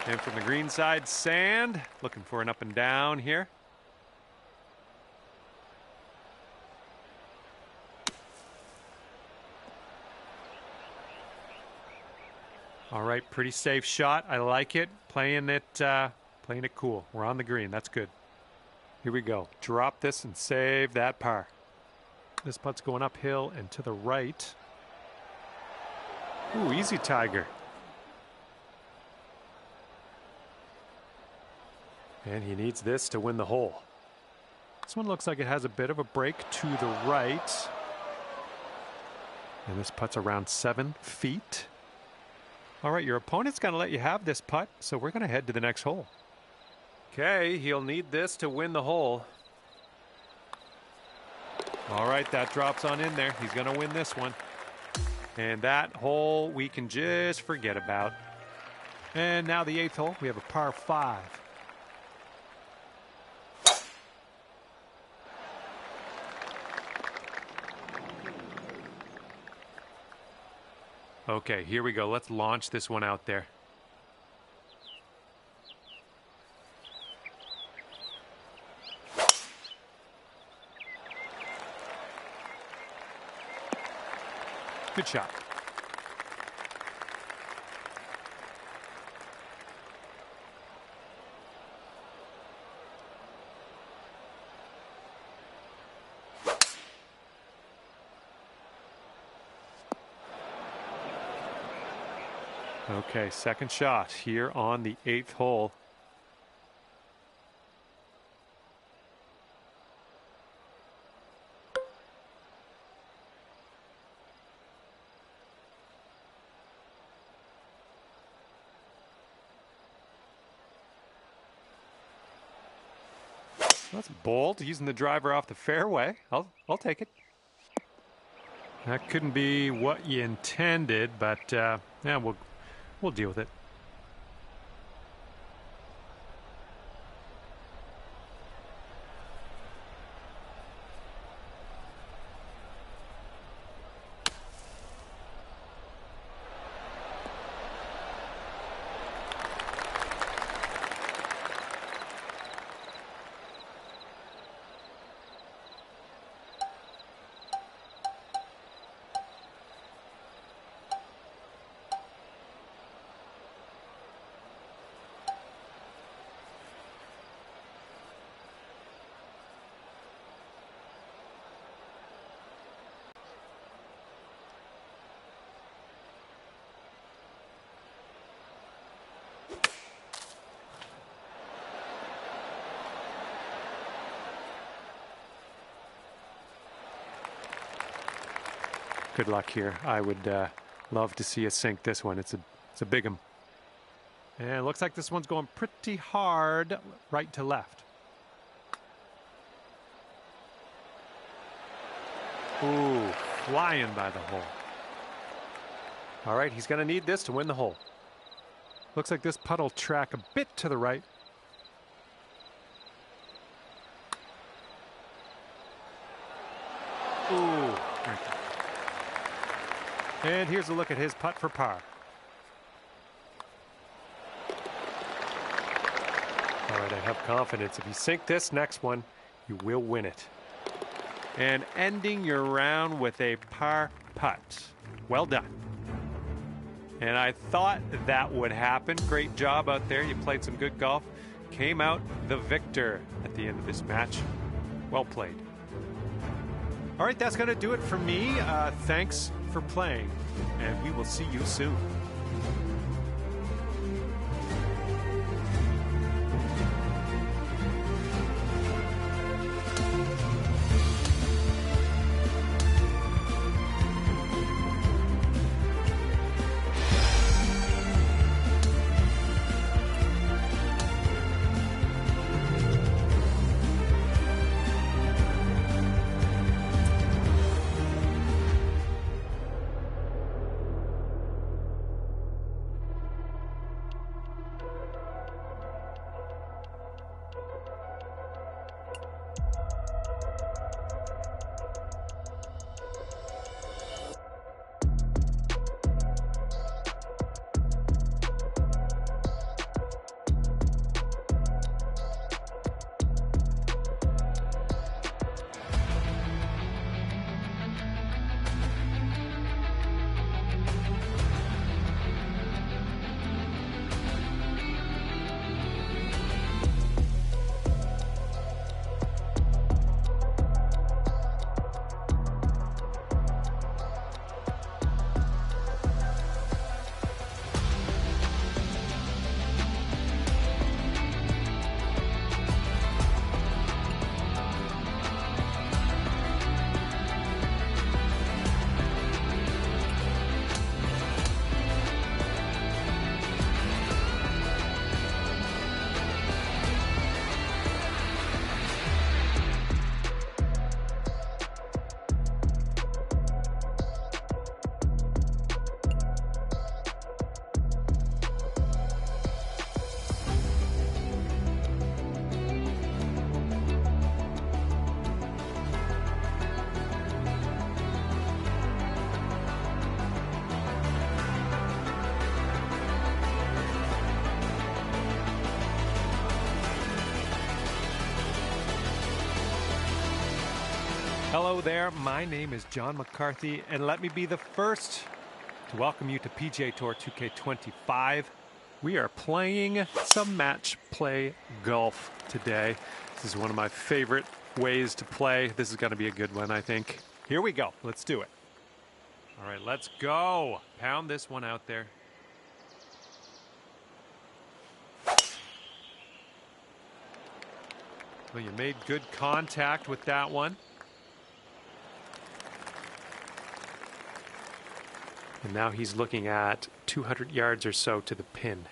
And from the green side, sand. Looking for an up and down here. All right, pretty safe shot. I like it. Playing it cool. We're on the green. That's good. Here we go. Drop this and save that par. This putt's going uphill and to the right. Ooh, easy, Tiger. And he needs this to win the hole. This one looks like it has a bit of a break to the right. And this putt's around 7 feet. All right, your opponent's going to let you have this putt, so we're going to head to the next hole. Okay, he'll need this to win the hole. All right, that drops on in there. He's going to win this one. And that hole we can just forget about. And now the 8th hole, we have a par 5. Okay, here we go. Let's launch this one out there. Good shot. Okay, second shot here on the 8th hole. That's bold, using the driver off the fairway. I'll take it. That couldn't be what you intended, but yeah, we'll deal with it. Good luck here. I would love to see us sink this one. It's a big one. And it looks like this one's going pretty hard right to left. Ooh, flying by the hole. All right, he's going to need this to win the hole. Looks like this putt will track a bit to the right. And here's a look at his putt for par. All right, I have confidence. If you sink this next one, you will win it. And ending your round with a par putt. Well done. And I thought that would happen. Great job out there. You played some good golf. Came out the victor at the end of this match. Well played. All right, that's going to do it for me. Thanks for playing, and we will see you soon. Hello there, my name is John McCarthy, and let me be the first to welcome you to PGA Tour 2K25. We are playing some match play golf today. This is one of my favorite ways to play. This is going to be a good one, I think. Here we go. Let's do it. All right, let's go. Pound this one out there. Well, you made good contact with that one. And now he's looking at 200 yards or so to the pin.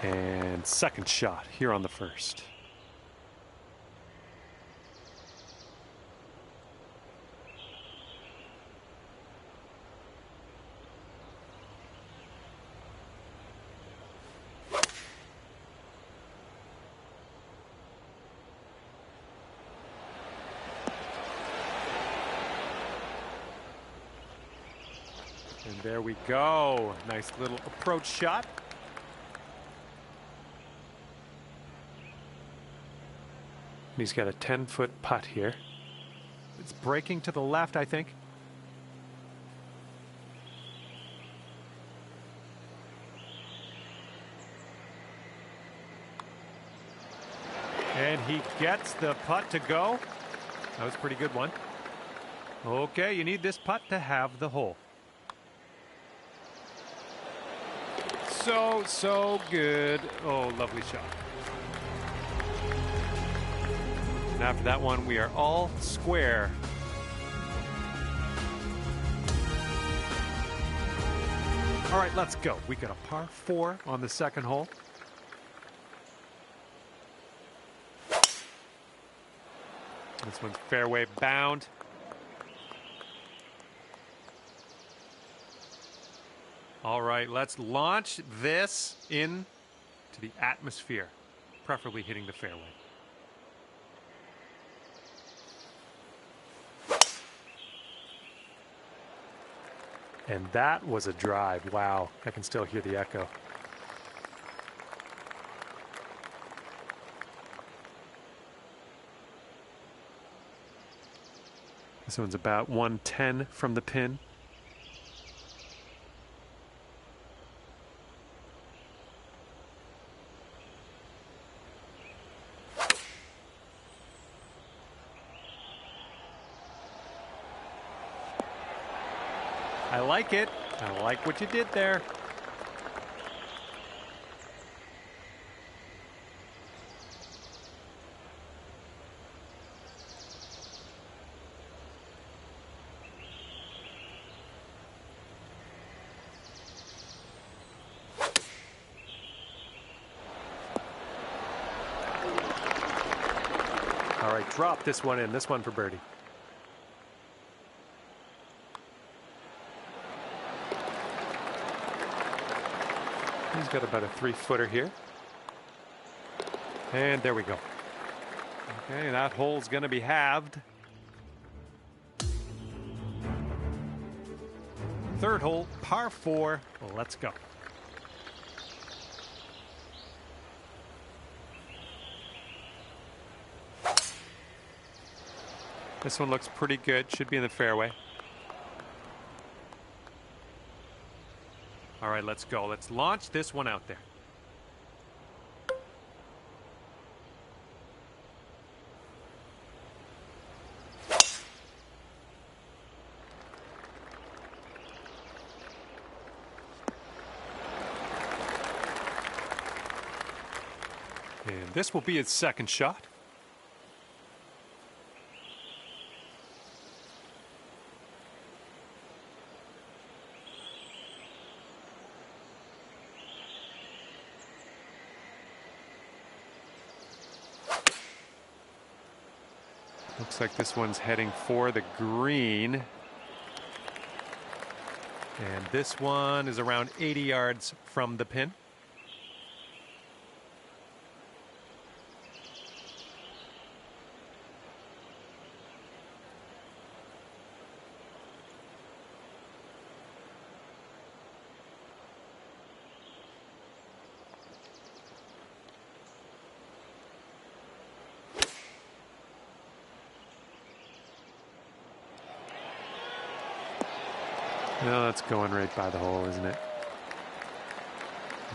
And second shot here on the first. And there we go. Nice little approach shot. He's got a 10-foot putt here. It's breaking to the left, I think. And he gets the putt to go. That was a pretty good one. Okay, you need this putt to have the hole. So good. Oh, lovely shot. And after that one, we are all square. All right, let's go. We got a par 4 on the second hole. This one's fairway bound. All right, let's launch this into the atmosphere, preferably hitting the fairway. And that was a drive. Wow, I can still hear the echo. This one's about 110 from the pin. I like it. I like what you did there. All right, drop this one in. This one for birdie. He's got about a 3-footer here. And there we go. Okay, that hole's going to be halved. Third hole, par 4. Let's go. This one looks pretty good. Should be in the fairway. All right, let's go. Let's launch this one out there. And this will be his second shot. Looks like this one's heading for the green. And this one is around 80 yards from the pin. No, that's going right by the hole, isn't it?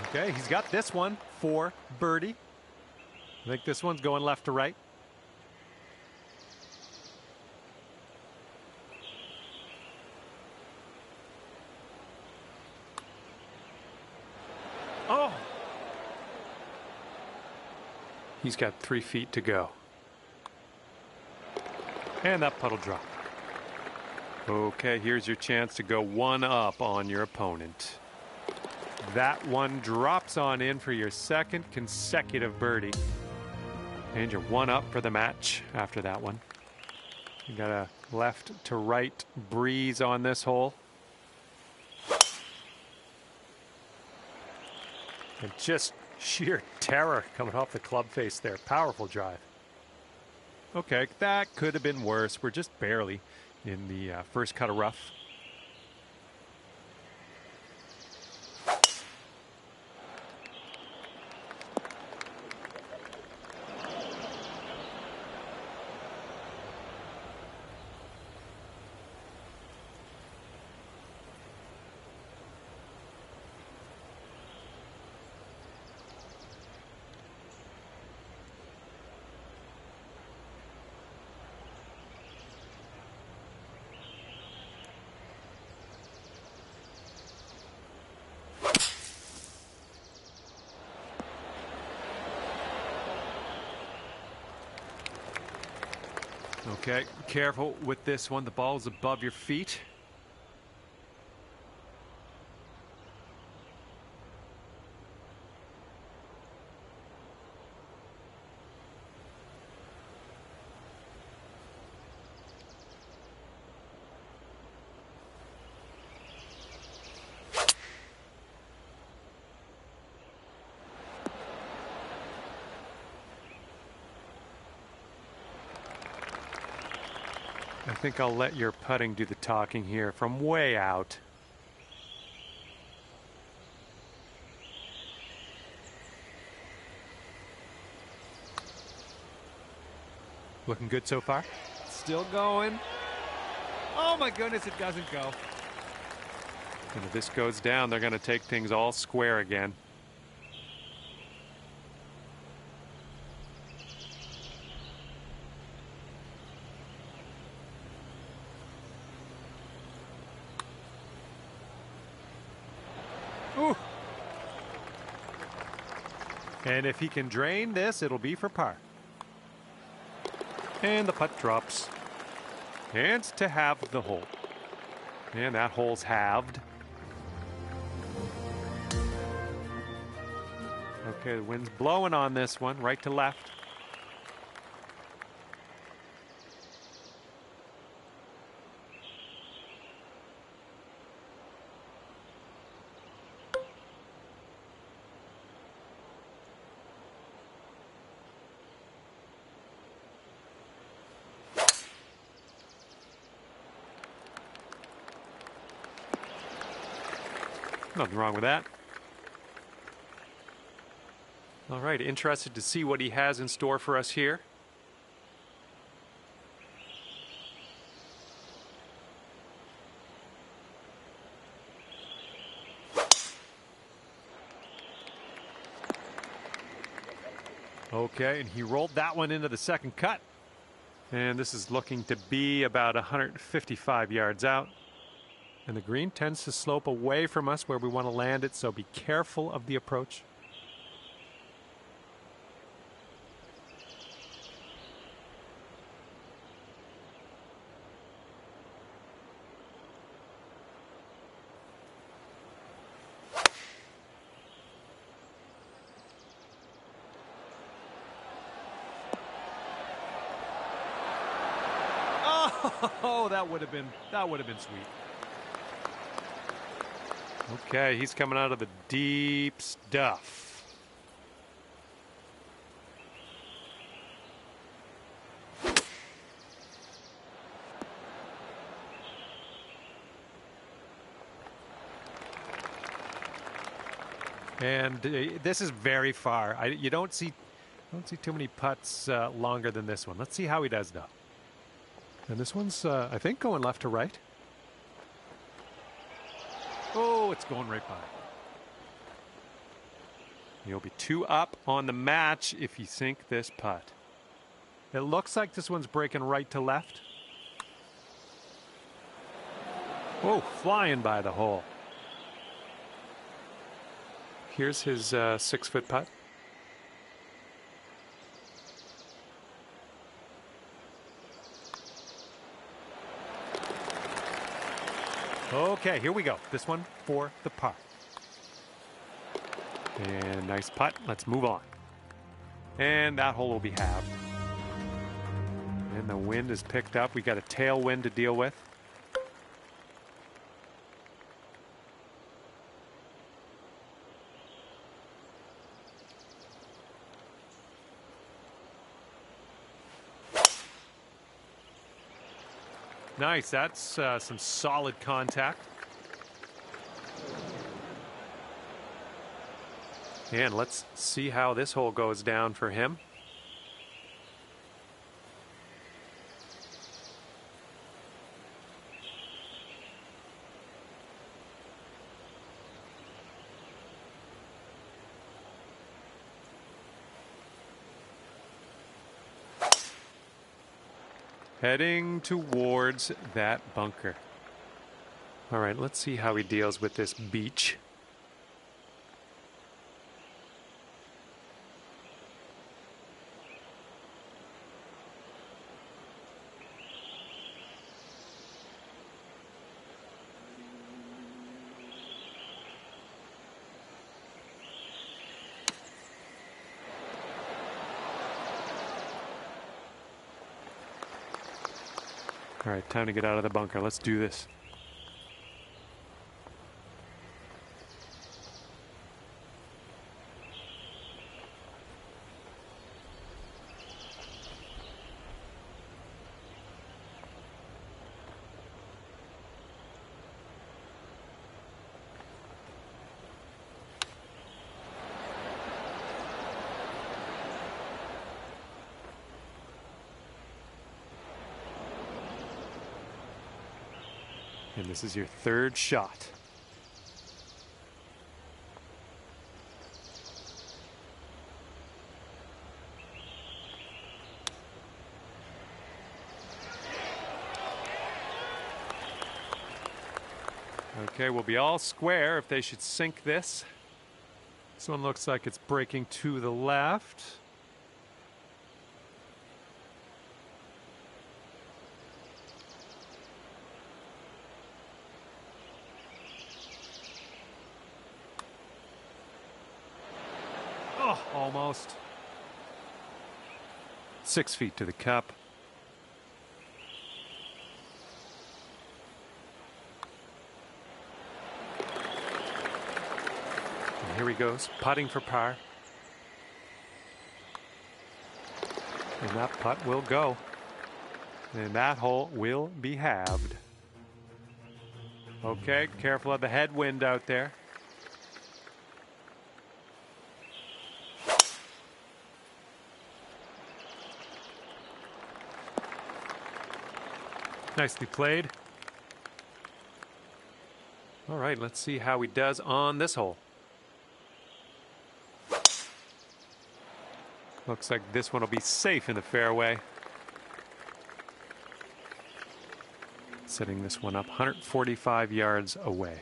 Okay, he's got this one for birdie. I think this one's going left to right. Oh! He's got 3 feet to go. And that puddle dropped. Okay, here's your chance to go one up on your opponent. That one drops on in for your second consecutive birdie. And you're one up for the match after that one. You got a left to right breeze on this hole. And just sheer terror coming off the club face there. Powerful drive. Okay, that could have been worse. We're just barely in the first cut of rough. Okay, careful with this one. The ball's above your feet. think I'll let your putting do the talking here from way out. Looking good so far? Still going. Oh my goodness, it doesn't go. And if this goes down, they're going to take things all square again. Ooh. And if he can drain this, it'll be for par. And the putt drops. And to halve the hole. And that hole's halved. Okay, the wind's blowing on this one, right to left. Nothing wrong with that. All right, interested to see what he has in store for us here. Okay, and he rolled that one into the second cut. And this is looking to be about 155 yards out. And the green tends to slope away from us where we want to land it, so be careful of the approach. Oh, that would have been sweet. Okay, he's coming out of the deep stuff. And this is very far. You don't see too many putts longer than this one. Let's see how he does though. And this one's, I think, going left to right. Oh, it's going right by. You'll be 2 up on the match if you sink this putt. It looks like this one's breaking right to left. Oh, flying by the hole. Here's his 6-foot putt. Okay, here we go. This one for the par. And nice putt. Let's move on. And that hole will be halved. And the wind is picked up. We got a tailwind to deal with. Nice. That's some solid contact. And let's see how this hole goes down for him. Heading towards that bunker. All right, let's see how he deals with this beach. All right, time to get out of the bunker. Let's do this. And this is your third shot. Okay, we'll be all square if they should sink this. This one looks like it's breaking to the left. Oh, almost. 6 feet to the cup. And here he goes, putting for par. And that putt will go. And that hole will be halved. Okay, careful of the headwind out there. Nicely played. All right, let's see how he does on this hole. Looks like this one will be safe in the fairway. Setting this one up 145 yards away.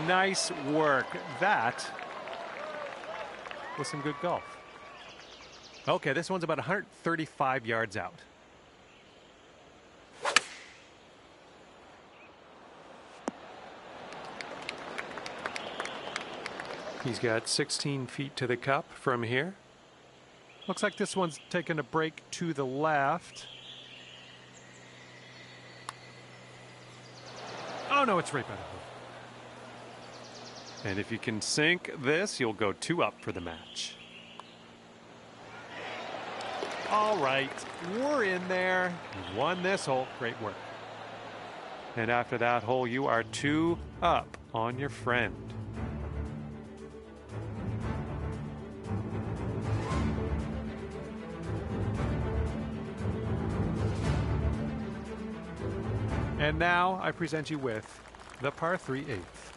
Nice work. That was some good golf. Okay, this one's about 135 yards out. He's got 16 feet to the cup from here. Looks like this one's taking a break to the left. Oh no, it's right by the hole. And if you can sink this, you'll go 2 up for the match. All right, we're in there. You won this hole. Great work. And after that hole, you are 2 up on your friend. And now I present you with the par 3 eighth.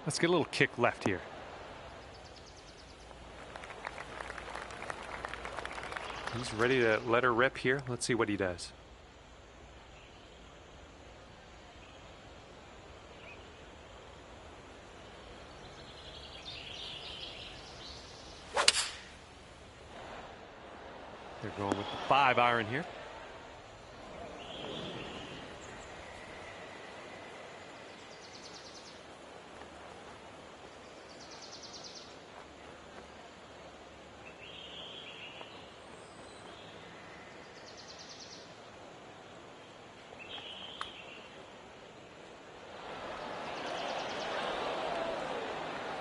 Let's get a little kick left here. He's ready to let her rip here. Let's see what he does. They're going with the 5-iron here.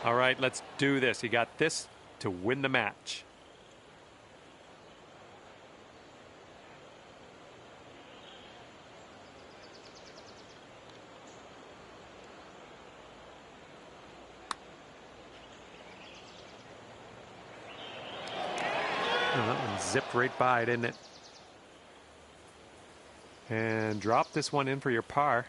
All right, let's do this. He got this to win the match. Oh, that one zipped right by, didn't it? And drop this one in for your par.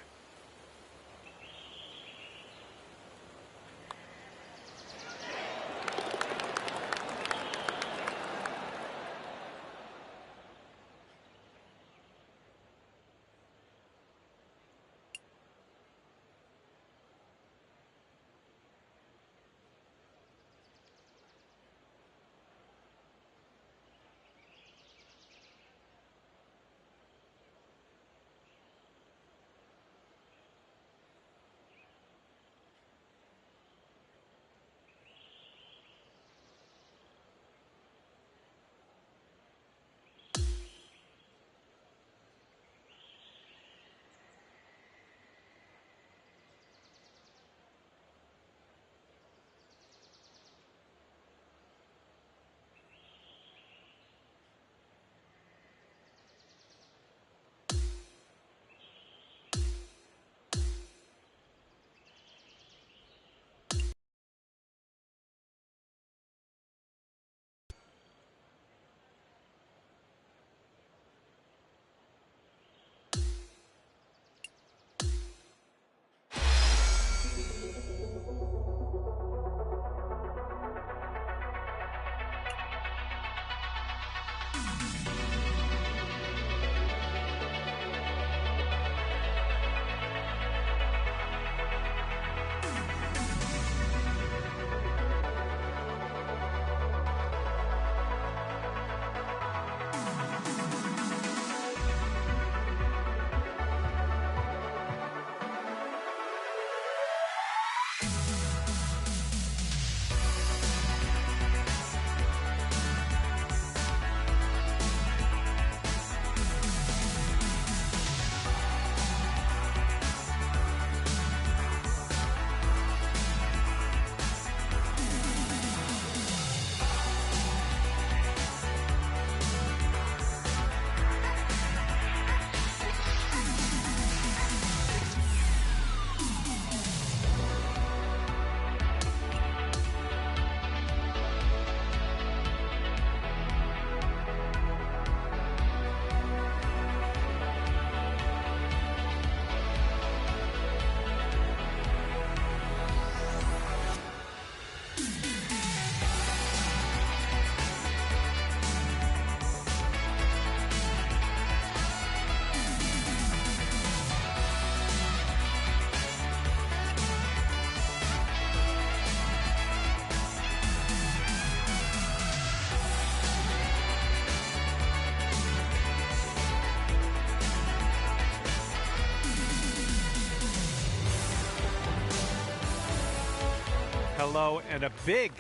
hello, and a big,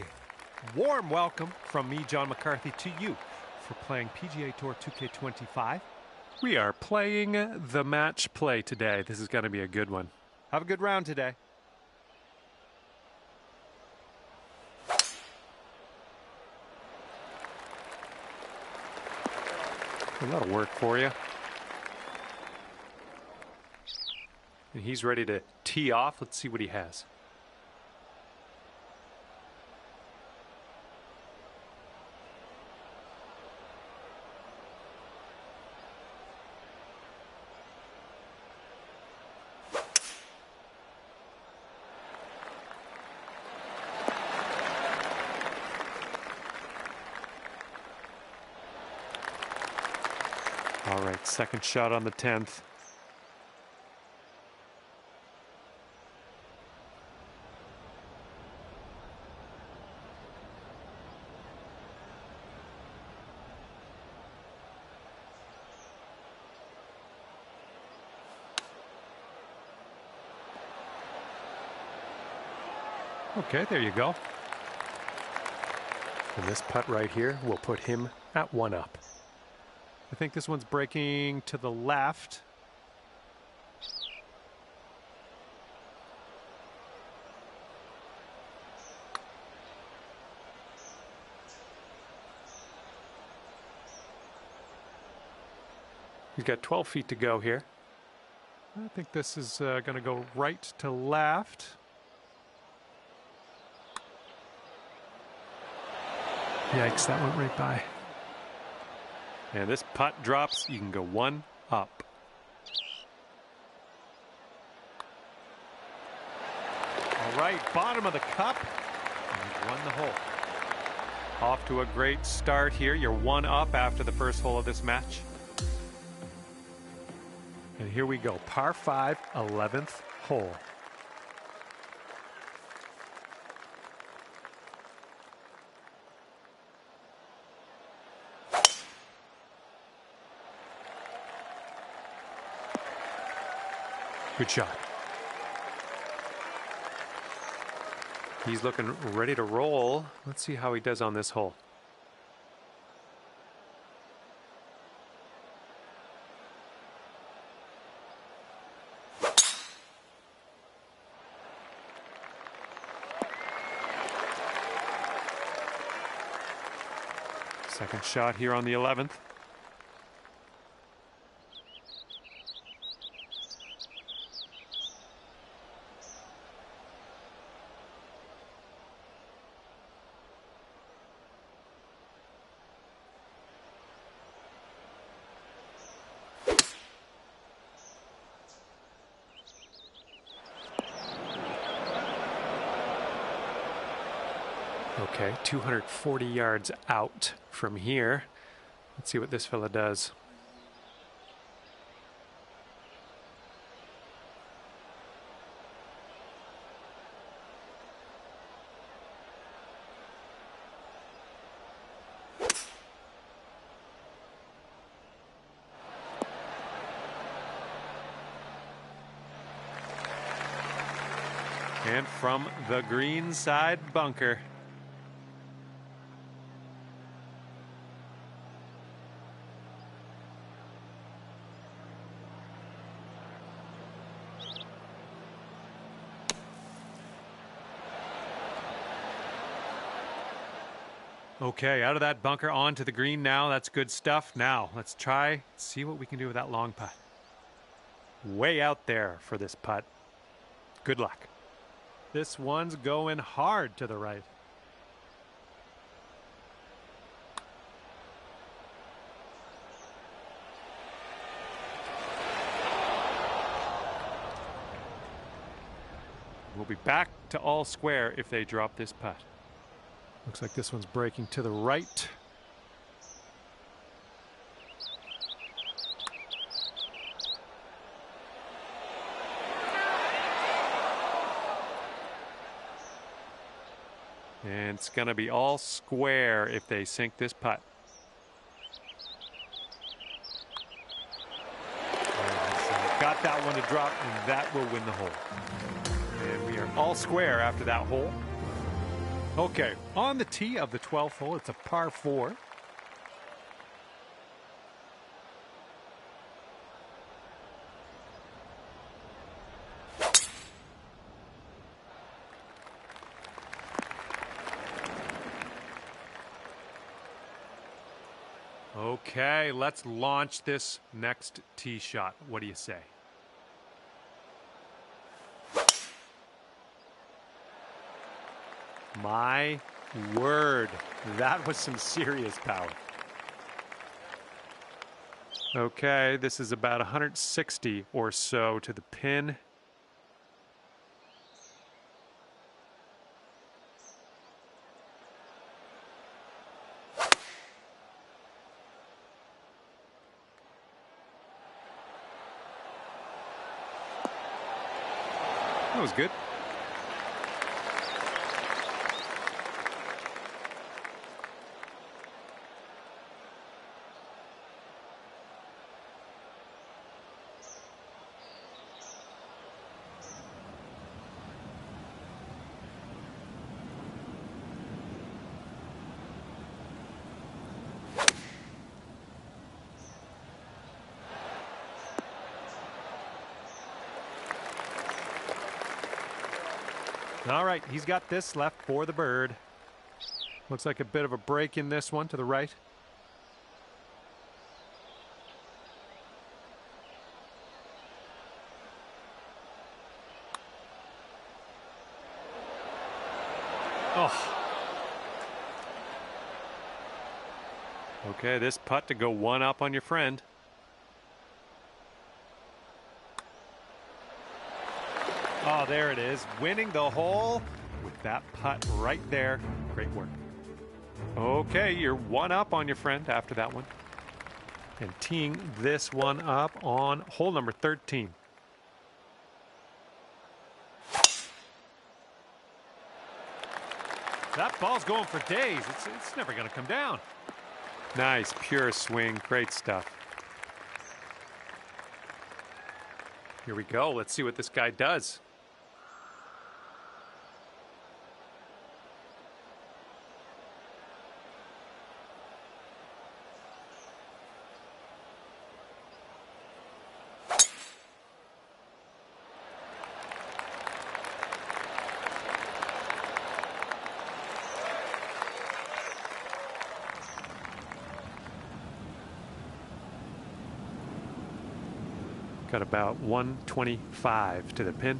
warm welcome from me, John McCarthy, to you for playing PGA Tour 2K25. We are playing the match play today. This is going to be a good one. Have a good round today. Well, that'll work for you. And he's ready to tee off. Let's see what he has. All right, second shot on the 10th. Okay, there you go. And this putt right here will put him at 1 up. I think this one's breaking to the left. He's got 12 feet to go here. I think this is going to go right to left. Yikes, that went right by. And this putt drops, you can go 1 up. All right, bottom of the cup. And you've won the hole. Off to a great start here. You're 1 up after the first hole of this match. And here we go, par 5, 11th hole. Good shot. He's looking ready to roll. Let's see how he does on this hole. Second shot here on the 11th. Okay, 240 yards out from here. Let's see what this fella does. And from the green side bunker. Okay, out of that bunker onto the green now. That's good stuff. Now, let's try, see what we can do with that long putt. Way out there for this putt. Good luck. This one's going hard to the right. We'll be back to all square if they drop this putt. Looks like this one's breaking to the right. And it's going to be all square if they sink this putt. Got that one to drop, and that will win the hole. And we are all square after that hole. Okay, on the tee of the 12th hole, it's a par 4. Okay, let's launch this next tee shot. What do you say? My word, that was some serious power. Okay, this is about 160 or so to the pin. That was good. All right, he's got this left for the bird. Looks like a bit of a break in this one to the right. Oh. Okay, this putt to go one up on your friend. Oh, there it is. Winning the hole with that putt right there. Great work. Okay, you're one up on your friend after that one. And teeing this one up on hole number 13. That ball's going for days. It's never going to come down. Nice, pure swing. Great stuff. Here we go. Let's see what this guy does. Got about 125 to the pin.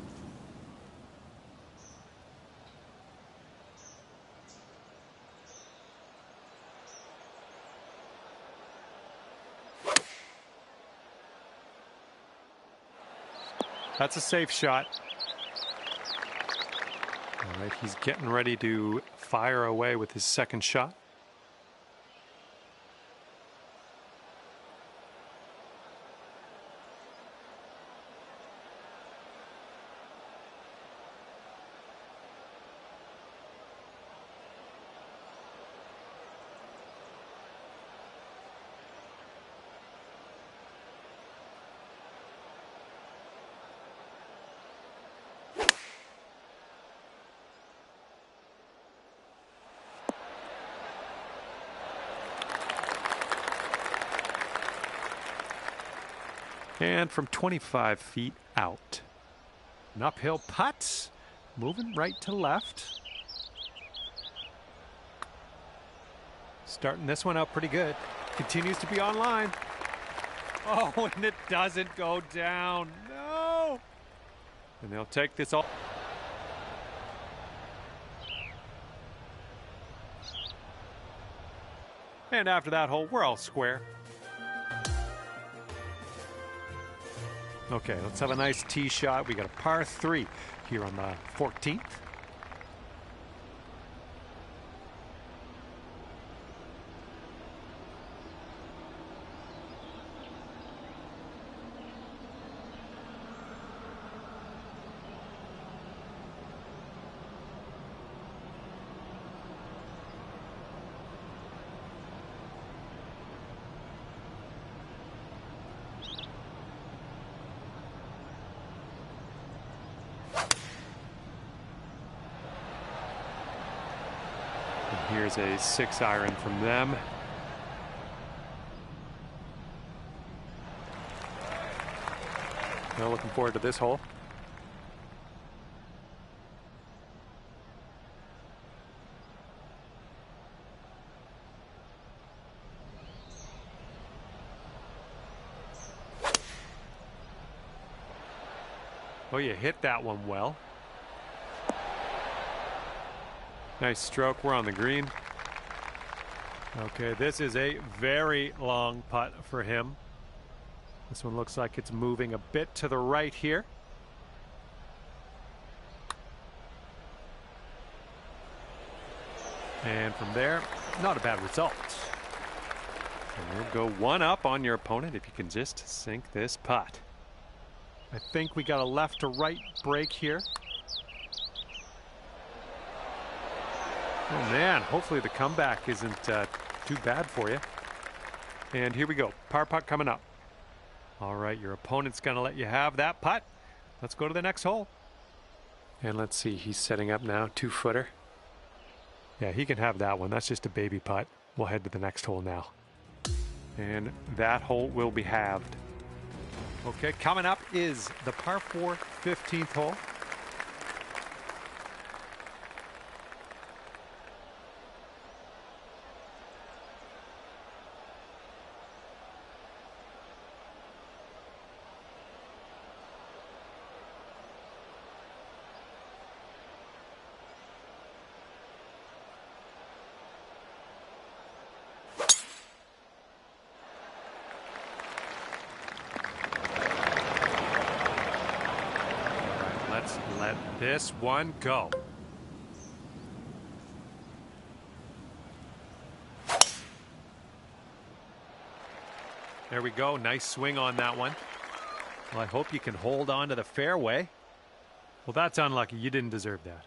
That's a safe shot. All right, he's getting ready to fire away with his second shot. And from 25 feet out. An uphill putt, moving right to left. Starting this one out pretty good. Continues to be online. Oh, and it doesn't go down. No. And they'll take this all. And after that hole, we're all square. Okay, let's have a nice tee shot. We got a par 3 here on the 14th. here's a 6-iron from them. Well, looking forward to this hole. Oh, you hit that one well. Nice stroke. We're on the green. Okay, this is a very long putt for him. This one looks like it's moving a bit to the right here. And from there, not a bad result. And you'll go one up on your opponent if you can just sink this putt. I think we got a left to right break here. Oh man, hopefully the comeback isn't too bad for you. And here we go, par putt coming up. All right, your opponent's gonna let you have that putt. Let's go to the next hole. And let's see, he's setting up now, 2-footer. Yeah, he can have that one. That's just a baby putt. We'll head to the next hole now. And that hole will be halved. Okay, coming up is the par 4 15th hole. Let's let this one go. There we go. Nice swing on that one. Well, I hope you can hold on to the fairway. Well, that's unlucky. You didn't deserve that.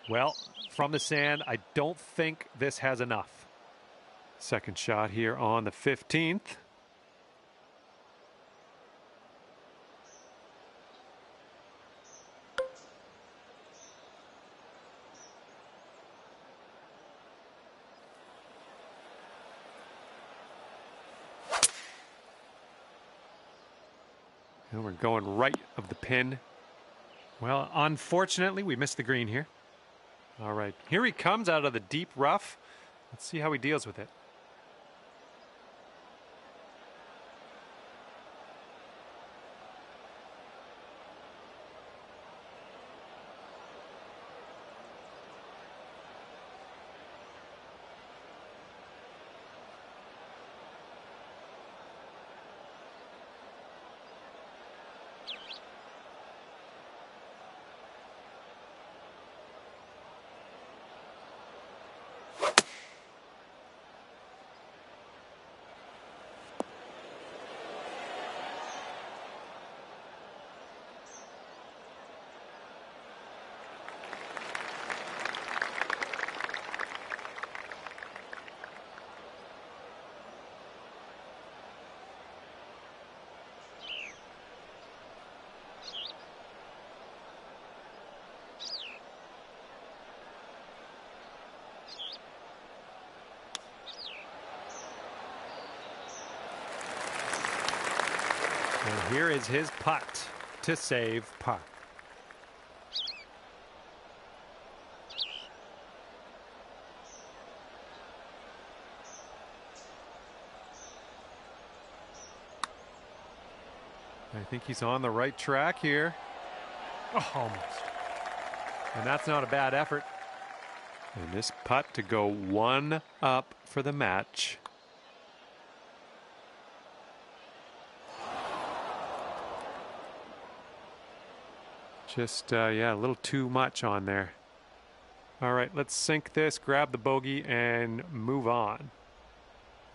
Well, from the sand, I don't think this has enough. Second shot here on the 15th. And we're going right of the pin. Well, unfortunately, we missed the green here. All right, here he comes out of the deep rough. Let's see how he deals with it. And here is his putt to save par. I think he's on the right track here. Oh, almost. And that's not a bad effort. And this putt to go one up for the match. Just, yeah, a little too much on there. All right, let's sink this, grab the bogey, and move on.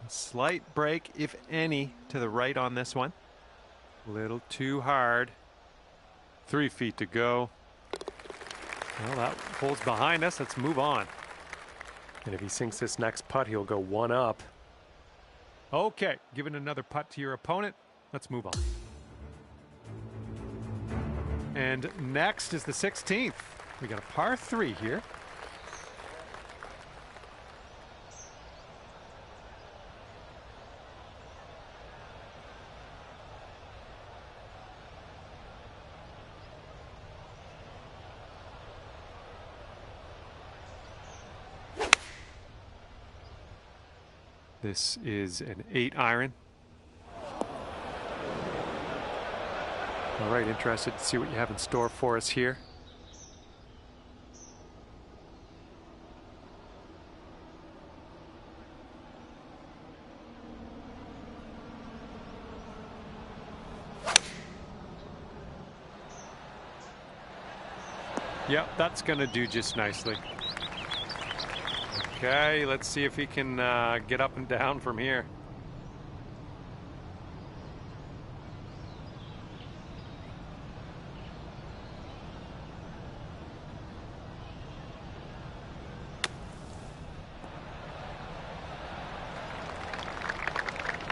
A slight break, if any, to the right on this one. A little too hard. 3 feet to go. Well, that hole's behind us. Let's move on. And if he sinks this next putt, he'll go one up. Okay, giving another putt to your opponent. Let's move on. And next is the 16th. We got a par 3 here. This is an 8-iron. All right, interested to see what you have in store for us here. Yep, that's going to do just nicely. Okay, let's see if he can get up and down from here.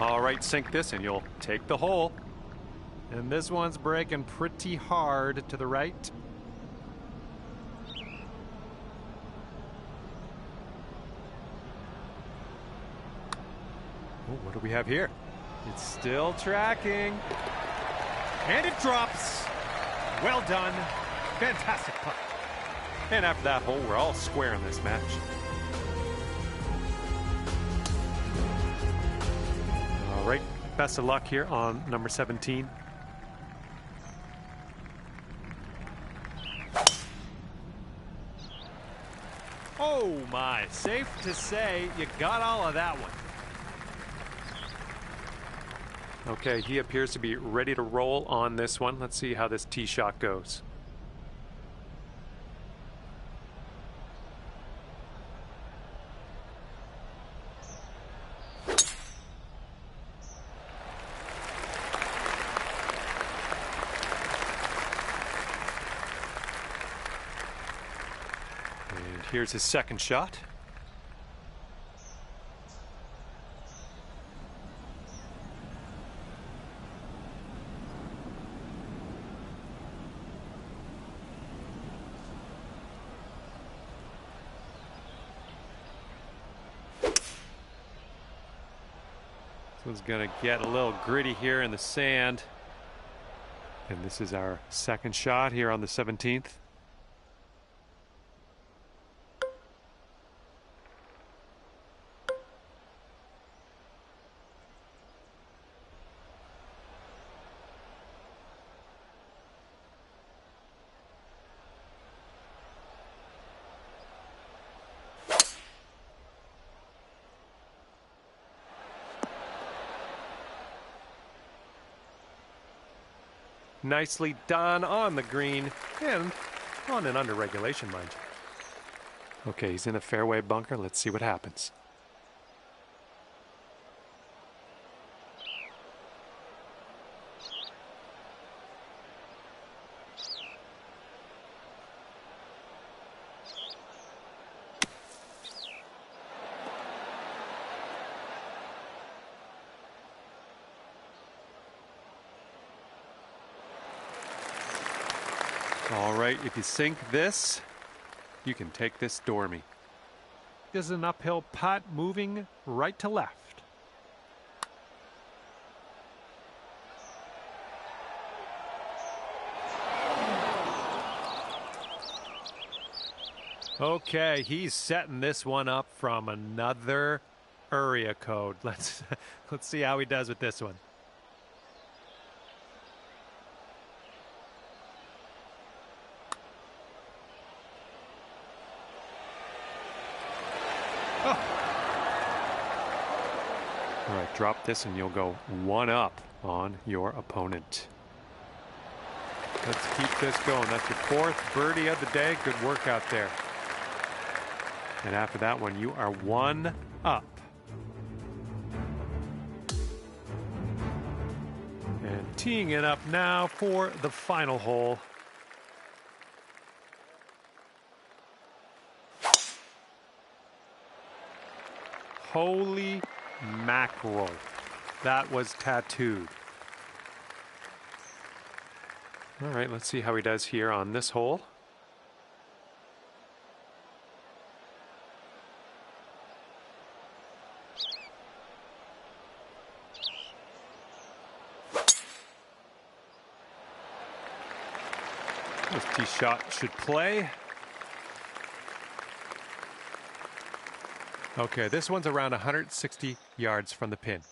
All right, sink this and you'll take the hole. And this one's breaking pretty hard to the right. Oh, what do we have here? It's still tracking. And it drops. Well done. Fantastic putt. And after that hole, we're all square in this match. All right, best of luck here on number 17. Oh my, safe to say you got all of that one. Okay, he appears to be ready to roll on this one. Let's see how this tee shot goes. And here's his second shot. This one's going to get a little gritty here in the sand. And this is our second shot here on the 17th. Nicely done on the green and on an under regulation, mind you. Okay, he's in a fairway bunker. Let's see what happens. All right, if you sink this, you can take this Stormy. This is an uphill putt moving right to left. Okay, he's setting this one up from another area code. Let's see how he does with this one. All right, drop this and you'll go one up on your opponent. Let's keep this going. That's your fourth birdie of the day. Good work out there. And after that one, you are one up. And teeing it up now for the final hole. Holy mackerel. That was tattooed. All right, let's see how he does here on this hole. This tee shot should play. Okay, this one's around 160 yards from the pin.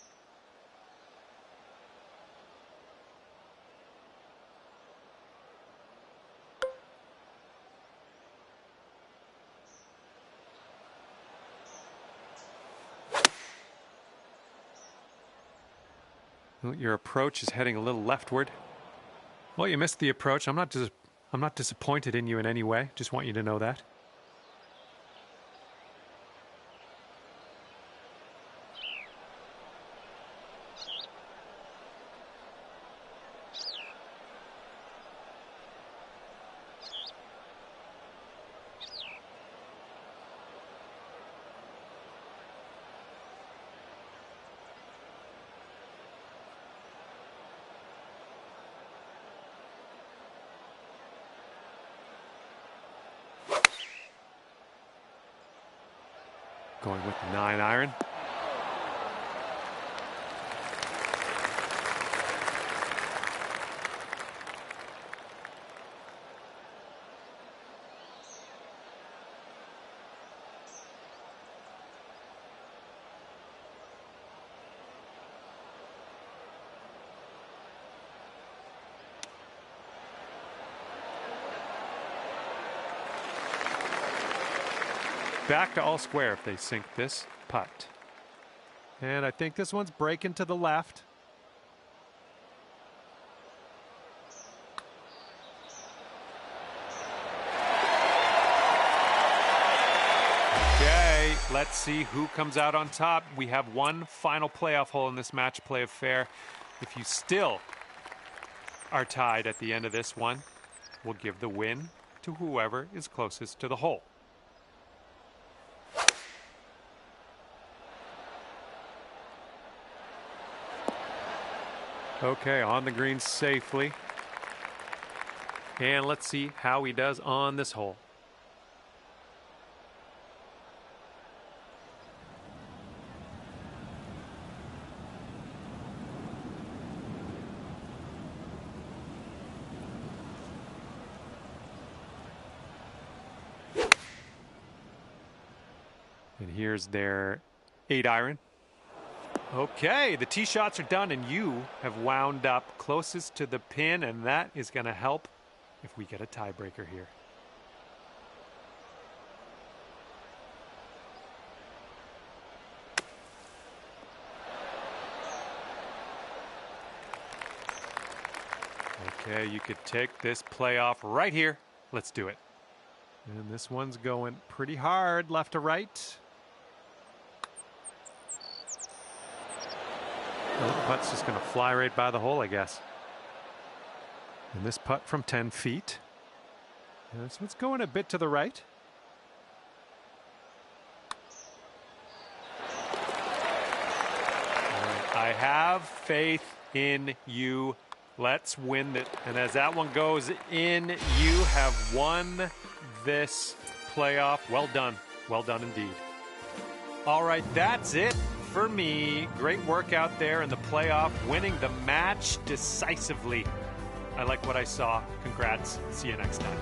Well, your approach is heading a little leftward. Well, you missed the approach. I'm not disappointed in you in any way. Just want you to know that. Going with the 9-iron. Back to all square if they sink this putt. And I think this one's breaking to the left. Okay, let's see who comes out on top. We have one final playoff hole in this match play affair. If you still are tied at the end of this one, we'll give the win to whoever is closest to the hole. Okay, on the green safely. And let's see how he does on this hole. And here's their 8-iron. Okay, the tee shots are done, and you have wound up closest to the pin, and that is going to help if we get a tiebreaker here. Okay, you could take this playoff right here. Let's do it. And this one's going pretty hard left to right. Well, the putt's just going to fly right by the hole, I guess. And this putt from 10 feet. And this one's going a bit to the right. I have faith in you. Let's win it. And as that one goes in, you have won this playoff. Well done. Well done indeed. All right, that's it for me. Great work out there in the playoff, winning the match decisively. I like what I saw. Congrats. See you next time.